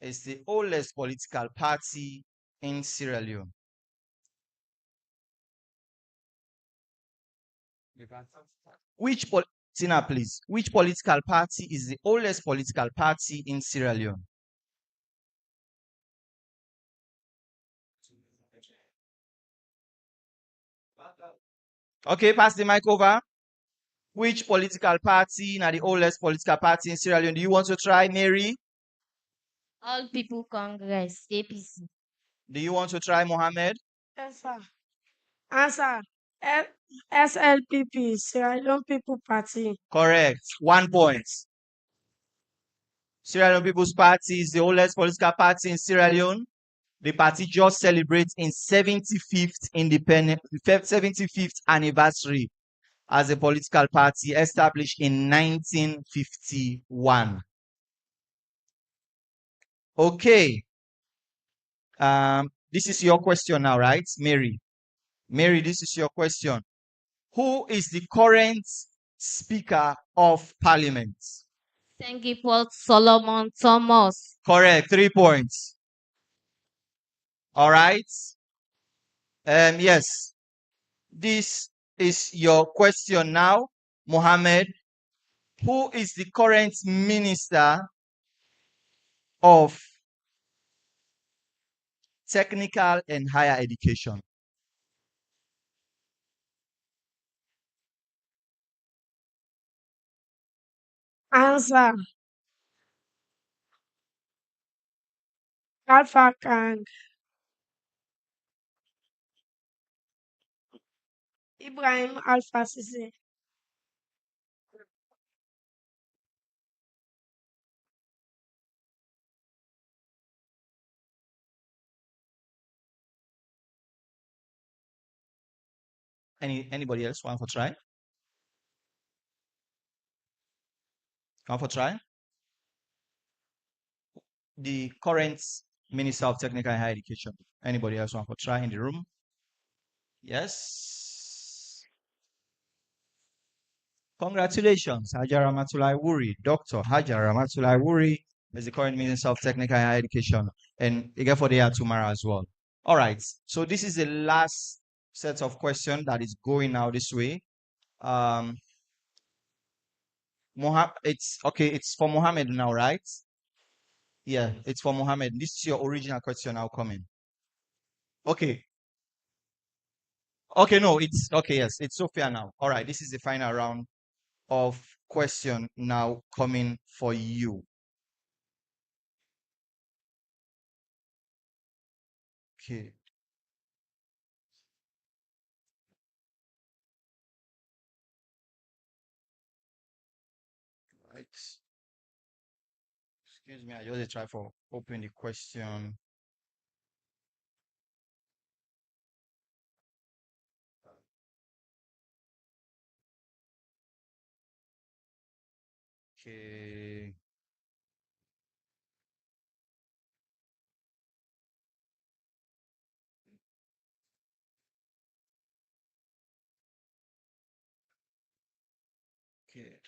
is the oldest political party in Sierra Leone? Tina, please. Which political party is the oldest political party in Sierra Leone? Okay, pass the mic over. Which political party is the oldest political party in Sierra Leone? Do you want to try, Mary? All People Congress, APC. Do you want to try, Mohammed? Yes, sir. Answer. SLPP, Sierra Leone People Party. Correct. 1 point. Sierra Leone People's Party is the oldest political party in Sierra Leone. The party just celebrates in 75th anniversary as a political party established in 1951. Okay. This is your question now, right, Mary? Mary, this is your question. Who is the current Speaker of Parliament? Segepo Solomon Thomas. Correct. 3 points. All right. Yes. This is your question now, Mohammed. Who is the current Minister of Technical and Higher Education? Answer. Alpha Kang. Ibrahim Alpha Sise. Anybody else want for try? Want for try? The current Minister of Technical and Higher Education. Anybody else want for try in the room? Yes. Congratulations, Hajara Matulai Wuri. Dr. Hajara Matulai Wuri is the current Minister of Technical and Higher Education. And again for the year tomorrow as well. All right. So this is the last set of questions that is going now this way. It's for Mohammed now, right? Yeah, it's for Mohammed. This is your original question now coming. Okay. Okay, no, it's okay, yes, it's Sophia now. All right, this is the final round of question now coming for you. Okay. Right. Excuse me, I just try for open the question. Okay. Good.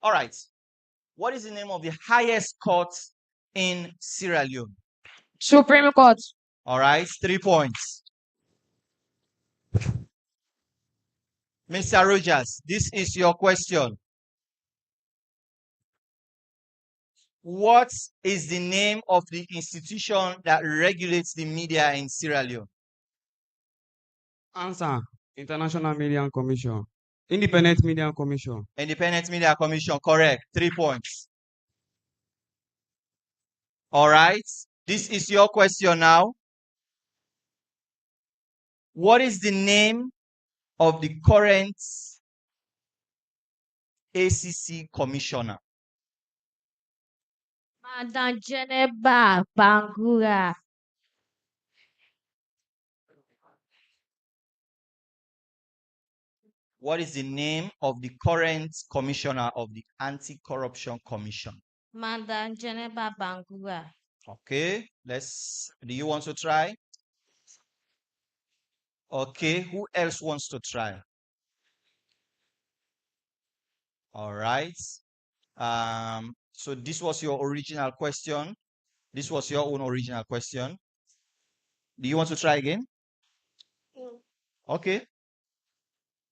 All right. What is the name of the highest court in Sierra Leone? Supreme Court. All right, 3 points. Mr. Rogers, this is your question. What is the name of the institution that regulates the media in Sierra Leone? Answer. International Media Commission. Independent Media Commission. Independent Media Commission, correct. 3 points. All right. This is your question now. What is the name of the current ACC commissioner? Madam Jeneba Bangura. What is the name of the current commissioner of the Anti-Corruption Commission? Madam Jeneba Bangura. Okay, do you want to try? Okay, who else wants to try? All right. So this was your original question. This was your own original question. Do you want to try again? Okay.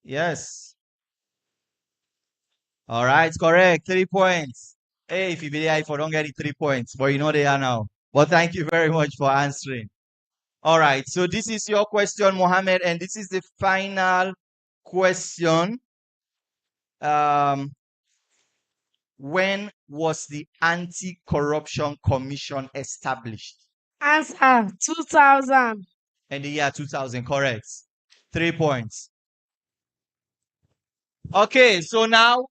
Yes. All right, correct. 3 points. Hey, if you believe I don't get it 3 points, but you know they are now. But thank you very much for answering. All right, so this is your question, Mohammed, and this is the final question. When was the Anti-Corruption Commission established? Answer 2000. In the year 2000, correct. 3 points. Okay, so now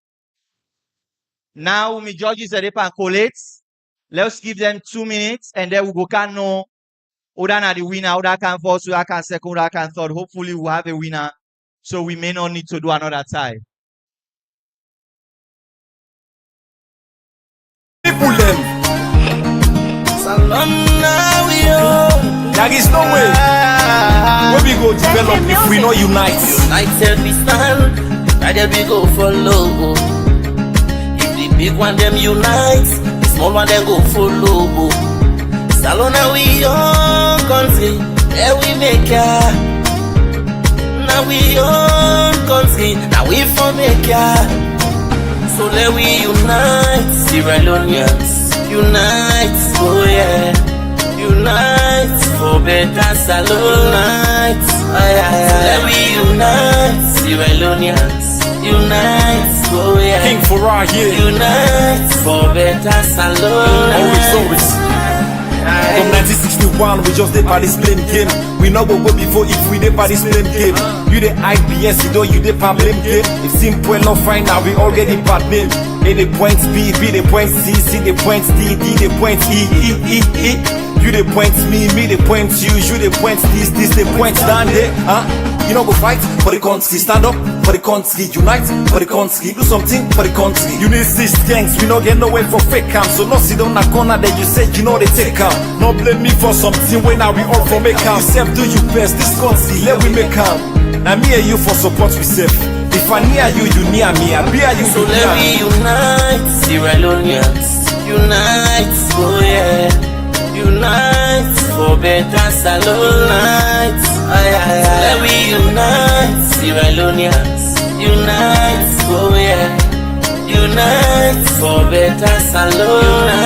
me judges are and collate. Let's give them 2 minutes, and then we go can know whether the winner, whether can first, whether can second, whether can third. Hopefully, we'll have a winner, so we may not need to do another tie. There is no way where we go develop if we not unite. United we stand, rather we go follow. If the big one them unite, the small one them go follow. Salona we young country, there we make ya. Now we young country, now we for make ya. So let we unite, Sierra Leoneans, unite, oh yeah, unite for better Salona. So let we unite, Sierra Leoneans, unite, oh yeah, King for our here, unite for better Salona. always. From 1961, we just did by this blame game. We know what we before if we did by this blame game. You the IBS, you know you did by blame game. If simple enough fine now, we all get the bad name. A the points B, B the points C, C the points D, D the points E, E, E, E. You the points me the points you the points this the points down there. You know go fight for the country, stand up for the country, unite for the country, do something for the country. You need 6 gangs, we no get nowhere for fake cam. So no sit on a corner that you said you know they take cam. No blame me for something when now we all for make cam. Yourself do you best, this country let we make cam. Now me and you for support we safe. If I near you, you near me. I be you. So let we unite, Sierra Leoneans, unite, oh yeah, unite for better Salona. So let we unite, Sierra Leoneans, unite, oh yeah, unite for better Salona.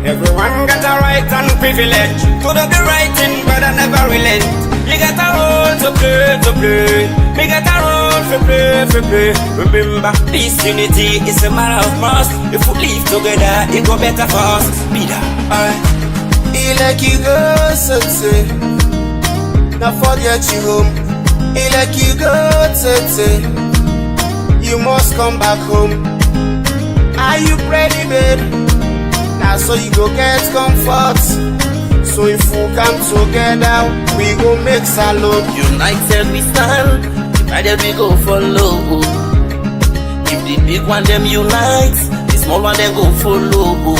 Everyone got a right and privilege to do the right thing, but I never relent. You got a role to play. Me got a role to play. Remember, peace, unity is a matter of must. If we live together, it go better for us. Be that. He like you go say, now forget you home. He like you go say, you must come back home. Are you ready, babe? Now so you go get comfort. So if we come together, we go make salute. United we stand, divided we go follow. If the big one them unite, the small one them go follow.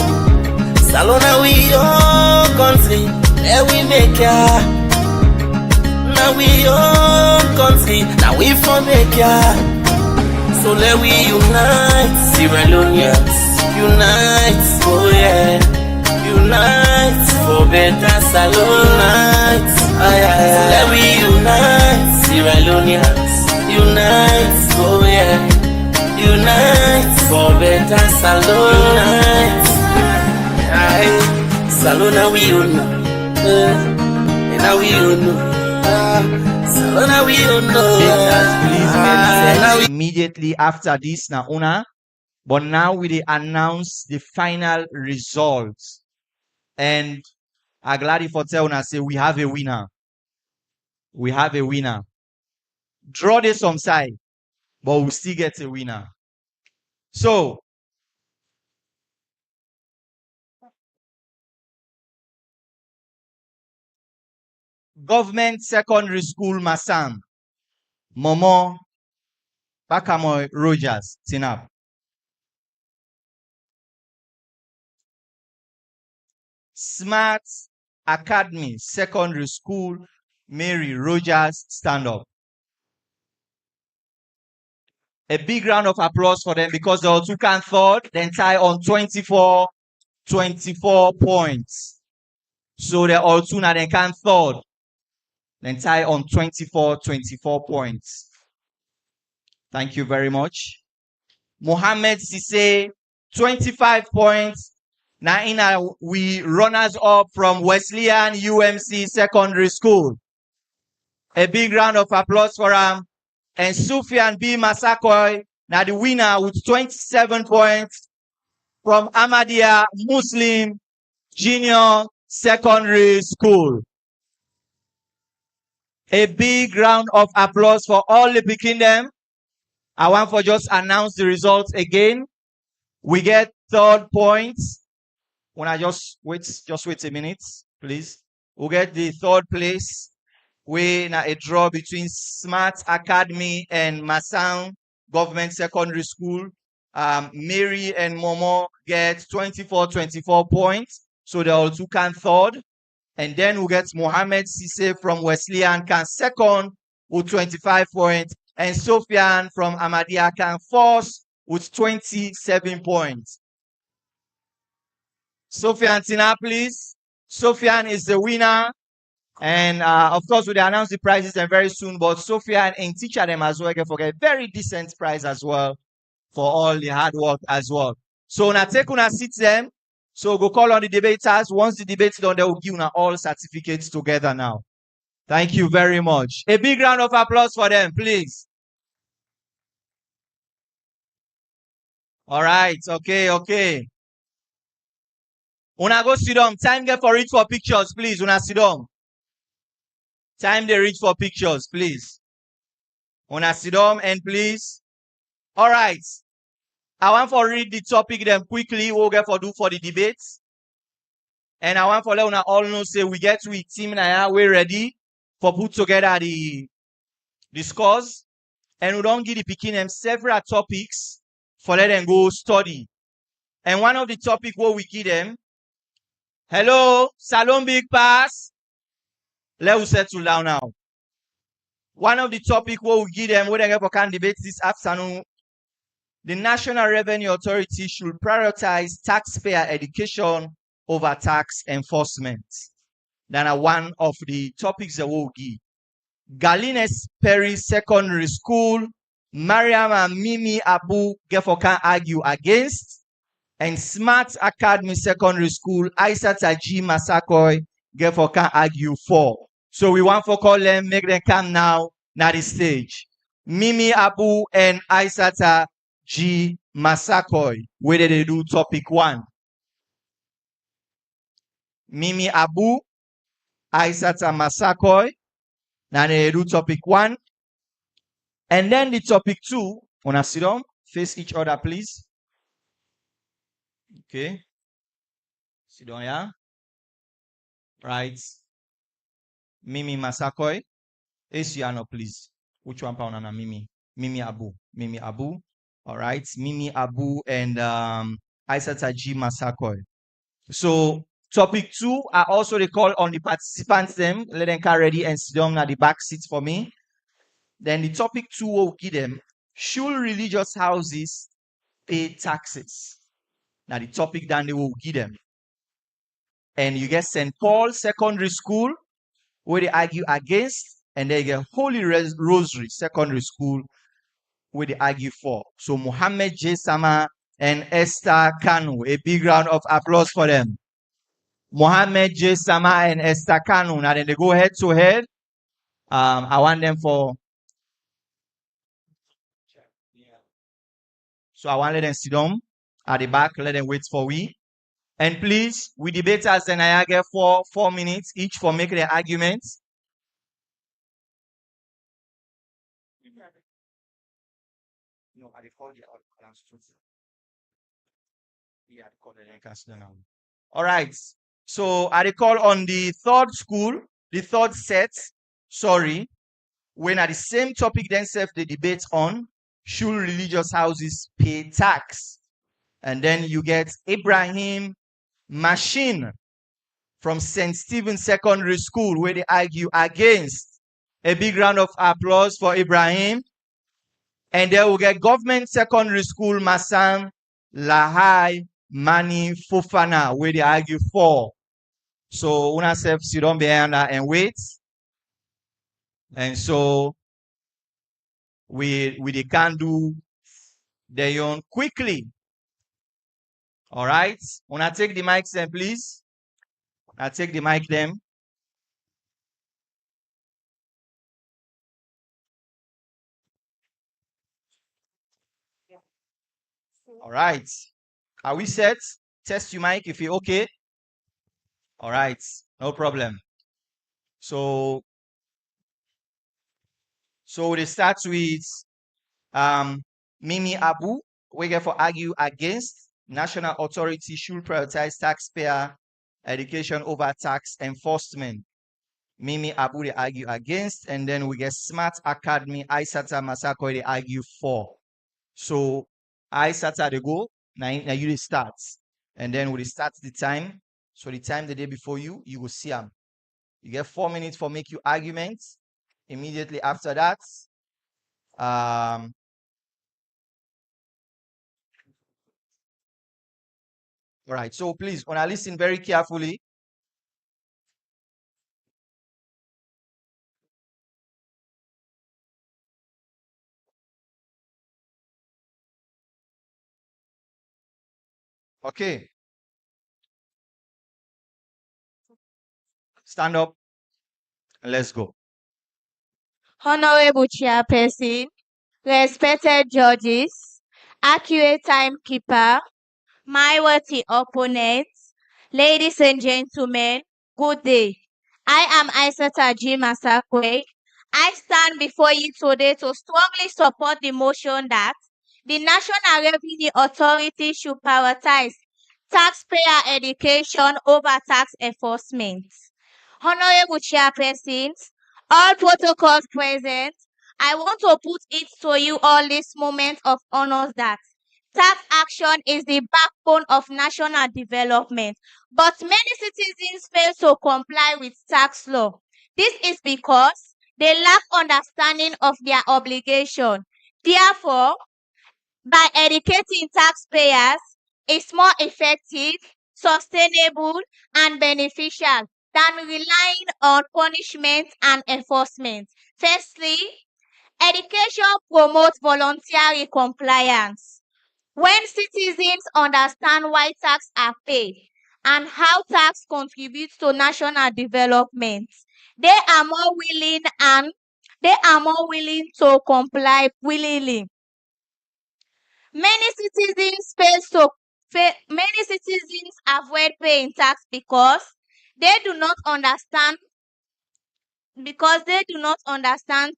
Salona we own country, there we make ya. Now we own country, now we for make ya. So let we unite, Sierra Leoneans, unite, oh yeah, unite for better Salona. So let we unite, Sierra Leoneans, unite, oh yeah, unite for better Salona. Salona we unite, and now we unite. Salona we unite. Immediately after this, na una. But now we dey announce the final results. And I'm glad for tell una say we have a winner. We have a winner. Draw this some side, but we still get a winner. So Government Secondary School Masam, Momo, Bakamoy, Rogers, Tinap. Smart Academy Secondary School, Mary Rogers, stand up. A big round of applause for them because they all took and third, then tie on 24 points. So they all two now they can third, then tie on 24 points. Thank you very much. Mohammed Sise, 25 points. Now we runners up from Wesleyan UMC Secondary School. A big round of applause for him. And Sufyan B. Masakoy, now the winner with 27 points from Ahmadiyya Muslim Junior Secondary School. A big round of applause for all the picking them. I want for just announce the results again. We get third points. When I just wait a minute, please. We'll get the third place. We now a draw between Smart Academy and Masang Government Secondary School. Mary and Momo get 24 points. So they all two can third. And then we'll get Mohammed Sise from Wesleyan can second with 25 points. And Sofian from Ahmadiyya can fourth with 27 points. Sofian Tina, please. Sofian is the winner. And of course, we'll announce the prizes and very soon. But Sofian and teacher them as well can forget very decent prize as well for all the hard work as well. So now take una seat them. So go call on the debaters. Once the debate's done, they will give una all certificates together now. Thank you very much. A big round of applause for them, please. All right, okay. Una go sit down. Time get for reach for pictures, please. Una sit down. Time they reach for pictures, please. Una sit down and please. All right. I want for read the topic them quickly. We'll get for do for the debates. And I want for let una all know say we get with team now. We're ready for put together the scores. And we don't give the picking them several topics for let them go study. And one of the topic what we give them. Hello, Salon Big Pass. Let's settle down now. One of the topic what we give them, what they can debate this afternoon. The National Revenue Authority should prioritize taxpayer education over tax enforcement. That's one of the topics that we'll give. Galines Perry Secondary School, Mariam and Mimi Abu Gefokan argue against. And Smart Academy Secondary School, Aisata G. Masakoy Gefokan argue for. So we want for call them, make them come now, not the stage. Mimi Abu and Aisata G. Masakoy, where did they do topic 1? Mimi Abu, Aisata Masakoy, now they do topic 1. And then the topic 2, wanna sit down, face each other, please. Okay. Sit down, yeah. right? Mimi Masakoi. Esiano, please. Which one pound na Mimi? Mimi Abu. Mimi Abu. All right. Mimi Abu and Aisata G Masakoi. So topic 2, I also recall on the participants them. Let them get ready and sit down at the back seats for me. Then the topic 2 will give them, should religious houses pay taxes? Now the topic that they will give them. And you get St. Paul Secondary School, where they argue against, and they get Holy Rosary Secondary School, where they argue for. So Mohammed J. Sama and Esther Kanu, a big round of applause for them. Mohammed J. Sama and Esther Kanu. Now then they go head to head. I want them for. So I want to let them sit down at the back. Let them wait for we. And please, we debaters then I get 4 minutes each for making their arguments. No, I recall the all right. So I recall on the third school, the third set, sorry, when at the same topic then self the debate on should religious houses pay tax? And then you get Ibrahim Machine from St. Stephen's Secondary School, where they argue against. A big round of applause for Ibrahim. And then we get Government Secondary School, Masan Lahai Mani Fofana, where they argue for. So una self sit down behind and wait. And so we can do their own quickly. All right. Wanna take the mics then, please? I take the mic then. All right. Are we set? Test your mic if you're okay. All right. No problem. So we start with Mimi Abu. We get for argue against national authority should prioritize taxpayer education over tax enforcement. Mimi Abu they argue against, and then we get Smart Academy, Aisata Masako they argue for. So Aisata they go, now you start. And then we start the time. So the time the day before you will see them. You get 4 minutes for make your arguments. Immediately after that, all right, so please, when I listen very carefully. Okay. Stand up and let's go. Honorable Chairperson, respected judges, accurate timekeeper, my worthy opponents, ladies and gentlemen, good day. I am Aisata G. Masakwe. I stand before you today to strongly support the motion that the National Revenue Authority should prioritize taxpayer education over tax enforcement. Honorable Chairpersons, all protocols present, I want to put it to you all this moment of honor that tax action is the backbone of national development, but many citizens fail to comply with tax law. This is because they lack understanding of their obligation. Therefore, by educating taxpayers, it's more effective, sustainable, and beneficial than relying on punishment and enforcement. Firstly, education promotes voluntary compliance. When citizens understand why tax are paid and how tax contributes to national development, they are more willing to comply willingly. Many citizens avoid paying tax because they do not understand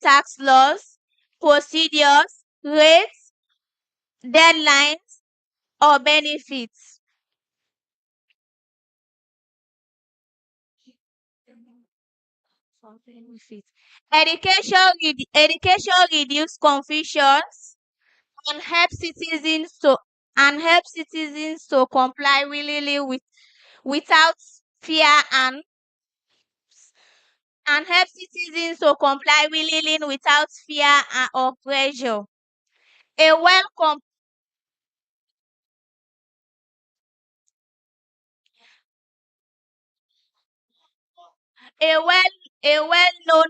tax laws, procedures, rates, deadlines, or benefits. Education reduce confusions and help citizens to comply willingly without fear and help citizens to comply willingly without fear or pressure. A well com- a well a well-known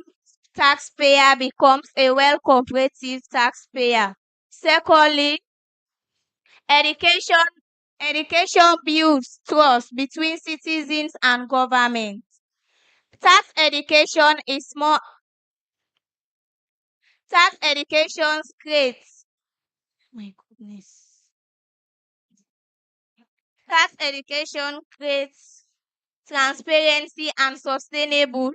taxpayer becomes a well-cooperative taxpayer. Secondly, education education builds trust between citizens and government. Tax education is more tax education creates my goodness. Tax education creates transparency and sustainable.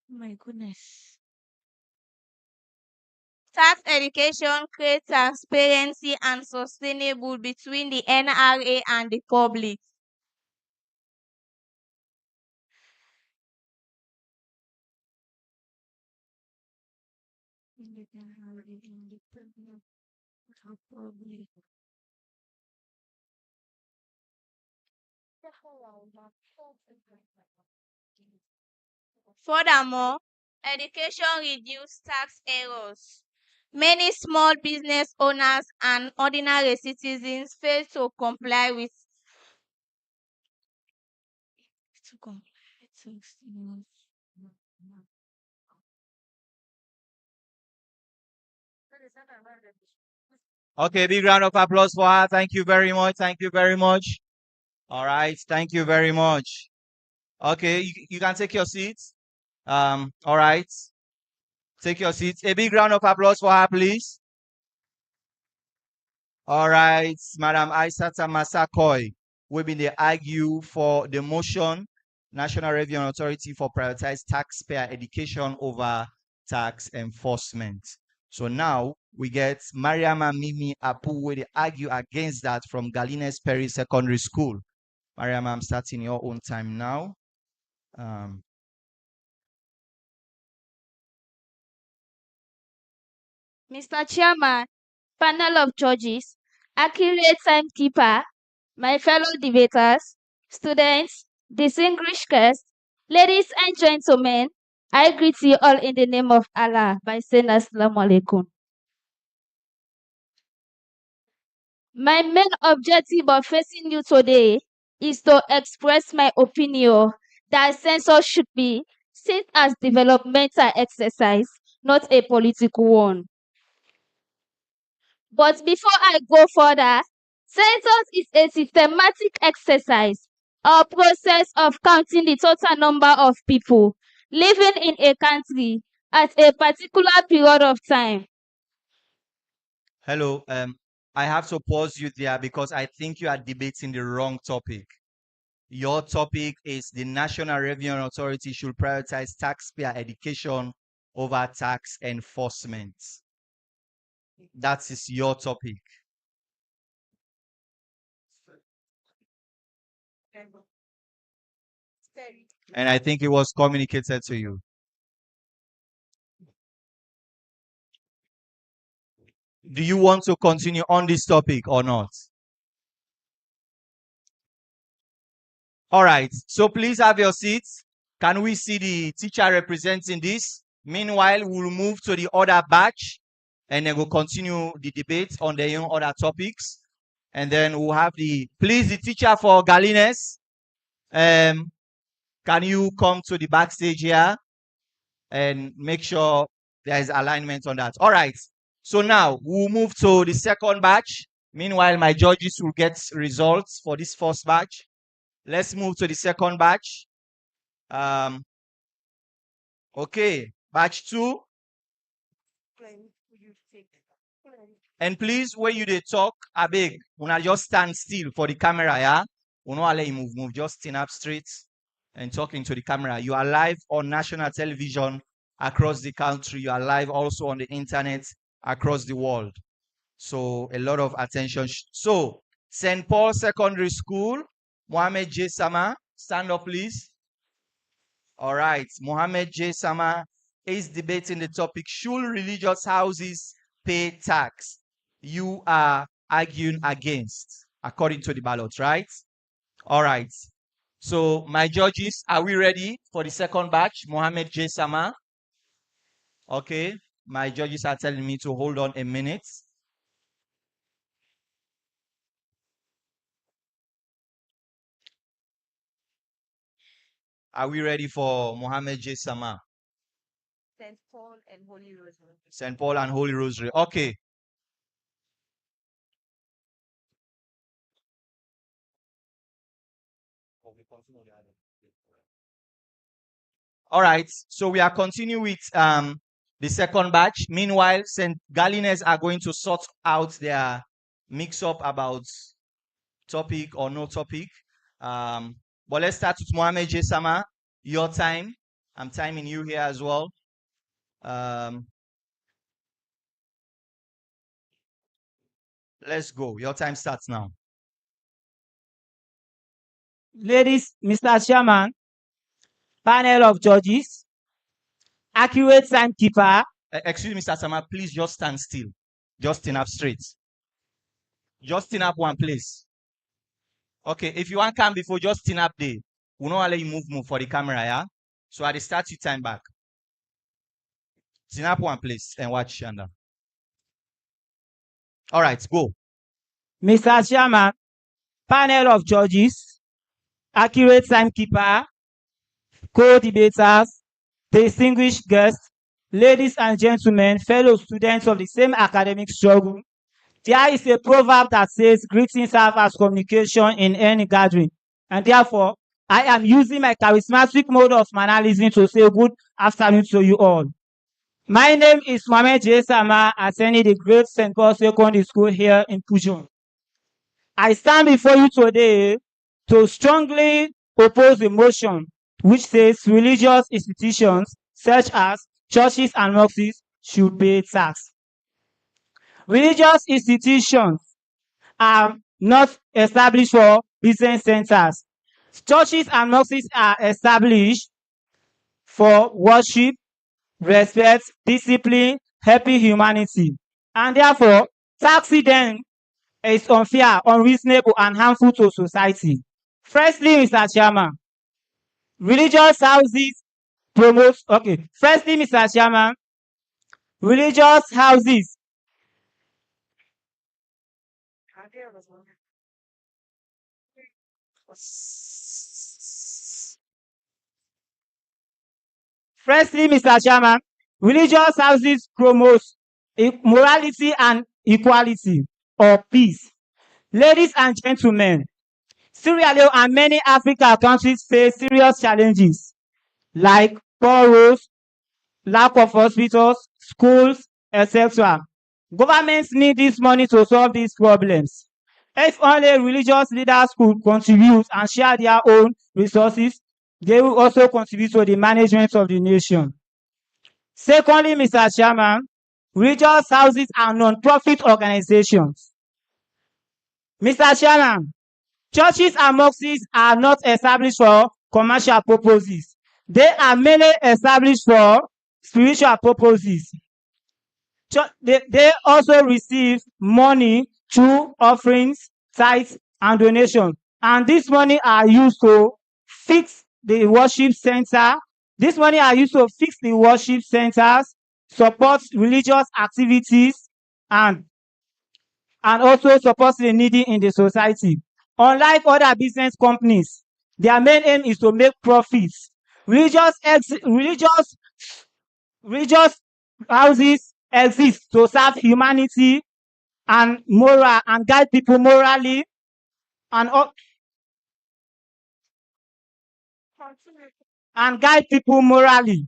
My goodness. Tax education creates transparency and sustainable between the NRA and the public. Furthermore, education reduces tax errors. Many small business owners and ordinary citizens fail to comply with Okay, big round of applause for her. Thank you very much. Thank you very much. All right, thank you very much. Okay, you can take your seats. All right. Take your seats. A big round of applause for her, please. All right, Madam Aisata Masakoi will be the argue for the motion, National Revenue Authority for prioritized taxpayer education over tax enforcement. So now we get Mariama Mimi Apu will argue against that from Galines Perry Secondary School. Mariama, I'm starting your own time now. Mr. Chairman, panel of judges, accurate timekeeper, my fellow debaters, students, distinguished guests, ladies and gentlemen, I greet you all in the name of Allah by saying Assalamu alaikum. My main objective of facing you today is to express my opinion that census should be seen as developmental exercise, not a political one. But before I go further, census is a systematic exercise or process of counting the total number of people living in a country at a particular period of time. Hello, I have to pause you there because I think you are debating the wrong topic. Your topic is the National Revenue Authority should prioritize taxpayer education over tax enforcement. That is your topic. And I think it was communicated to you. Do you want to continue on this topic or not? All right, so please have your seats. Can we see the teacher representing this? Meanwhile, we'll move to the other batch and then we'll continue the debate on the other topics. And then we'll have please, the teacher for Galines, can you come to the backstage here and make sure there is alignment on that? All right, so now we'll move to the second batch. Meanwhile, my judges will get results for this first batch. Let's move to the second batch. Okay, batch 2. And please, when you they talk, I beg, una just stand still for the camera, yeah? Uno let you move, just stand up straight and talking to the camera. You are live on national television across the country. You are live also on the internet across the world. So a lot of attention. So St. Paul Secondary School, Mohammed J. Sama, stand up please. All right. Mohammed J. Sama is debating the topic, should religious houses pay tax? You are arguing against, according to the ballot, right? All right. So, my judges, are we ready for the second batch? Mohammed J. Sama. Okay. My judges are telling me to hold on a minute. Are we ready for Mohammed J. Sama? St. Paul and Holy Rosary. St. Paul and Holy Rosary. Okay. All right. So we are continuing with the second batch. Meanwhile, St. Galliners are going to sort out their mix-up about topic or no topic. But let's start with Mohammed J. Sama. Your time. I'm timing you here as well. Let's go. Your time starts now. Ladies, Mr. Chairman, panel of judges, accurate timekeeper. Excuse me, Mr. Sama, please just stand still. Just stand up straight. Just stand up one place. Okay, if you want to come before, just stand up there. We'll not let you move for the camera, yeah? So at the start, you time back. Stand up one place and watch Shanda. All right, go. Mr. Chairman, panel of judges, accurate timekeeper, co-debaters, distinguished guests, ladies and gentlemen, fellow students of the same academic struggle. There is a proverb that says greetings serve as communication in any gathering, and therefore I am using my charismatic mode of mannerism to say good afternoon to you all. My name is Mohammed J. Sama, attending the Great St. Paul Secondary School here in Pujon. I stand before you today to strongly oppose the motion which says religious institutions such as churches and mosques should pay tax. Religious institutions are not established for business centers. Churches and mosques are established for worship, respect, discipline, helping humanity. And therefore, taxing them is unfair, unreasonable, and harmful to society. Firstly, Mr. Chairman, religious houses promote, Firstly, Mr. Chairman, religious houses Firstly, Mr. Chairman, religious houses promote morality and equality or peace. Ladies and gentlemen, Sierra Leone and many African countries face serious challenges like poor roads, lack of hospitals, schools, etc. Governments need this money to solve these problems. If only religious leaders could contribute and share their own resources, they will also contribute to the management of the nation. Secondly, Mr. Chairman, religious houses are non-profit organizations. Mr. Chairman, churches and mosques are not established for commercial purposes. They are mainly established for spiritual purposes. They also receive money through offerings, tithes, and donations. And this money are used to fix the worship center. This money are used to fix the worship centers, support religious activities, and also support the needy in the society. Unlike other business companies, their main aim is to make profits. Religious houses exist to serve humanity and moral and guide people morally and guide people morally.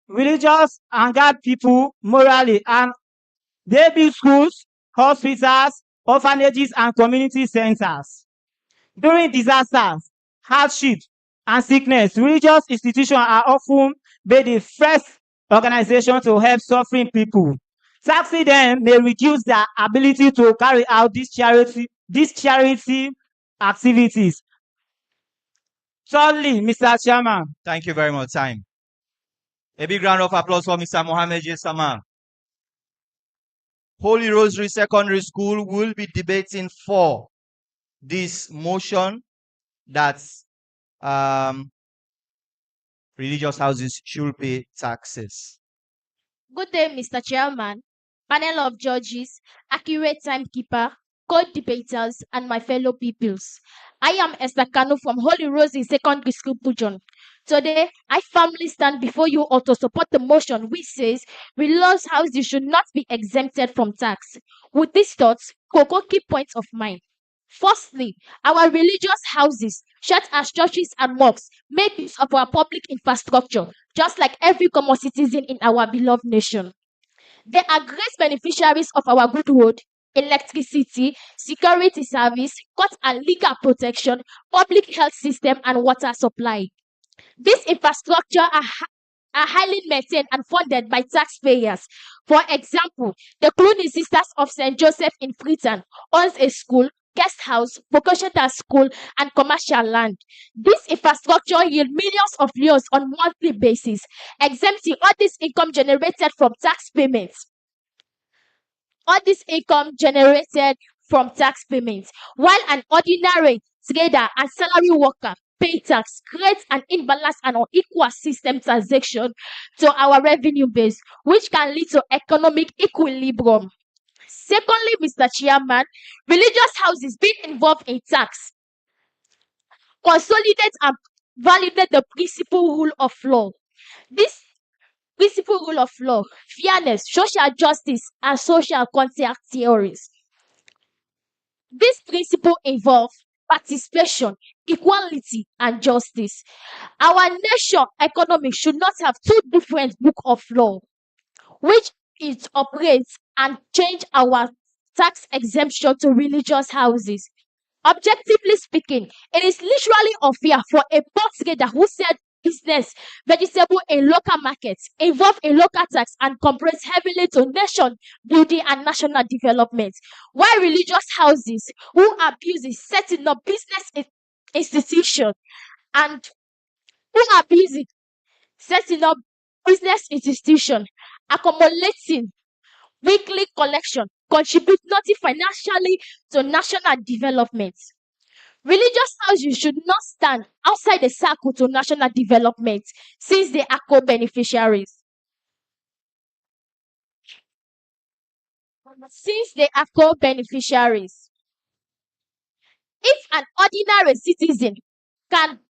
Religious and guide people morally, and they build schools, hospitals, orphanages, and community centers. During disasters, hardship, and sickness, religious institutions are often made the first organization to help suffering people. Taxing them may reduce their ability to carry out these charity activities. Thirdly, Mr. Chairman. Thank you very much. Time. A big round of applause for Mr. Mohammed J. Sama. Holy Rosary Secondary School will be debating for this motion that religious houses should pay taxes. Good day, Mr. Chairman, panel of judges, accurate timekeeper, co-debaters, and my fellow peoples. I am Esther Kanu from Holy Rosary Secondary School, Pujon. Today, I firmly stand before you all to support the motion which says religious houses should not be exempted from tax. With these thoughts, key points of mine. Firstly, our religious houses, such as churches and mosques, make use of our public infrastructure, just like every common citizen in our beloved nation. They are great beneficiaries of our good road, electricity, security service, court and legal protection, public health system, and water supply. These infrastructure are highly maintained and funded by taxpayers. For example, the Clooney Sisters of St. Joseph in Freetown owns a school, guest house, vocational school, and commercial land. This infrastructure yield millions of euros on monthly basis, exempting all this income generated from tax payments. All this income generated from tax payments, while an ordinary trader and salary worker pay tax, creates an imbalance and unequal system taxation to our revenue base, which can lead to economic equilibrium. Secondly, Mr. Chairman, religious houses being involved in tax consolidate and validate the principal rule of law. This principal rule of law, fairness, social justice, and social contract theories. This principle involve participation, equality, and justice. Our nation economy should not have two different book of law, which it operates and change our tax exemption to religious houses. Objectively speaking, it is literally unfair for a box trader who said business vegetable in local markets involve in local tax and complains heavily to nation building and national development, while religious houses who abuse is setting up business institution and who abuse it setting up business institution, accumulating weekly collection, contribute nothing financially to national development. Religious houses should not stand outside the circle to national development since they are co-beneficiaries. Since they are co-beneficiaries. If an ordinary citizen can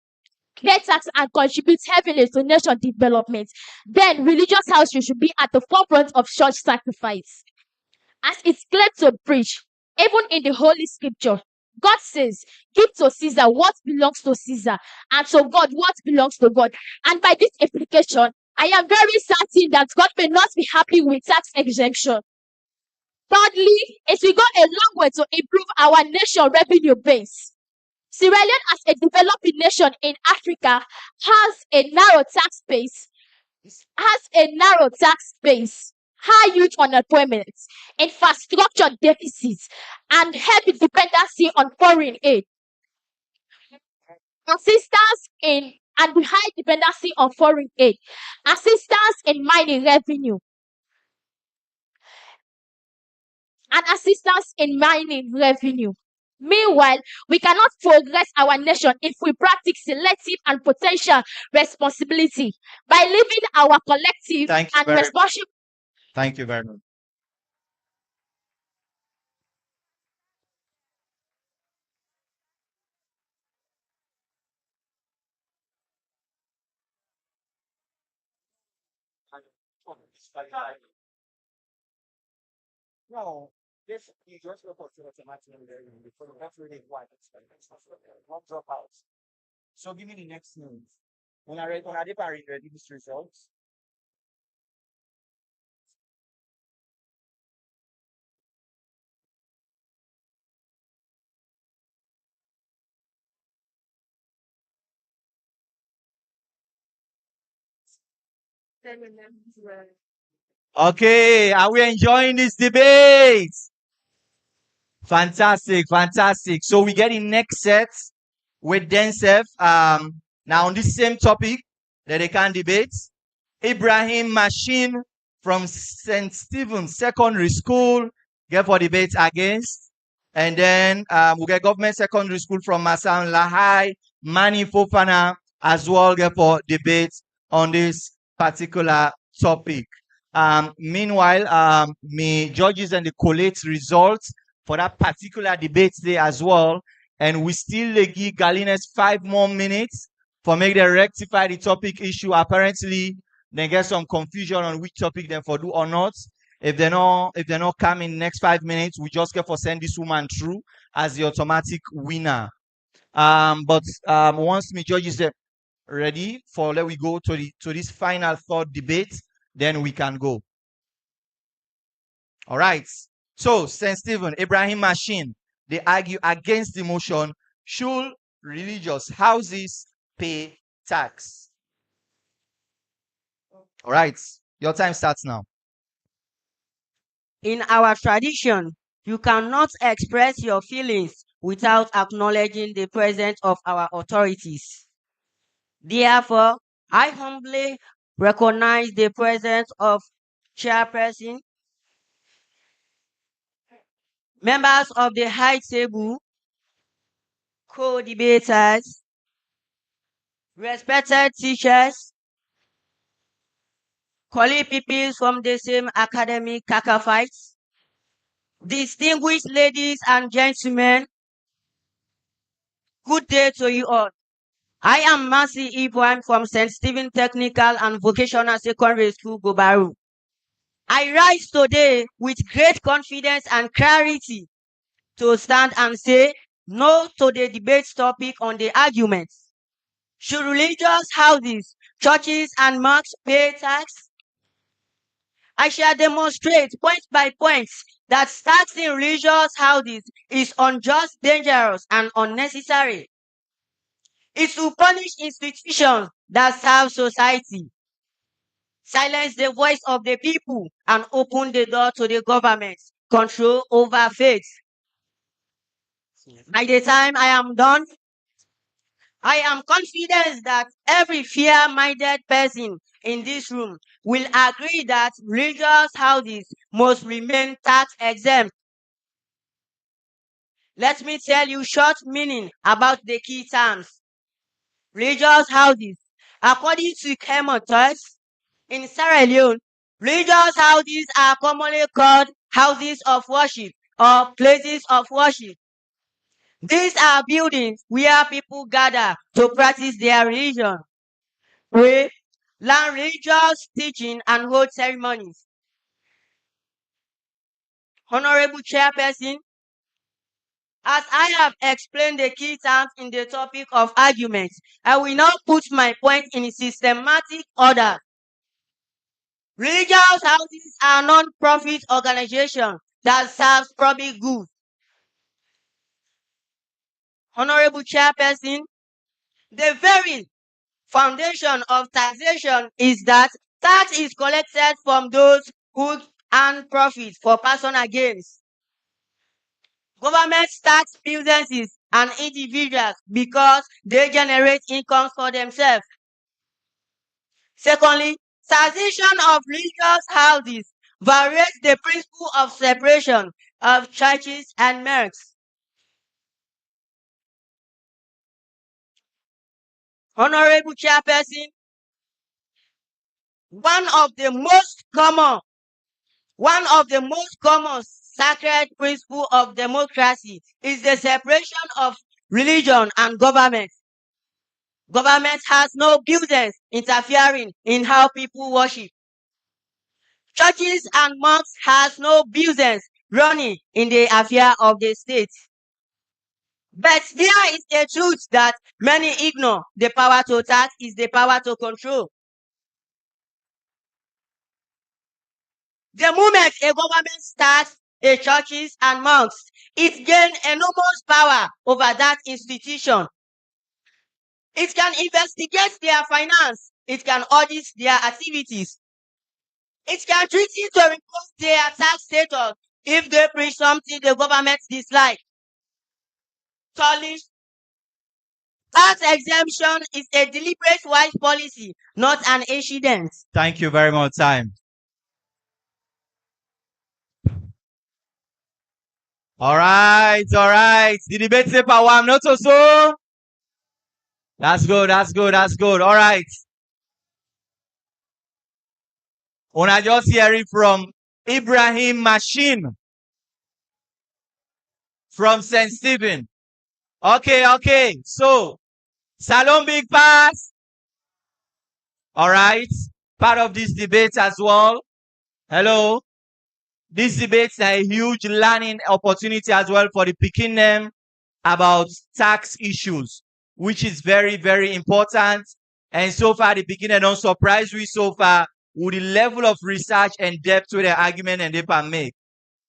pay tax and contribute heavily to nation development, then religious houses should be at the forefront of such sacrifice. As it's clear to preach, even in the Holy Scripture, God says, give to Caesar what belongs to Caesar, and to God what belongs to God. And by this implication, I am very certain that God may not be happy with tax exemption. Thirdly, it will go a long way to improve our nation revenue base. Sierra Leone, as a developing nation in Africa, has a narrow tax base, high youth unemployment, infrastructure deficits, and heavy dependency on foreign aid. Assistance in and the high dependency on foreign aid, assistance in mining revenue, and assistance in mining revenue. Meanwhile, we cannot progress our nation if we practice selective and potential responsibility by leaving our collective and responsible. Thank you very much. No, this you just report to automatically before that's really why it's not drop out. So give me the next news. When I did ready these results. Okay, are we enjoying this debate? Fantastic, fantastic. So we get in next set with Densef. Now on this same topic that they can debate, Ibrahim Machine from St. Stephen's Secondary School get for debate against. And then we get Government Secondary School from Masan Lahai, Mani Fofana as well get for debate on this particular topic. Meanwhile, me judges and the collate results for that particular debate day as well. And we still give Galines 5 more minutes for make them rectify the topic issue. Apparently, they get some confusion on which topic them for do or not. If they're not come in next 5 minutes, we just get for send this woman through as the automatic winner. But once me judges them ready for let we go to this final third debate, then we can go. All right. So St. Stephen, Ibrahim Machine, they argue against the motion: should religious houses pay tax? All right. Your time starts now. In our tradition, you cannot express your feelings without acknowledging the presence of our authorities. Therefore, I humbly recognize the presence of chairperson, members of the high table, co-debaters, respected teachers, colleague people from the same academic cockfights, distinguished ladies and gentlemen, good day to you all. I am Mercy Ibrahim from St. Stephen Technical and Vocational Secondary School, Gobaru. I rise today with great confidence and clarity to stand and say no to the debate topic on the arguments. Should religious houses, churches, and mosques pay tax? I shall demonstrate point by point that taxing religious houses is unjust, dangerous, and unnecessary. It will punish institutions that serve society, silence the voice of the people, and open the door to the government's control over faith. By the time I am done, I am confident that every fair-minded person in this room will agree that religious houses must remain tax exempt. Let me tell you short meaning about the key terms. Religious houses. According to Chemotos, in Sierra Leone, religious houses are commonly called houses of worship or places of worship. These are buildings where people gather to practice their religion, pray, learn religious teaching, and hold ceremonies. Honorable Chairperson, as I have explained the key terms in the topic of argument, I will now put my point in systematic order. Religious houses are non-profit organizations that serve public good. Honorable Chairperson, the very foundation of taxation is that tax is collected from those who earn profit for personal gains. Government tax businesses and individuals because they generate income for themselves. Secondly, taxation of religious houses violates the principle of separation of churches and mosques. Honorable Chairperson, one of the most common sacred principle of democracy is the separation of religion and government. Government has no business interfering in how people worship. Churches and mosques has no business running in the affair of the state. But there is a truth that many ignore: the power to tax is the power to control. The moment a government starts a churches and mosques, it gains enormous power over that institution. It can investigate their finance. It can audit their activities. It can treat you to report their tax status if they preach something the government dislike. Thirdly, tax exemption is a deliberate wise policy, not an accident. Thank you very much, time. All right. The debate paper one, not so. That's good. All right. Una just hearing from Ibrahim Machine from St. Stephen. Okay. So, Salon Big Pass. All right. Part of this debate as well. Hello. This debate is a huge learning opportunity as well for the Peking name about tax issues, which is very, very important. And so far, the beginner don't surprise we so far with the level of research and depth to the argument and they can make.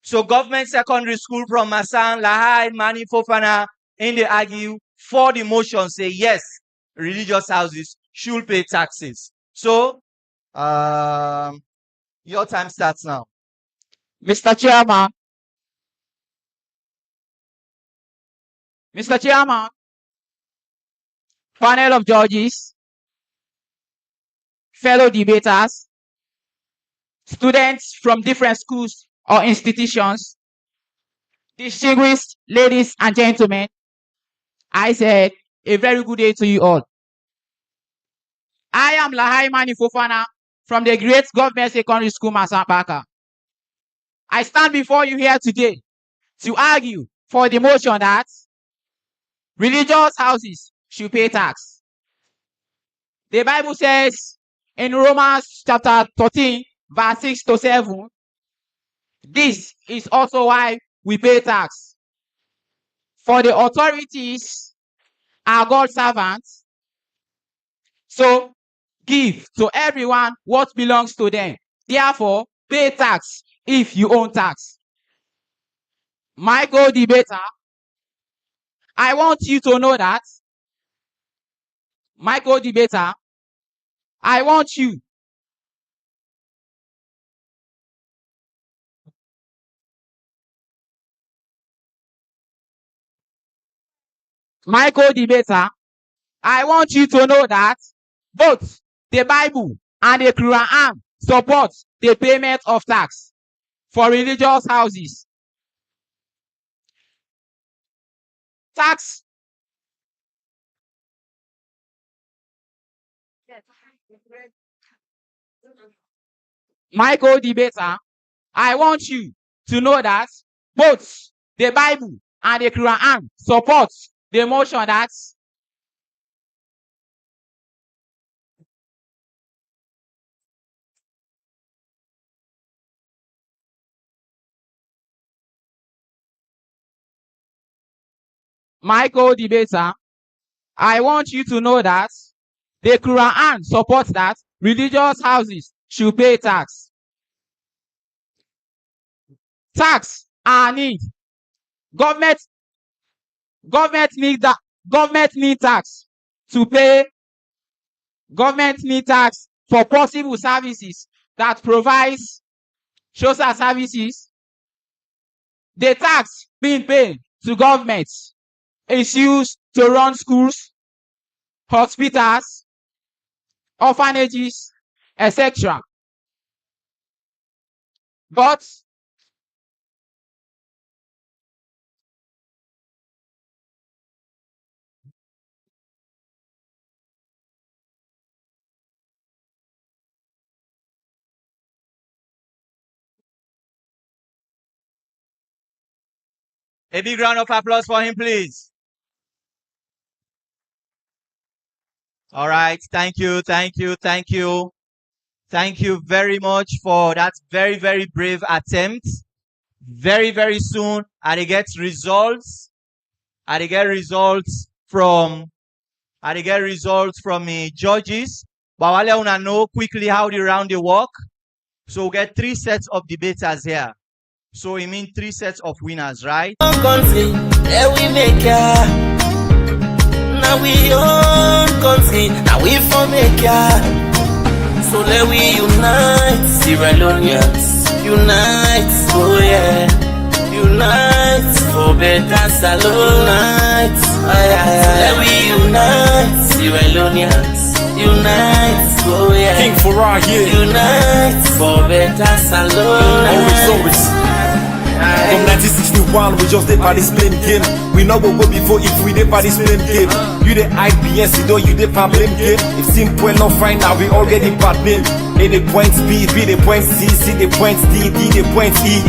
So government secondary school from Masan, Lahai, Mani, Fofana, in the argue for the motion, say yes, religious houses should pay taxes. So, your time starts now. Mr. Chairman, panel of judges, fellow debaters, students from different schools or institutions, distinguished ladies and gentlemen, I said a very good day to you all. I am Lahai Mani Fofana from the Great Government Secondary School, Masapaka. I stand before you here today to argue for the motion that religious houses should pay tax. The Bible says in Romans chapter 13, verse 6 to 7, this is also why we pay tax. For the authorities are God's servants, so give to everyone what belongs to them. Therefore, pay tax if you own tax. My co-debater, I want you to know that. My co-debater, I want you to know that both the Bible and the Quran support the payment of tax for religious houses. Tax. My co-debater, I want you to know that both the Bible and the Quran support the motion that my co-debater, I want you to know that the Quran supports that religious houses should pay tax. Tax are need. Government need tax to pay. Government need tax for possible services that provides social services. The tax being paid to government is used to run schools, hospitals, orphanages, etc. But a big round of applause for him, please. All right. Thank you. Thank you very much for that very, very brave attempt. Very, very soon, I get results. I get results from the judges. But I want to know quickly how the round they work. So we get 3 sets of debaters here. So it means 3 sets of winners, right? Country, there we make ya. Now we own country, now we for make ya. So let we unite, Sierra Leoneans. Unite, oh yeah. Unite for better salon. Unite, aye, aye, aye. Let we unite, Sierra Leoneans. Unite, oh yeah. King Farah here. Unite for better salon. Always. From 1961, we just did by this blame game. We know what we before if we did by this blame game. You the IBS, you don't you did by blame game. If simple enough right now, we already bad name. A the point B, B the point C, C the point D, D the point E.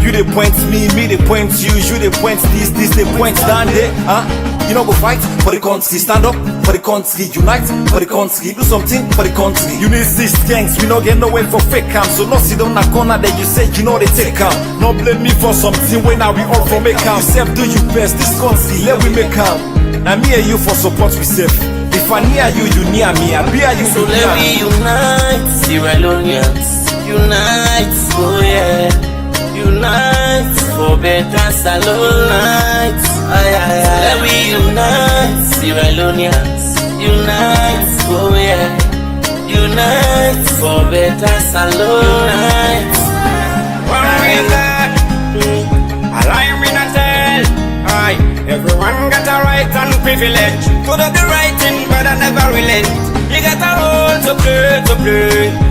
You the point me the point you the point this the point down there, huh? You know go fight for the country, stand up for the country, unite for the country, do something for the country. You need these gangs, we no get nowhere for fake cam. So no sit down a corner that you say you know they take cam. No blame me for something when now we all for make cam. Yourself do you best, this country, let we make cam. Now me and you for support we safe. If I near you, you near me, I be you. So let we unite, Sierra Leoneans. Unite, oh yeah. Unite for better salon. Unite, aye, aye, aye. Let we unite, Sierra Leoneans. Unite, oh yeah. Unite for better salon. Unite. Align me not tell. Aye, everyone got a right and privilege to do the right thing, but I never relent. You got a role to play.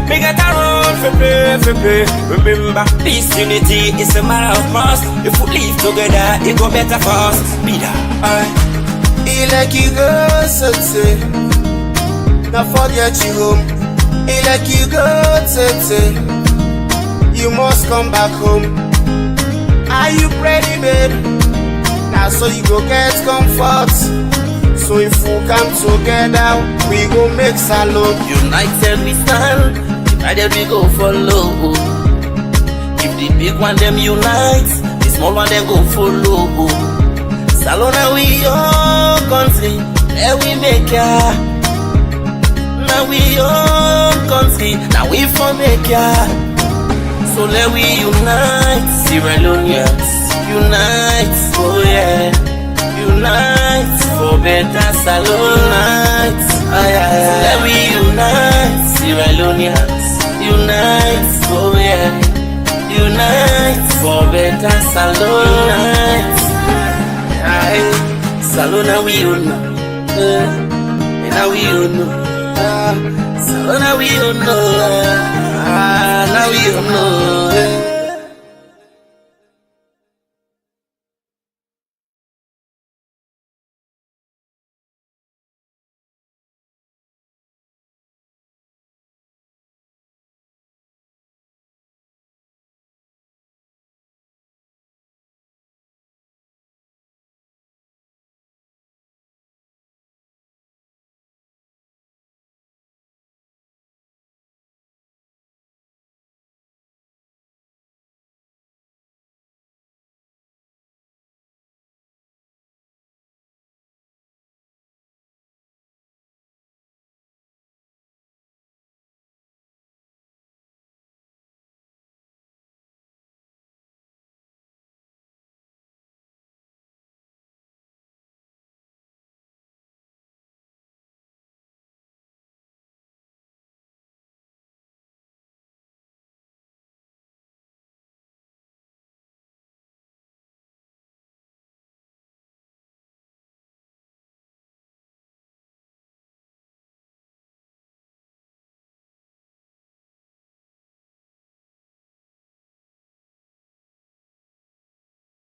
Me got a role to play. Remember, peace, unity is a matter of must. If we live together, it go better for us. Be that. Il est qui go say, not forget you home. Il est qui go say, you must come back home. Are you ready, babe? Now so you go get comfort. So if we come together, we go make salon. United we stand, divided we go follow. If the big one them unite, the small one them go follow. Salon now we own country, there we make ya. Now we own country, now we for make ya. So let we unite, Sierra Leoneans. Unite, oh yeah. Unite for better salon. Unite, aye, aye, aye. Let we unite, Sierra Leoneans. Unite, oh yeah. Unite for better salon. Unite, aye. Salon now we unite, now we unite. Salon now we unite, now we unite.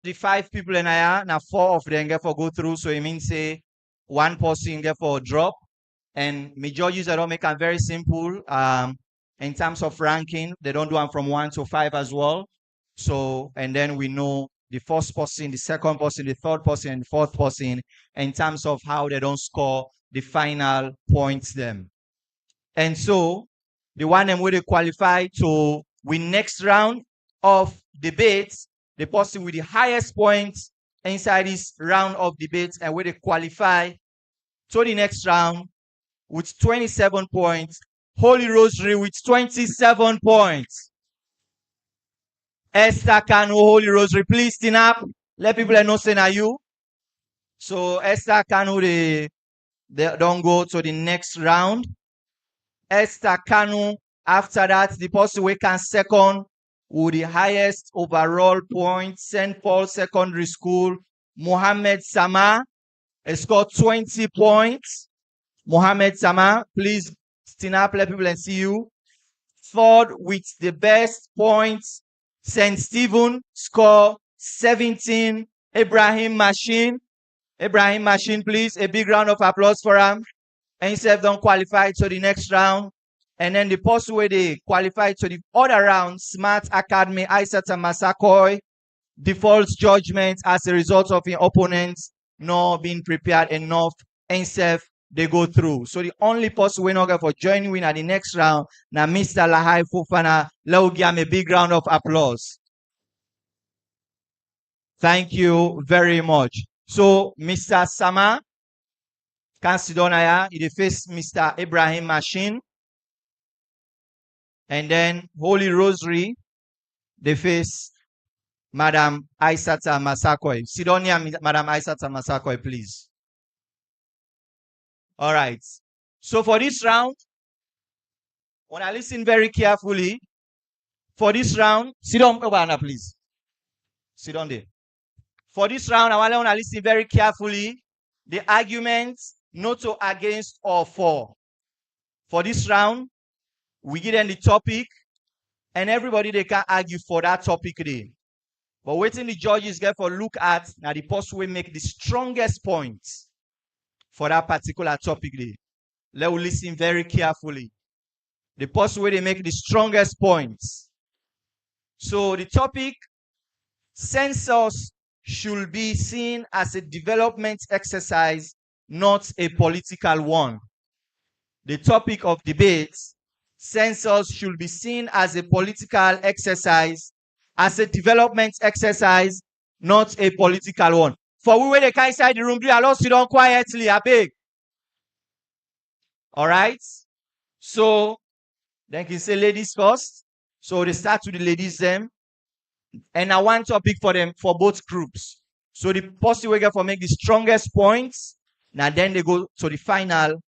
The 5 people in here, now 4 of them get for go through, so it means say 1 person get for drop. And me judges, I don't make it very simple. In terms of ranking, they don't do them from 1 to 5 as well. So, and then we know the first person, the second person, the third person, and the fourth person in terms of how they don't score the final points them. And so, the one them will qualify to win next round of debates, the person with the highest points inside this round of debates, and will qualify to the next round with 27 points. Holy Rosary with 27 points. Esther Kanu, Holy Rosary, please stand up. Let people know say na you. So Esther Kanu, they don't go to the next round. Esther Kanu. After that, the person we can second with the highest overall points, St. Paul Secondary School, Mohammed Sama, scored 20 points. Mohammed Sama, please stand up, let people and see you. Third with the best points, St. Stephen, score 17. Ibrahim Machine, please, a big round of applause for him. And himself don't qualify to the next round. And then the person where they qualify to the other round, Smart Academy, Aisata Masakoi, defaults judgment as a result of your opponents not being prepared enough, and self they go through. So the only person we're not for joining win at the next round, now Mr. Lahai Fofana. Let's give him a big round of applause. Thank you very much. So Mr. Sama, Kansidonaya, he face Mr. Ibrahim Machine. And then Holy Rosary, they face Madam Aisata Masakoi. Sidonia, Madam Aisata Masakoi, please. All right. So for this round, when I listen very carefully, for this round, sit down, please. Sit down there. For this round, I want to listen very carefully. The arguments, not to against or for. For this round, we give them the topic, and everybody they can argue for that topic there. But waiting the judges get for look at now the person will make the strongest points for that particular topic there. Let us listen very carefully. The person where they make the strongest points. So the topic, census should be seen as a development exercise, not a political one. The topic of debate, census should be seen as a political exercise, as a development exercise, not a political one. For we where they can inside the room, allow sit down quietly, I beg. All right. So then can say ladies first. So they start with the ladies them. And I want topic for them for both groups. So the person will get for make the strongest points. Now then they go to the final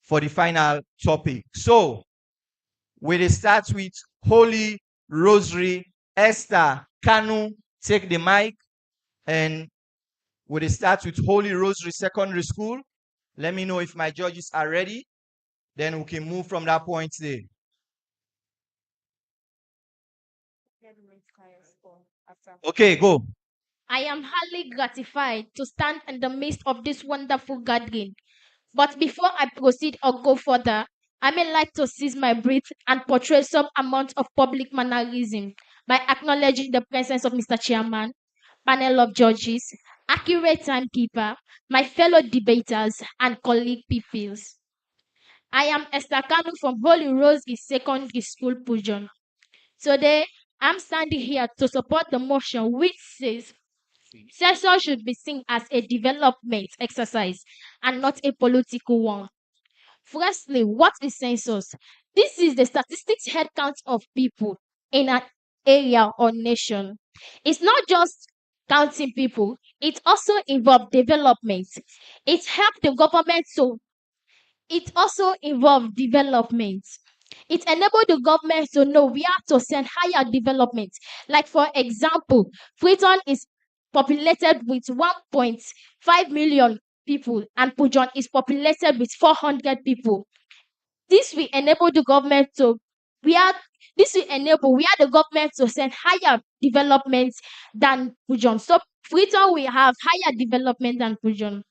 for the final topic. So we start with Holy Rosary. Esther Kanu, take the mic, and we start with Holy Rosary Secondary School. Let me know if my judges are ready. Then we can move from that point there. Okay, go. I am highly gratified to stand in the midst of this wonderful gathering. But before I proceed or go further, I may like to seize my breath and portray some amount of public mannerism by acknowledging the presence of Mr. Chairman, panel of judges, accurate timekeeper, my fellow debaters, and colleague pupils. I am Esther Kanu from Holy Rose Secondary School, Pujon. Today, I'm standing here to support the motion which says census should be seen as a development exercise and not a political one. Firstly, what is census? This is the statistics head count of people in an area or nation. It's not just counting people, it also involves development. It helps the government it also involves development. It enables the government to know we have to send higher development. Like for example, Freetown is populated with 1.5 million people and Pujon is populated with 400 people. This will enable the government to we are the government to send higher development than Pujon. So Freetown will have higher development than Pujon.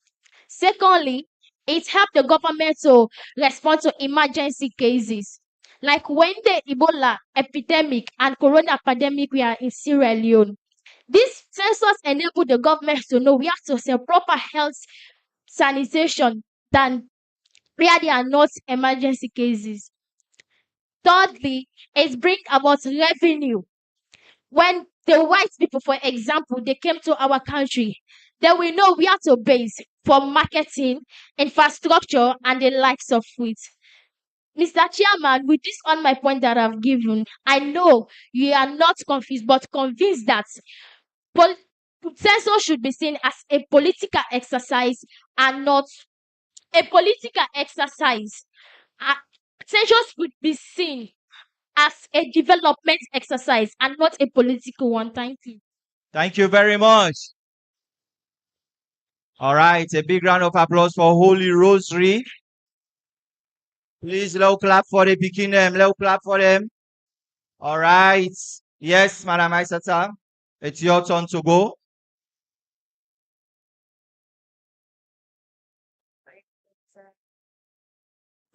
Secondly, it helped the government to respond to emergency cases. Like when the Ebola epidemic and Corona pandemic were in Sierra Leone. This census enabled the government to know we have to send proper health sanitation than where there are not emergency cases. Thirdly, it brings about revenue. When the white people, for example, they came to our country, then we know we have to base for marketing, infrastructure, and the likes of it. Mr. Chairman, with this on my point that I've given, I know you are not confused, but convinced that census should be seen as a political exercise and not a political exercise. Census would be seen as a development exercise and not a political one. Thank you. Thank you very much. All right, a big round of applause for Holy Rosary. Please, let's clap for the picking them. Let's clap for them. All right. Yes, Madam Aisata, it's your turn to go.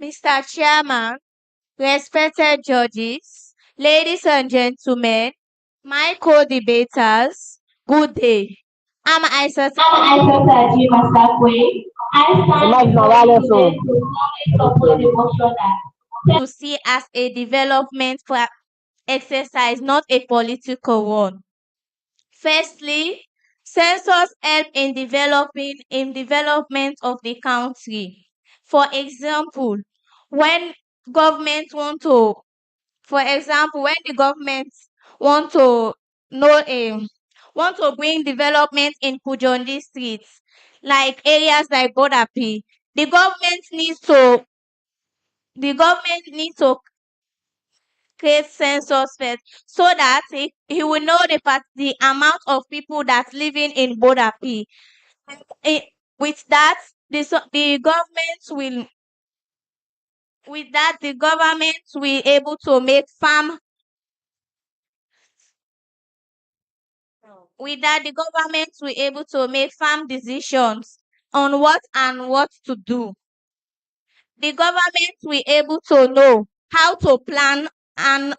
Mr. Chairman, respected judges, ladies and gentlemen, my co-debaters, good day. I'm Aisata to see as a development exercise, not a political one. Firstly, census help in development of the country. For example, when government want to, when the government want to want to bring development in Pujon district, like areas like Bodapi, the government needs to create census first so that he will know the amount of people that's living in Bodapi. With that, the government will able to make farm. With that, the government will able to make farm decisions on what to do. The government will able to know how to plan and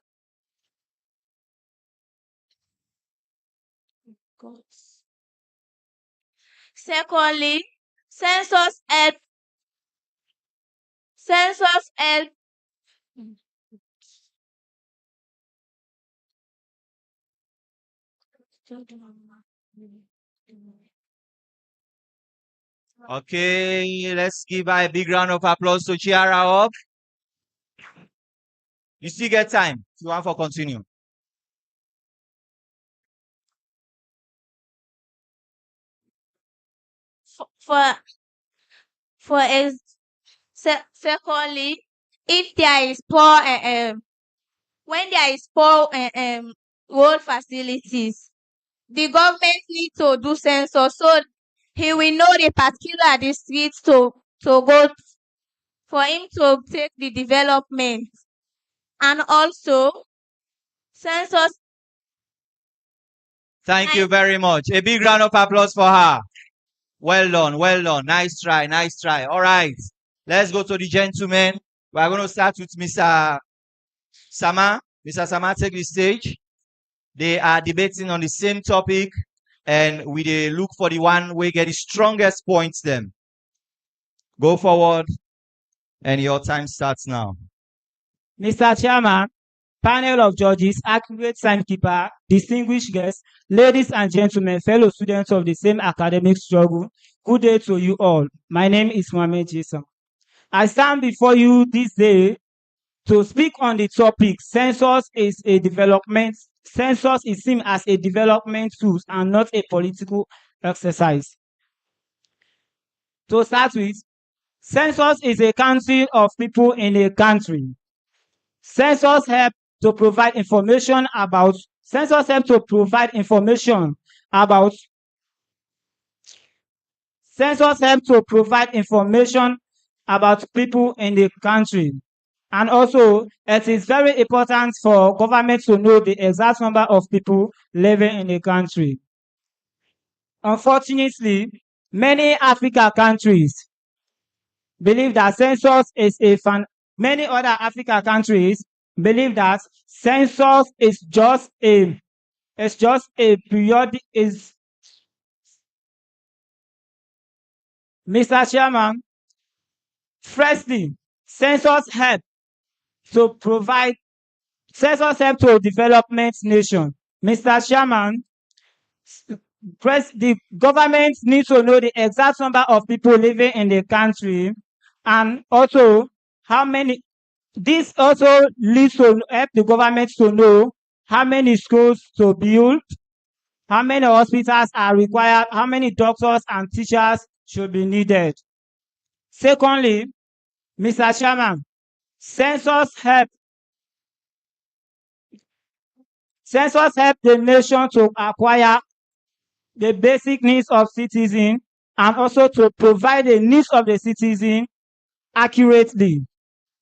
secondly, census help Okay, let's give her a big round of applause to cheer her up. You still get time if you want to continue. secondly, if there is poor when there is poor road facilities, the government need to do census so he will know the particular district to go for him to take the development. And also census. Thank you very much. A big round of applause for her. Well done, well done. Nice try, nice try. All right, let's go to the gentlemen. We're going to start with Mr. Sama. Mr. Sama, take the stage. They are debating on the same topic, and we look for the one we get the strongest points then. Go forward, and your time starts now. Mr. Chairman, panel of judges, accurate timekeeper, distinguished guests, ladies and gentlemen, fellow students of the same academic struggle, good day to you all. My name is Mohamed Jason. I stand before you this day to speak on the topic, census is seen as a development tool and not a political exercise. To start with, census is a counting of people in a country. Census help to provide information about people in the country. And also, it is very important for government to know the exact number of people living in the country. Unfortunately, many African countries believe that census is many other African countries believe that census is just a periodic Mr. Chairman, firstly, census help to development nation. Mr. Chairman, the government needs to know the exact number of people living in the country, and also this also leads to help the government to know how many schools to build, how many hospitals are required, how many doctors and teachers should be needed. Secondly, Mr. Chairman, Census help the nation to acquire the basic needs of citizens and also to provide the needs of the citizen accurately.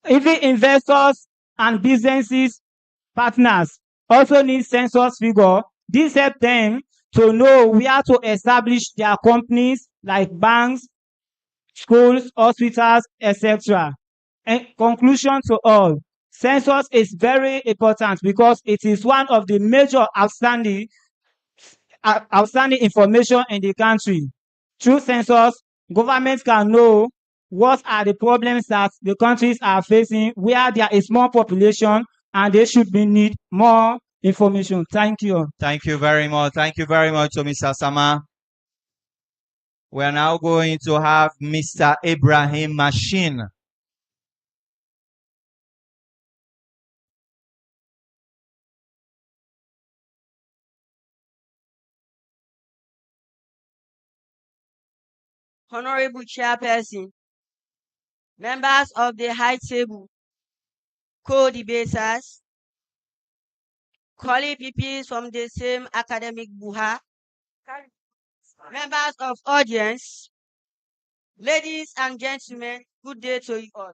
Even investors and businesses partners also need census figure. This help them to know where to establish their companies like banks, schools, hospitals, etc. And conclusion to all, census is very important because it is one of the major outstanding information in the country. Through census, government can know what are the problems that the countries are facing, where there is more population, and they should be need more information. Thank you. Thank you very much. Thank you very much, Mr. Sama. We are now going to have Mr. Ibrahim Machine. Honorable Chairperson, members of the High Table, co-debaters, colleague pupils from the same academic buha, members of audience, ladies and gentlemen, good day to you all.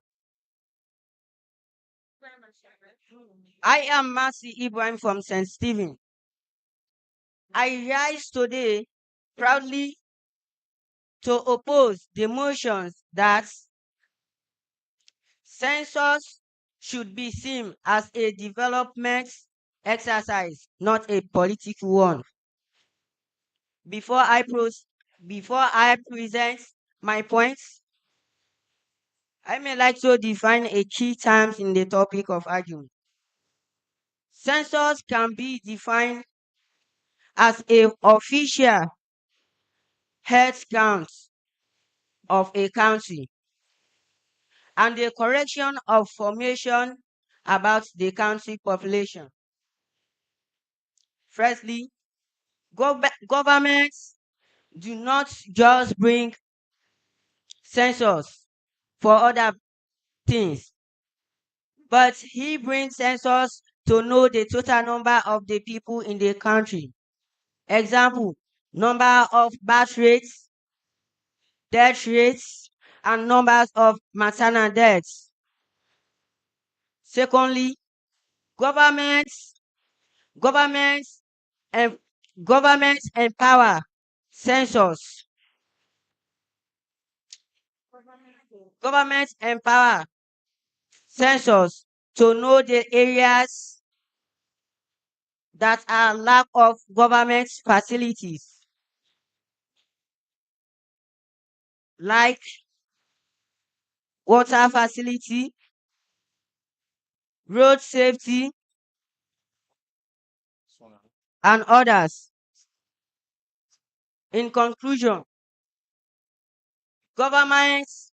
I am Mercy Ibrahim from St. Stephen. I rise today proudly to oppose the motions that census should be seen as a development exercise, not a political one. Before I present my points, I may like to define a key terms in the topic of argument. Census can be defined as an official head count of a county and the correction of information about the country population. Firstly, governments do not just bring census for other things, but he brings census to know the total number of the people in the country. Example, number of birth rates, death rates, and numbers of maternal deaths. Secondly, governments empower census. Governments empower census to know the areas that are lack of government facilities, like water facility, road safety, and others. In conclusion, governments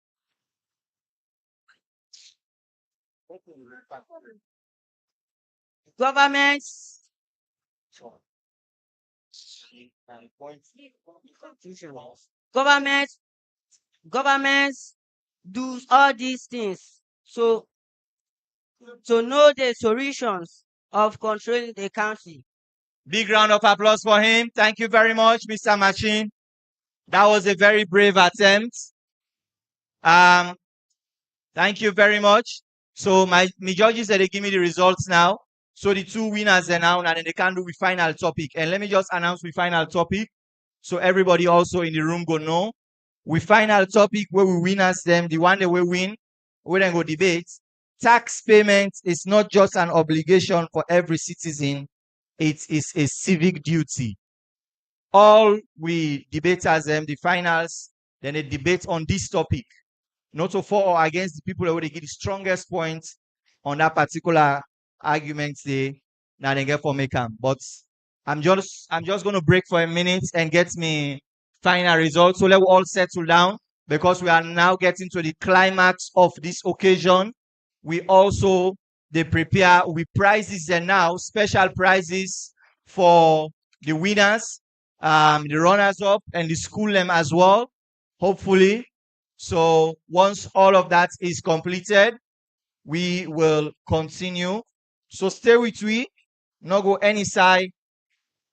do all these things so to know the solutions of controlling the country. Big round of applause for him. Thank you very much, Mr. Machine. That was a very brave attempt. Thank you very much. So my judges said they give me the results now. So the two winners are now, and then they can do the final topic. And let me just announce the final topic, so everybody also in the room go know. We final topic where we winners them, the one that we win, we then go debate. Tax payment is not just an obligation for every citizen, it is a civic duty. All we debaters them, the finals, then they debate on this topic. Not to for or against the people that would give the strongest points on that particular argument they now they get for make them. But I'm just gonna break for a minute and get me final results. So let we all settle down because we are now getting to the climax of this occasion. We also they prepare with prizes and now special prizes for the winners, the runners up, and the school them as well, hopefully. So once all of that is completed, we will continue. So stay with we, no go any side.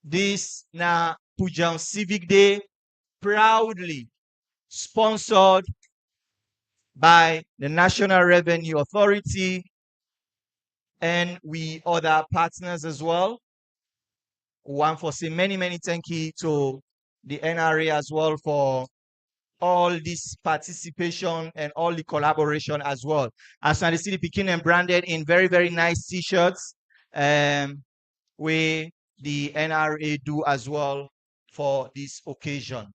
This na Pujang Civic Day, proudly sponsored by the National Revenue Authority and we other partners as well. One for say many thank you to the NRA as well for all this participation and all the collaboration as well. As you see the Pekin and branded in very nice t-shirts, we the NRA do as well for this occasion.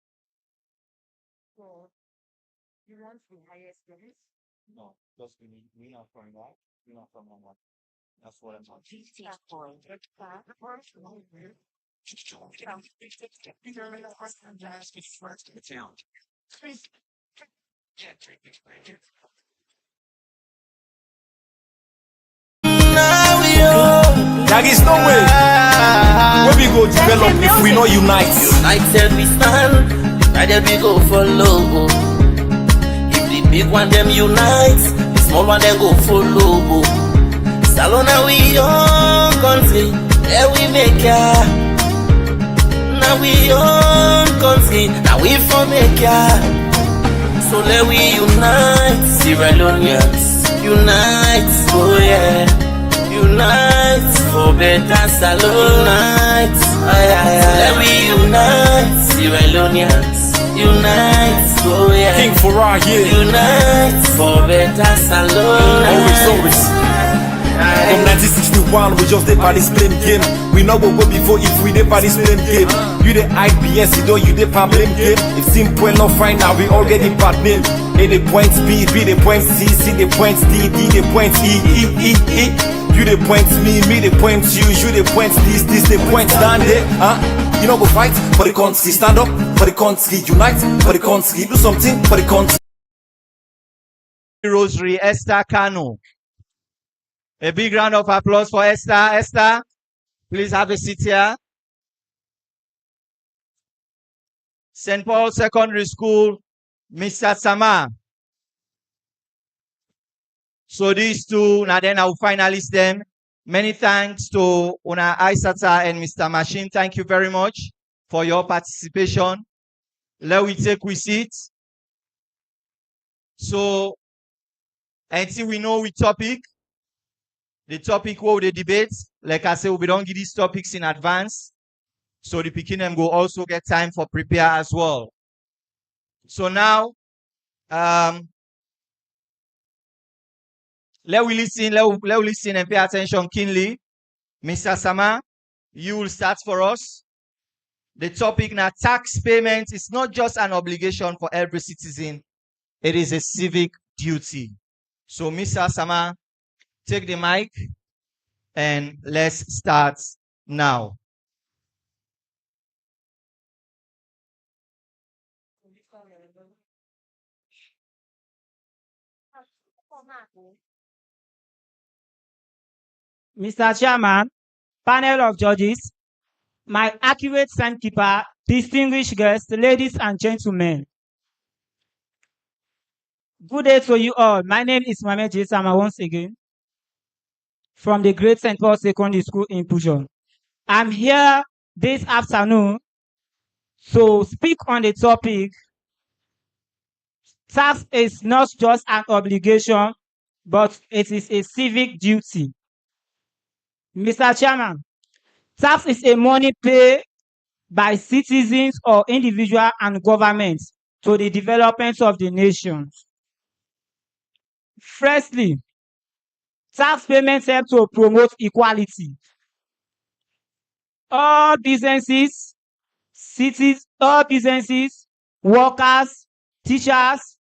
So, you want the highest service? No, just we not from that. We not from one. That's what I'm talking. There is no way where we go develop if we not unite. United we stand, united we go follow. If the big one them unite, the small one them go follow. Salona we young country, there we make ya. Now we young country, now we for make ya. So let we unite, Sierra Leoneans, unite, oh yeah. Unite for better Salon night. Let we unite, Sierra Leoneans. Unite, oh yeah. King for our year. Unite for better Salon Always. From 1961, we just dey party blame game. We know what go before if we dey party blame game. You the IBS, you know you dey blame game. If simple not find out, we all get the bad name. A the point B, B the point C, C the point D, D the point E. You the point me the point you the point this the point down there. You know go fight for the country, stand up for the country, unite for the country, do something for the country. Rosary Esther Kano. A big round of applause for Esther. Esther, please have a seat here. St. Paul Secondary School, Mr. Sama. So these two, now then I will finalize them. Many thanks to Una Aisata and Mr. Machine. Thank you very much for your participation. Let we take we seat. So, until we know which topic, the topic what we debate, like I said, we don't give these topics in advance. So the Pekin will also get time for prepare as well. So now, let we listen and pay attention keenly. Mr. Sama, you will start for us. The topic now, tax payment is not just an obligation for every citizen. It is a civic duty. So Mr. Sama, take the mic and let's start now. Mr. Chairman, panel of judges, my accurate timekeeper, distinguished guests, ladies and gentlemen. Good day to you all. My name is Mohamed J. Sama once again from the Great St. Paul Secondary School in Pujon. I'm here this afternoon to speak on the topic, tax is not just an obligation, but it is a civic duty. Mr. Chairman, tax is a money paid by citizens or individual and governments to the development of the nation. Firstly, tax payments help to promote equality. All businesses, workers, teachers,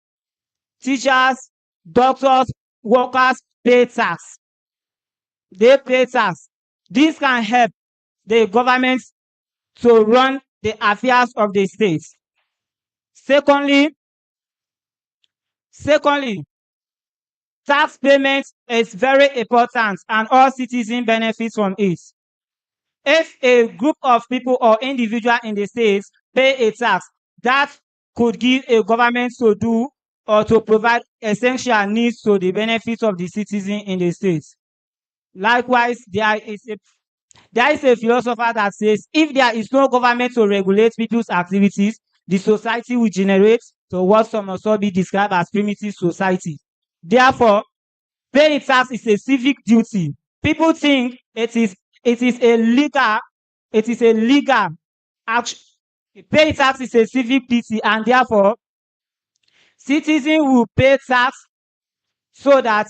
doctors, workers pay tax. They pay tax. This can help the government to run the affairs of the state. Secondly, tax payment is very important and all citizens benefit from it. If a group of people or individual in the state pay a tax, that could give a government to do or to provide essential needs to the benefit of the citizen in the state. Likewise, there is a philosopher that says if there is no government to regulate people's activities, the society will generate to what some also be described as primitive society. Therefore, paying tax is a civic duty. People think it is a legal action. Paying tax is a civic duty, and therefore citizens will pay tax so that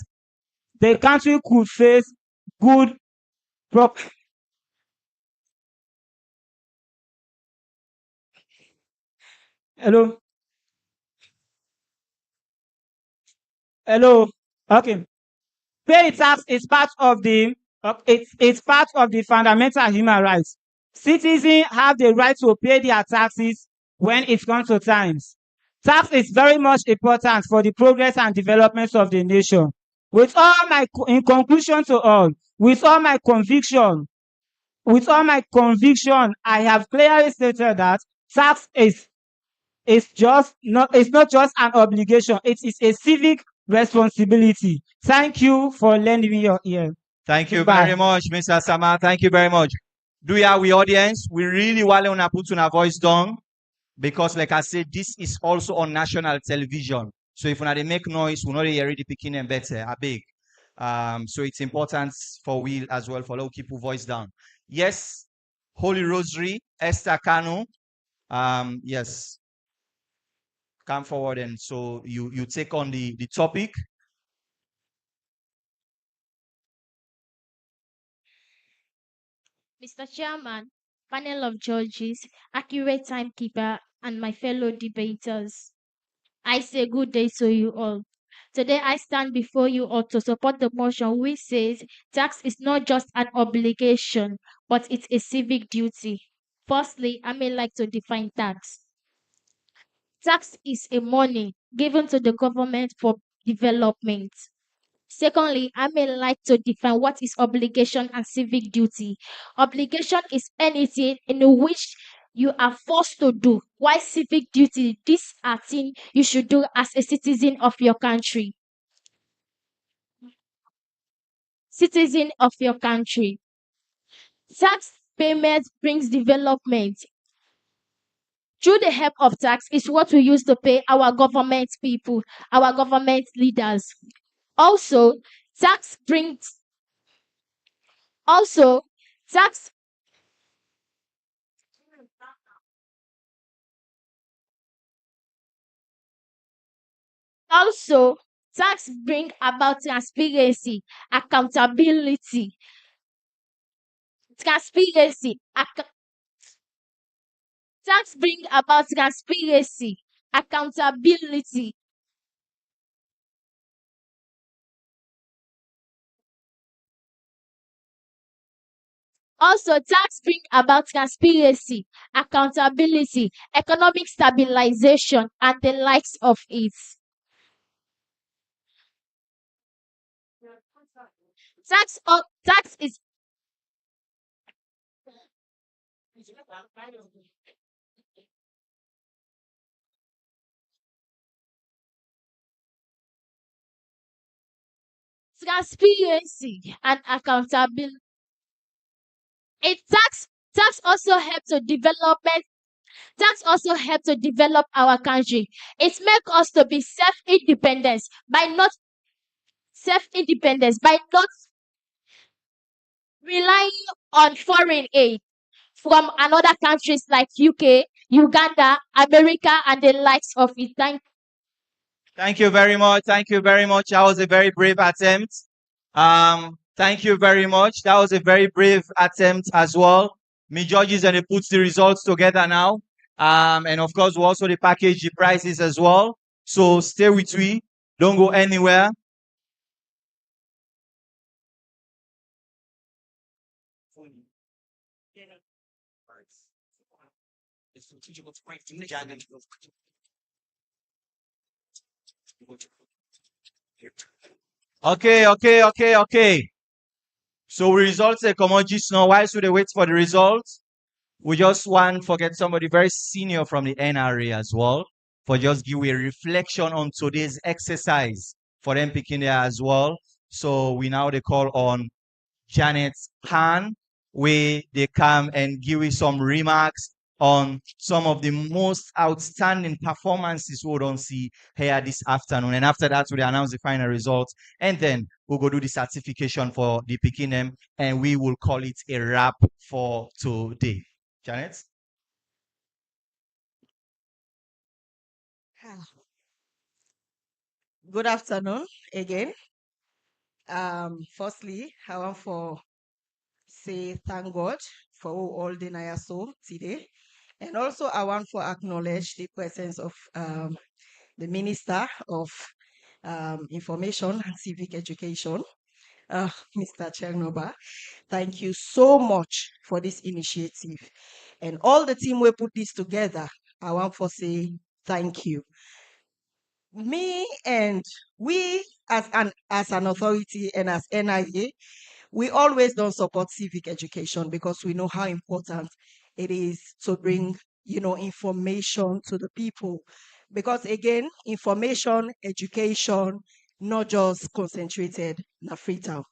the country could face good prop. Hello. Hello. Okay. Pay tax is part of the it's part of the fundamental human rights. Citizens have the right to pay their taxes when it comes to times. Tax is very much important for the progress and development of the nation. In conclusion to all, with all my conviction, I have clearly stated that tax is it's not just an obligation, it is a civic responsibility. Thank you for lending me your ear. Thank you Goodbye. very much, Mr. Sama. Thank you very much. Do you have the audience? We really want to put our voice down because, like I said, this is also on national television. So if they make noise, we're not already picking them better. I beg. So it's important for we as well for low keep your voice down. Yes, Holy Rosary, Esther Kanu. Yes. Come forward and so you take on the topic. Mr. Chairman, panel of judges, accurate timekeeper, and my fellow debaters, I say good day to you all. Today I stand before you all to support the motion which says tax is not just an obligation, but it's a civic duty. Firstly, I may like to define tax. Tax is a money given to the government for development. Secondly, I may like to define what is obligation and civic duty. Obligation is anything in which you are forced to do, while civic duty, these are things you should do as a citizen of your country. Citizen of your country. Tax payment brings development. Through the help of tax is what we use to pay our government people, our government leaders. Also, tax brings also tax also tax bring about transparency, accountability. Tax bring about transparency, accountability. Also, tax bring about transparency, accountability, economic stabilization, and the likes of it. Tax is transparency and accountability. Tax also help to development. Tax also help to develop our country. It make us to be self-independent by not relying on foreign aid from another countries like UK, Uganda, America, and the likes of it. Thank you very much. Thank you very much. That was a very brave attempt. Thank you very much. That was a very brave attempt as well. Me judges and they put the results together now. And of course, we also the package the prices as well. So stay with me. Don't go anywhere. Okay. So we results a commodity now. While should they wait for the results? We just want to get somebody very senior from the NRA as well for just give a reflection on today's exercise for them picking there as well. So we now they call on Janet Han, where they come and give you some remarks on some of the most outstanding performances we don't see here this afternoon. And after that, we'll announce the final results. And then we'll go do the certification for the picking them, and we will call it a wrap for today. Janet? Good afternoon again. Firstly, I want to say thank God for all the Nayaso today. And also I want to acknowledge the presence of the Minister of Information and Civic Education, Mr. Chernoba. Thank you so much for this initiative. And all the team we put this together, I want to say thank you. Me and we as an authority and as NIA, we always don't support civic education because we know how important it is to bring, information to the people. Because again, information, education, not just concentrated in Freetown.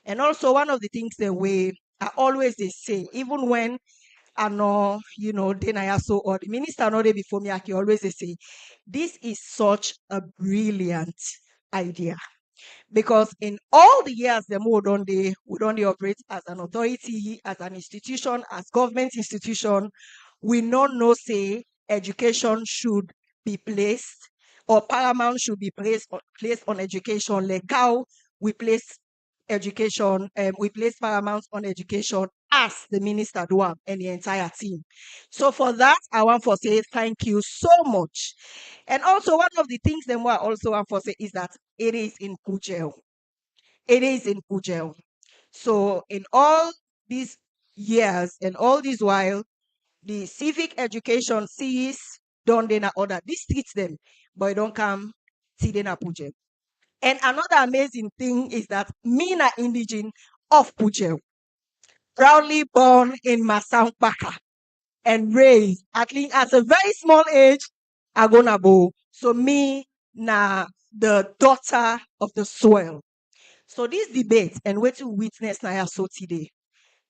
And also one of the things that I always they say, even when I know, Denayaso or the minister know before me, I can always say, this is such a brilliant idea. Because in all the years the more we don't operate as an authority, as an institution, as government institution, we not know say education should be placed or paramount should be placed on education. Like how we place education, we place paramount on education as the minister do and the entire team. So for that, I want to say thank you so much. And also one of the things that I also want to say is that it is in Kujel. It is in Kujel. So in all these years and all this while, the civic education sees done in other districts them, but it don't come see Pujel. And another amazing thing is that Mina indigene of Pujel, proudly born in Masampaka and raised at least at a very small age, Agonabo. So me na the daughter of the soil. So this debate and what to witness now so today,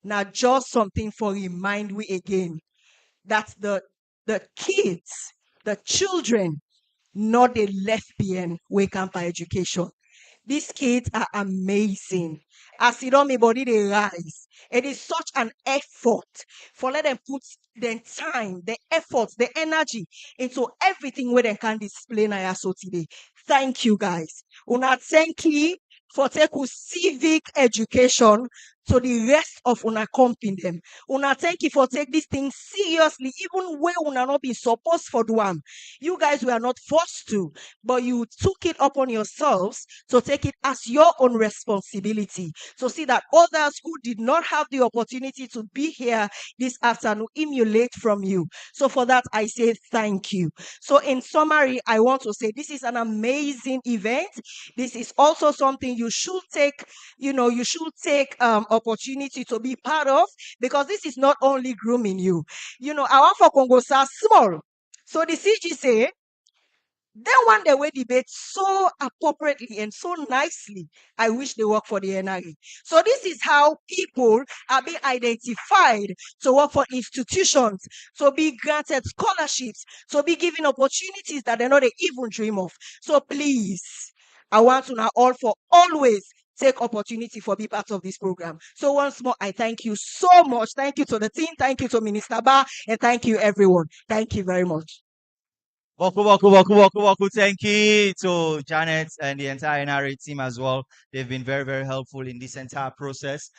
now just something for remind we again that the kids, the children, not the left behind wake up by education. These kids are amazing. As it on my body they rise. It is such an effort for let them put their time, the effort, the energy into everything where they can display now so today. Thank you guys. Una thank you for taking civic education to the rest of una company them. Una thank you for take this thing seriously, even when una not be supposed for do. You guys were not forced to, but you took it upon yourselves to take it as your own responsibility. So see that others who did not have the opportunity to be here this afternoon emulate from you. So for that, I say thank you. So in summary, I want to say this is an amazing event. This is also something you should take, opportunity to be part of, because this is not only grooming you. Our for Congo are small. So the CGC, then one day we debate so appropriately and so nicely. I wish they work for the NRA. So this is how people are being identified to work for institutions, to be granted scholarships, to be given opportunities that they not even dream of. So please, I want to now all for always take opportunity for be part of this program. So once more, I thank you so much. Thank you to the team. Thank you to Minister Ba, and thank you everyone. Thank you very much. Waku. Thank you to Janet and the entire NRA team as well. They've been very, very helpful in this entire process.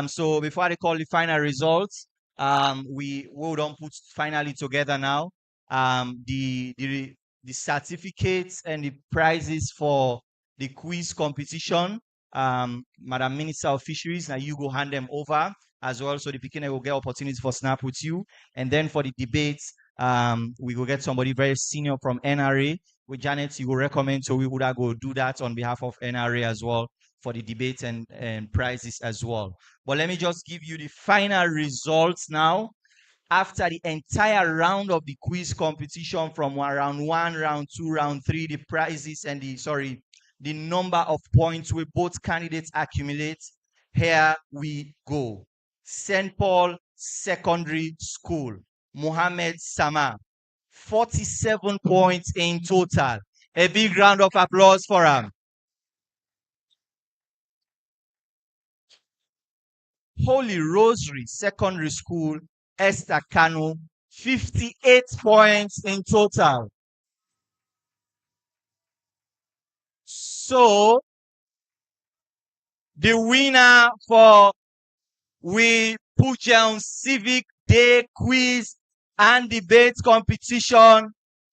So before I call the final results, we don't put finally together now the certificates and the prizes for the quiz competition. Madam Minister of Fisheries, now you go hand them over as well, so the beginner will get opportunity for snap with you. And then for the debates, we will get somebody very senior from NRA. With Janet, you will recommend, so we would go do that on behalf of NRA as well for the debate and prizes as well. But let me just give you the final results now. after the entire round of the quiz competition from round 1, round 2, round 3, the prizes and the number of points we both candidates accumulate. Here we go. St. Paul Secondary School, Mohammed Sama, 47 points in total. A big round of applause for him. Holy Rosary Secondary School, Esther Kanu, 58 points in total. So, the winner for we Pujan Civic Day Quiz and Debate Competition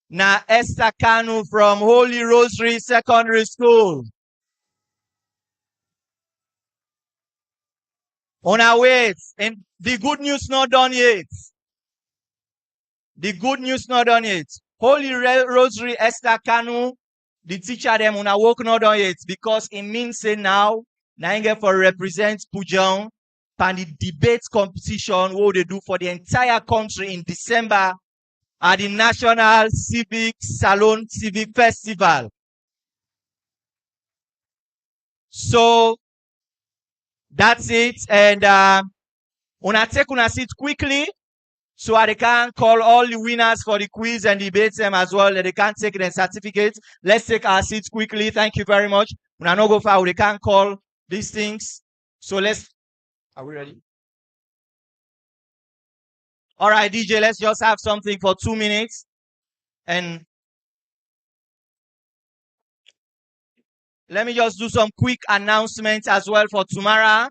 na Esther Kanu from Holy Rosary Secondary School. On our way, and the good news not done yet. The good news not done yet. Holy Rosary Esther Kanu, the teacher them on our work not done yet because it means say now get for represent Pujan and the debate competition what they do for the entire country in December at the National Civic Salon Civic Festival. So that's it, and una take una seat quickly so they can call all the winners for the quiz and debate them as well. They can take their certificates. Let's take our seats quickly. Thank you very much. Una no go far. They can call these things. So are we ready? All right, DJ, let's just have something for 2 minutes. And let me just do some quick announcements as well for tomorrow.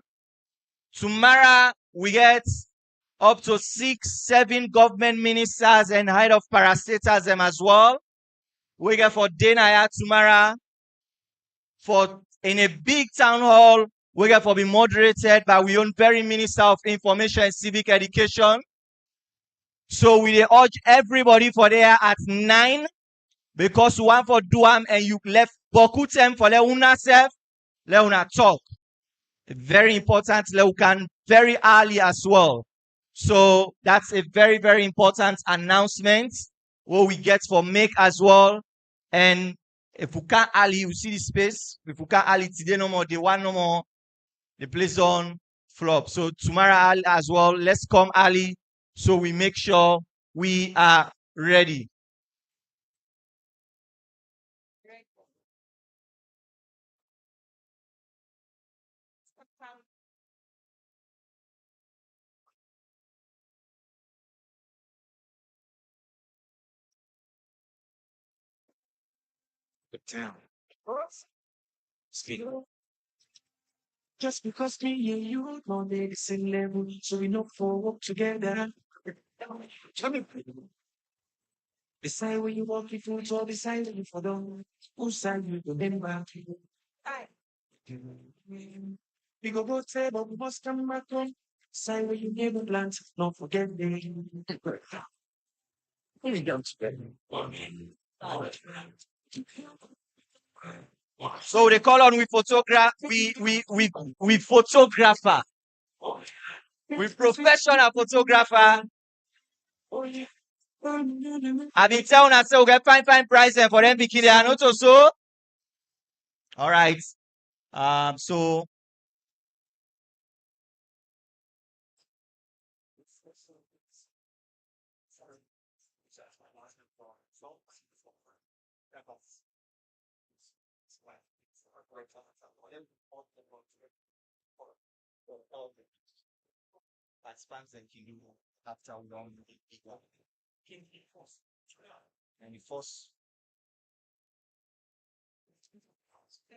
Tomorrow, we get up to 6, 7 government ministers and head of parastatals them as well. We get for Denaya tomorrow in a big town hall. We get for be moderated by we own very Minister of Information and Civic Education. So we urge everybody for there at 9 because one for Duam and you left Bokutem for Leuna self, Leuna talk. Very important, Leukan very early as well. So that's a very, very important announcement what we get for make as well. And if we can't early, you see the space. If we can't early today no more, day one no more, the place on flop. So tomorrow early as well, let's come early so we make sure we are ready. The town. Speak. Just because me and you on the same level, so we know for work together. Tell me, decide where you walk your foot or decide where you for them. Whose side you remember? We go both say, but we must come back home. Decide where you never plant, don't forget me. We down together. So they call on we photographer. We professional photographer. I've been telling us we get fine price for them bikini and also. All right. So and after long and the first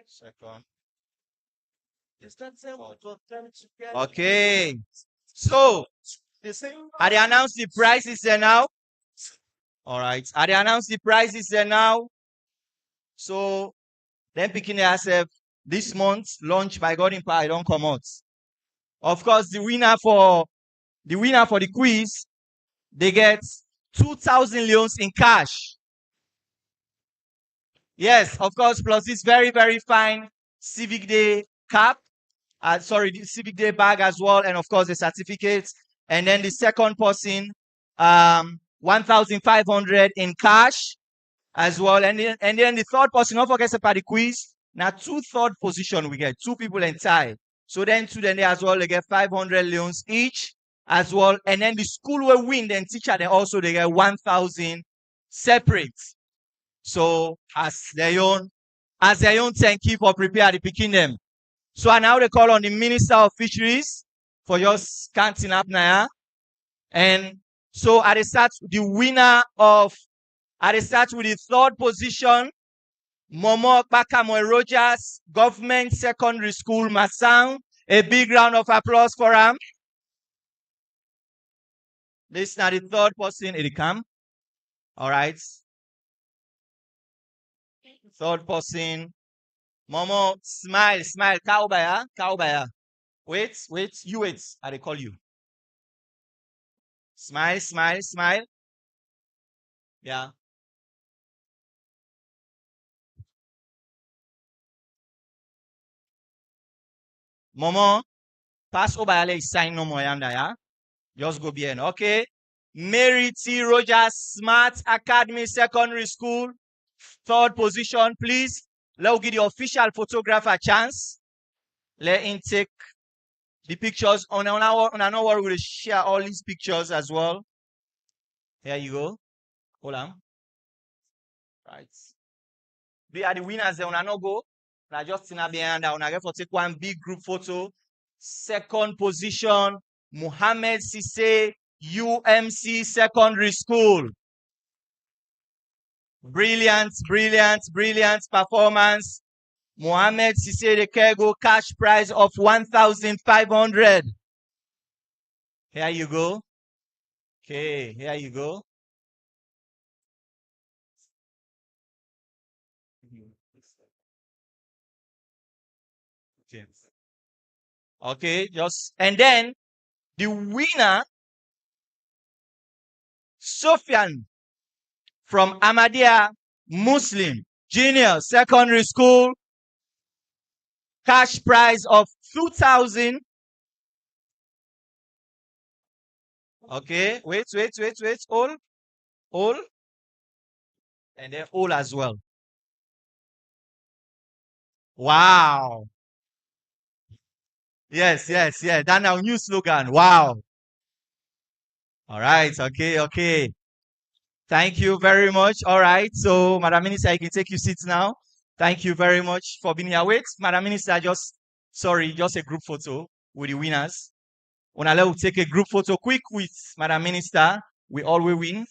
second. Okay. So I announced the prices there now. All right. I announced the prices there now. So then picking yourself this month launch by God in power. I don't come out. Of course, the winner for the quiz, they get 2,000 leons in cash. Yes, of course, plus this very, very fine Civic Day cap. The Civic Day bag as well, and of course the certificates. And then the second person 1,500 in cash as well. And then the third person, don't forget about the quiz. Now, third position we get, 2 people in tie. So then 2 then they as well, they get 500 leons each as well. And then the school will win, then teacher, then also they get 1,000 separate. So as their own thank you for prepare the picking them. So now they call on the Minister of Fisheries for your counting up now. And so at the start, the winner of at the start with the third position, Momo Bakamoy Rogers, Government Secondary School, Masang. A big round of applause for him. This is now the third person in the camp. All right. Third person. Momo, smile. Kaubaya. Wait. You wait. I call you. Smile. Yeah. Momo, pass over ale sign no more yanda, yeah? Just go bien. Okay. Mary T. Rogers, Smart Academy Secondary School. Third position, please. Let's give the official photographer a chance. Let him take the pictures. On our we're going to share all these pictures as well. Here you go. Hold on. Right. They are the winners. They wanna go. Now just in a behind. I wanna get for take one big group photo. Second position, Muhammad Sise, UMC Secondary School. Brilliant performance. Muhammad Sise the Kego cash prize of 1,500. Here you go. Okay, here you go. Okay, just and then the winner, Sofyan from Ahmadiyya Muslim Junior Secondary School, cash prize of 2,000. Okay, wait. All. And then all as well. Wow. Yes. That's our new slogan. Wow. All right. Okay. Thank you very much. All right. So, Madam Minister, you can take your seats now. Thank you very much for being here. Wait, Madam Minister, just a group photo with the winners. We'll take a group photo quick with Madam Minister. We all will win.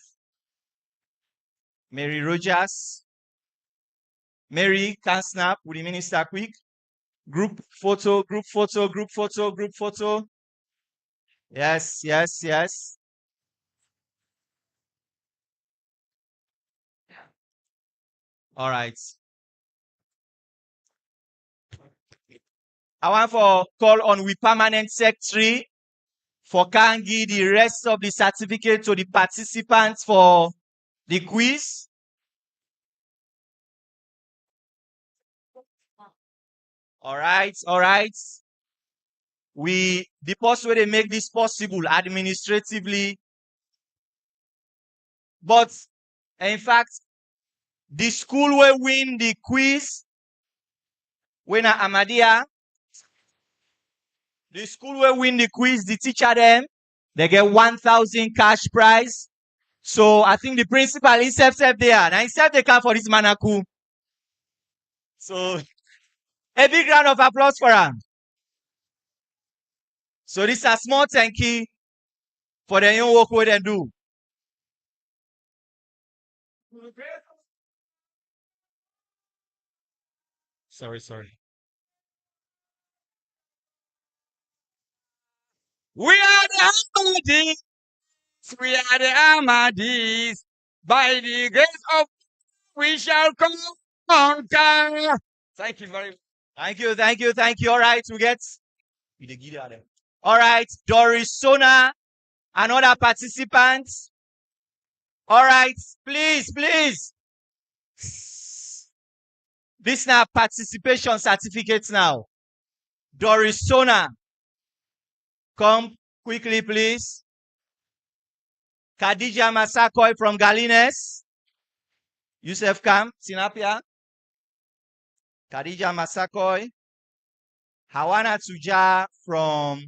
Mary Rogers. Mary can snap with the minister quick. Group photo. Yes. All right. I want for call on we permanent secretary for can give the rest of the certificate to the participants for the quiz. All right. The post where they make this possible administratively. But in fact, the school will win the quiz. Winner Ahmadiyya. The school will win the quiz, the teacher them. They get 1,000 cash prize. So I think the principal himself there. Now himself they come for this manaku. So a big round of applause for him. So this is a small thank you for the young work we they do. Sorry. We are the Ahmadis. We are the Ahmadis. By the grace of we shall conquer. Thank you very much. Thank you. All right, we get. All right, Doris Sona, another participant. All right, please. This now participation certificates now. Doris Sona, come quickly, please. Khadija Masakoi from Galines. Yusuf Kam, Sinapia. Khadija Masakoi. Hawana Tuja from...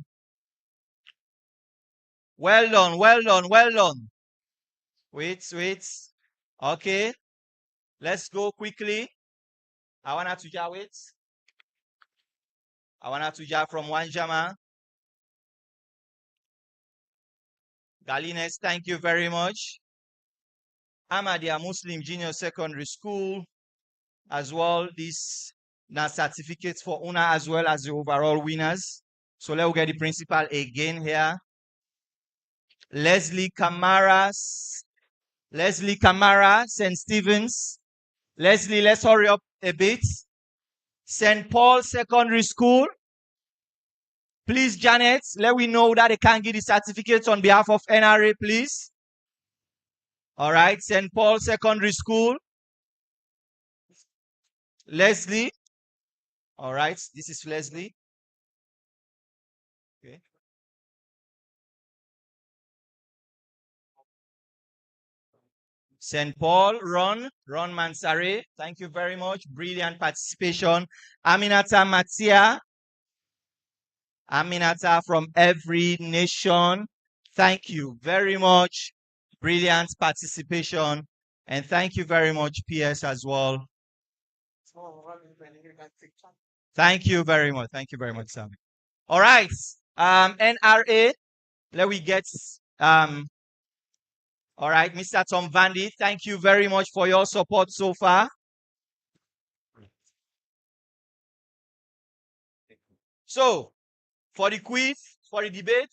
Well done, well done, well done. Wait. Okay. Let's go quickly. Hawana Tuja, wait. Hawana Tuja from Wanjama. Galines, thank you very much. Ahmadiyya Muslim Junior Secondary School as well. This now certificates for Una as well as the overall winners. So let's get the principal again here. Leslie Kamara, St. Stephen's. Leslie, let's hurry up a bit. St. Paul Secondary School. Please, Janet, let we know that they can't give the certificates on behalf of NRA, please. All right, St. Paul Secondary School. Leslie. All right, this is Leslie. Okay. St. Paul, Ron Mansare, thank you very much. Brilliant participation. Aminata Matia. Aminata from Every Nation. Thank you very much. Brilliant participation. And thank you very much, PS, as well. Thank you very much. Thank you very much, Sam. All right. NRA, let we get all right, Mr. Tom Vandy, thank you very much for your support so far. So, for the quiz, for the debate,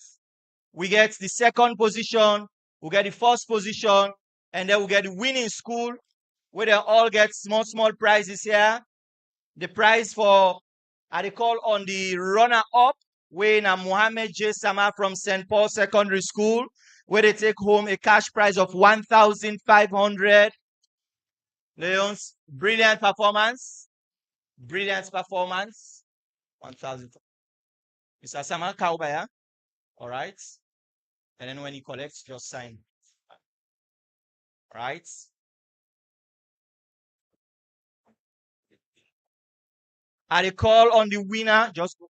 we get the second position, we get the first position, and then we get the winning school, where they all get small prizes here. The prize for, I call on the runner-up, where Mohammed J. Sama from St. Paul Secondary School, where they take home a cash prize of 1,500 Leons. Brilliant performance. 1,000. Mr. Sama Kaubaya. All right. And then when he collects, just sign. All right. I call on the winner. Just go.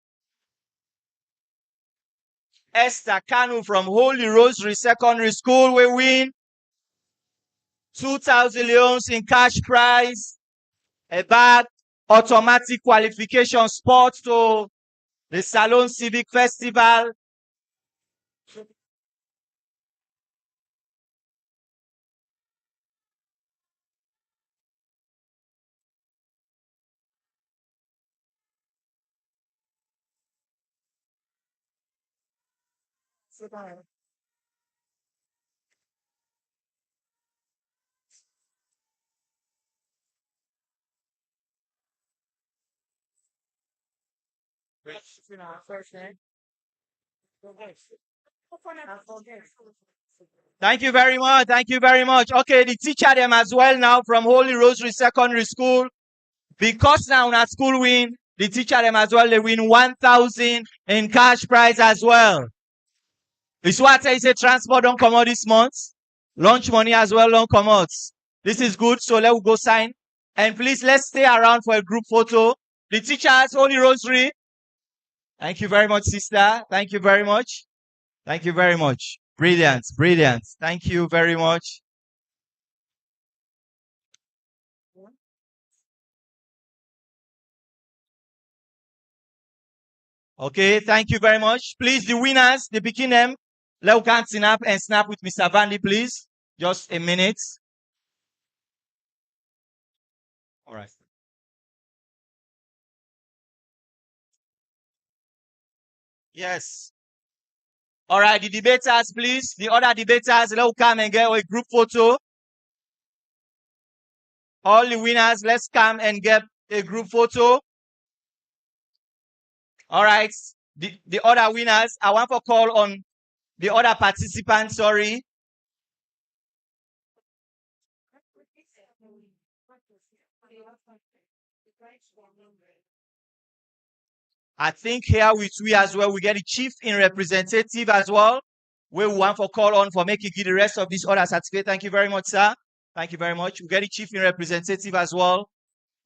Esther Kanu from Holy Rosary Secondary School will win 2,000 Leons in cash prize, a bag, automatic qualification sports to the Salon Civic Festival. Thank you very much. Thank you very much. Okay, the teacher them as well now from Holy Rosary Secondary School. Because now at school win, the teacher them as well, they win 1,000 in cash prize as well. It's what I say transport don't come out this month. Lunch money as well don't come out. This is good, so let's go sign. And please, let's stay around for a group photo. The teachers, Holy Rosary. Thank you very much, sister. Thank you very much. Thank you very much. Brilliant, brilliant. Thank you very much. Okay, thank you very much. Please, the winners, the picking them. Let us snap and snap with Mr. Vandy, please. Just a minute. All right. Yes. All right, the debaters, please. The other debaters, let us come and get a group photo. All the winners, let's come and get a group photo. All right. The other winners, I want to call on the other participants, sorry. I think here with we as well, we get the chief in representative as well. We want for call on for making you the rest of this order certificate. Thank you very much, sir. Thank you very much. We get the chief in representative as well.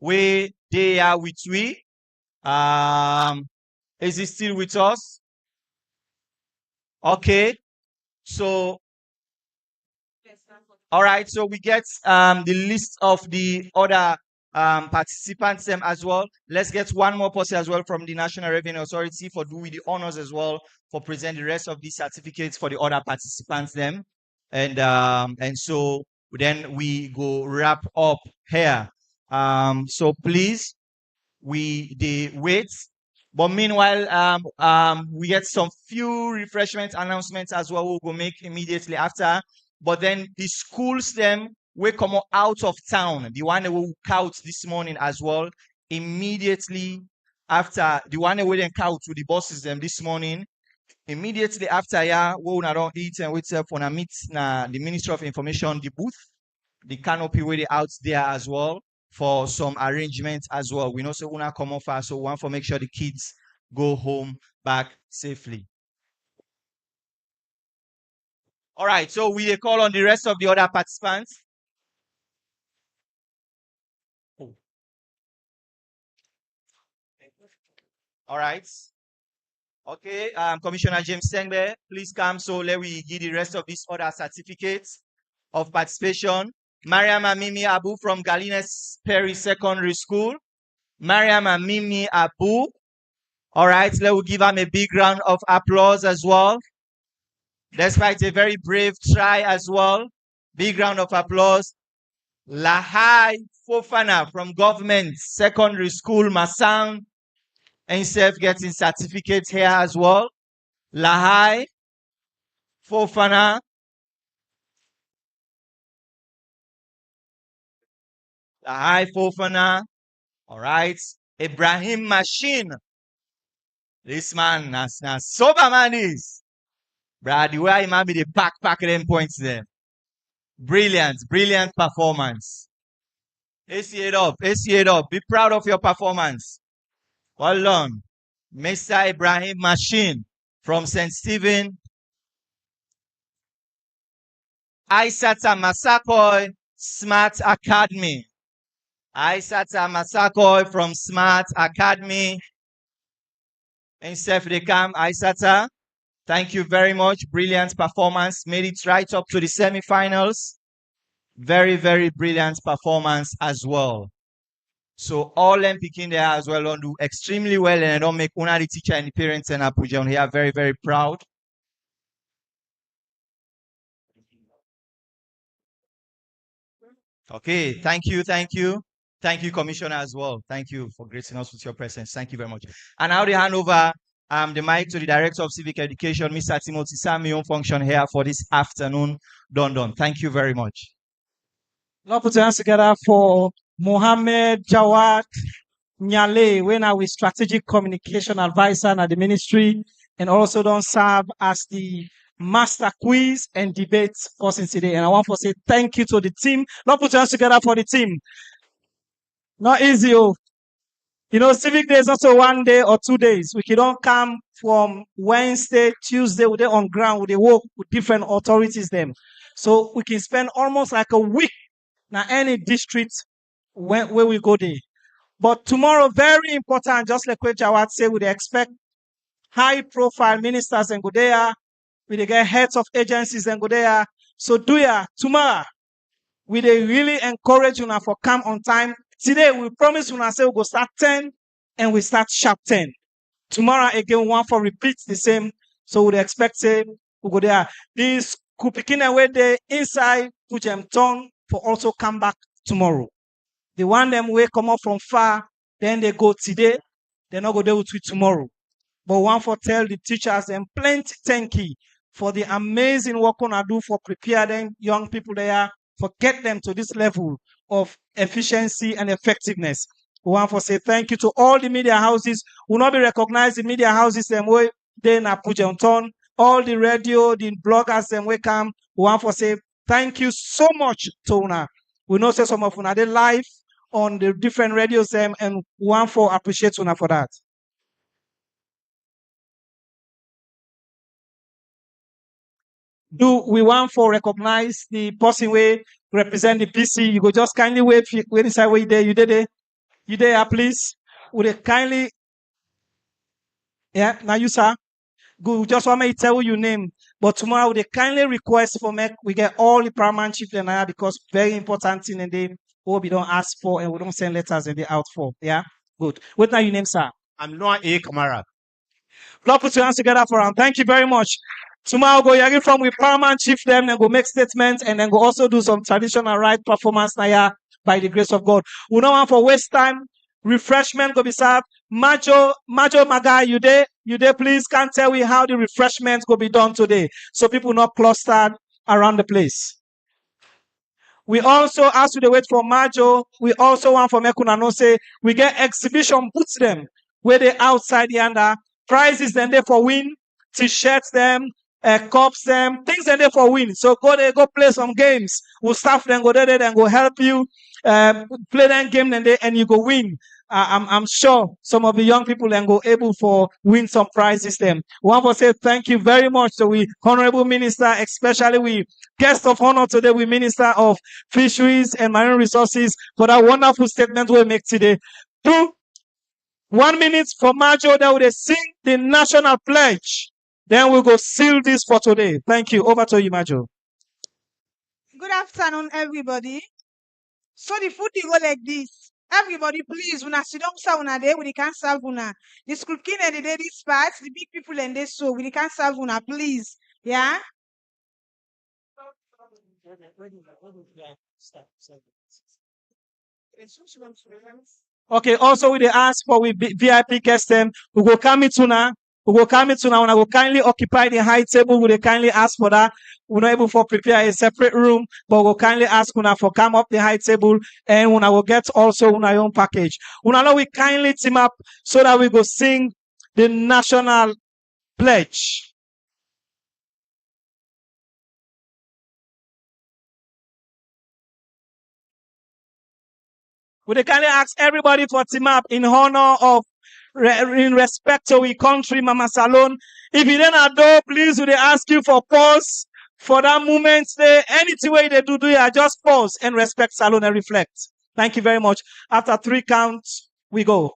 They are with we. Is he still with us? Okay. So, all right. So we get the list of the other participants as well. Let's get one more person as well from the National Revenue Authority for doing the honors as well for presenting the rest of these certificates for the other participants them. And so then we go wrap up here. So please, they wait. But meanwhile, we get some few refreshment announcements as well we'll go make immediately after. But then the schools them will come out of town. The one that will count this morning as well. Immediately after the one that will then count to the buses them this morning. Immediately after we will not eat and wait for a meet the Ministry of Information, the booth, the canopy where they out there as well for some arrangements as well. We know so una come off so we want to make sure the kids go home back safely. All right, so we call on the rest of the other participants. All right. Okay, Commissioner James Sengbe, please come. So let we give the rest of these other certificates of participation. Mariam Mimi Abu from Galines Perry Secondary School. Mariam Mimi Abu. All right, let we give him a big round of applause as well. Despite a very brave try as well. Big round of applause. Lahai Fofana from Government Secondary School, Masang. Himself getting certificates here as well. Lahai Fofana. Lahai Fofana. All right. Ibrahim Machine. This man, that's sober man is. Brad, the way he might be the pack them points there. Brilliant performance. AC it up. Be proud of your performance. Well done. Mr. Ibrahim Machine from St. Stephen. Aisata Masakoi, Smart Academy. Aisata Masakoi from Smart Academy. In Sefdekam, Aisata, thank you very much. Brilliant performance. Made it right up to the semi-finals. Very, very brilliant performance as well. So all them picking there as well don't do extremely well, and I don't make una the teacher and the parents and Apuja here very, very proud. Okay, thank you. Thank you, Commissioner, as well. Thank you for gracing us with your presence. Thank you very much. And now they hand over the mic to the Director of Civic Education, Mr. Timothy Samion, function here for this afternoon. Done. Thank you very much. Let's put your hands together for Mohammed Jawad Nyale, when our strategic communication advisor at the ministry, and also don't serve as the master quiz and debate person today. And I want to say thank you to the team. Let's put your hands together for the team. Not easy. Civic Day is also 1 day or 2 days. We don't come from Wednesday, Tuesday, we're on ground, we work with different authorities them. So we can spend almost like a week now any district where we go there. But tomorrow, very important, just like what Jawad said, we expect high profile ministers and go there. We get heads of agencies and go there. So tomorrow, we really encourage you now for come on time. Today, we promise you now say we go start 10 and we start sharp 10. Tomorrow, again, we want for repeat the same. So we expect say we go there. This Kupikin away there inside Pujem Tongue for also come back tomorrow. The one them way come up from far, then they go today, they not go there with you tomorrow. But one for tell the teachers and plenty thank you for the amazing work on I do for prepare them young people there, for get them to this level of efficiency and effectiveness. We want to say thank you to all the media houses. Will not be recognized the media houses them way then I put on turn. All the radio, the bloggers them way come. We want to say thank you so much to una. We know say some of una they live on the different radios them and we want for appreciate una for that. do we want for recognize the person way represent the PC. You go just kindly wait inside where you there. You there. You there, please. Would they kindly now you sir. Good. Just want me to tell you your name. But tomorrow they kindly request for me we get all the paramount chief and I because very important thing and they what we don't ask for and we don't send letters and they out for. Yeah? Good. What now your name, sir? I'm Noah A. Kamara. Lord, put your hands together for him. Thank you very much. Tomorrow go yagi from with paramount chief them and go make statements and then go also do some traditional right performance now by the grace of God. We don't want for waste time. Refreshment go be served. Majo Maga, you there, please can't tell me how the refreshments go be done today. So people not clustered around the place. We also, as we wait for Majo, we also want for Mekuna no say we get exhibition boots them where they outside yonder. Prizes then there for win, t-shirts them, cups them, things then there for win. So go there, go play some games. We'll staff them, go there and go help you play that game and you go win. I'm sure some of the young people then go able for win some prizes them. We want to say thank you very much to we honorable minister, especially we guest of honor today, we minister of fisheries and marine resources for that wonderful statement we make today. 1 minute for Majo, that will sing the national pledge. Then we'll go seal this for today. Thank you. Over to you, Majo. Good afternoon, everybody. So the food dey go like this. Everybody, please, una sit down, sir, una there, we can't serve una. The school king and the ladies part, the big people and they so we can't serve una, please. Yeah? Okay, also we ask for we VIP guests them. We go come it tuna. We go come it tuna. When I will kindly occupy the high table, we dey kindly ask for that. We're not able to prepare a separate room, but we'll kindly ask una for come up the high table and when I will get also una own package. Una know we kindly team up so that we go sing the national pledge. We kindly ask everybody for team up in honor of in respect to we country, Mama Salon. If you don't know, please, we ask you for pause for that moment there. Anything way they do it, just pause and respect Salon and reflect. Thank you very much. After 3 counts, we go.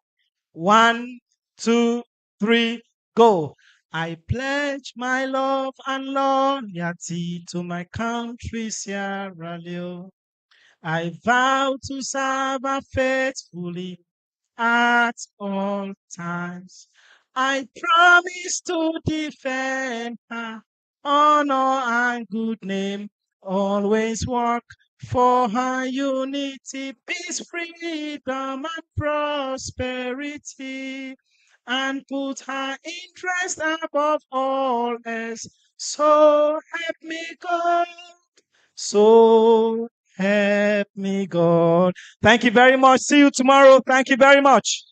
1, 2, 3, go. I pledge my love and loyalty to my country, Sierra Leone. I vow to serve her faithfully at all times. I promise to defend her honor and good name. Always work for her unity, peace, freedom, and prosperity. And put her interest above all else. So help me God. So help me God. Thank you very much. See you tomorrow. Thank you very much.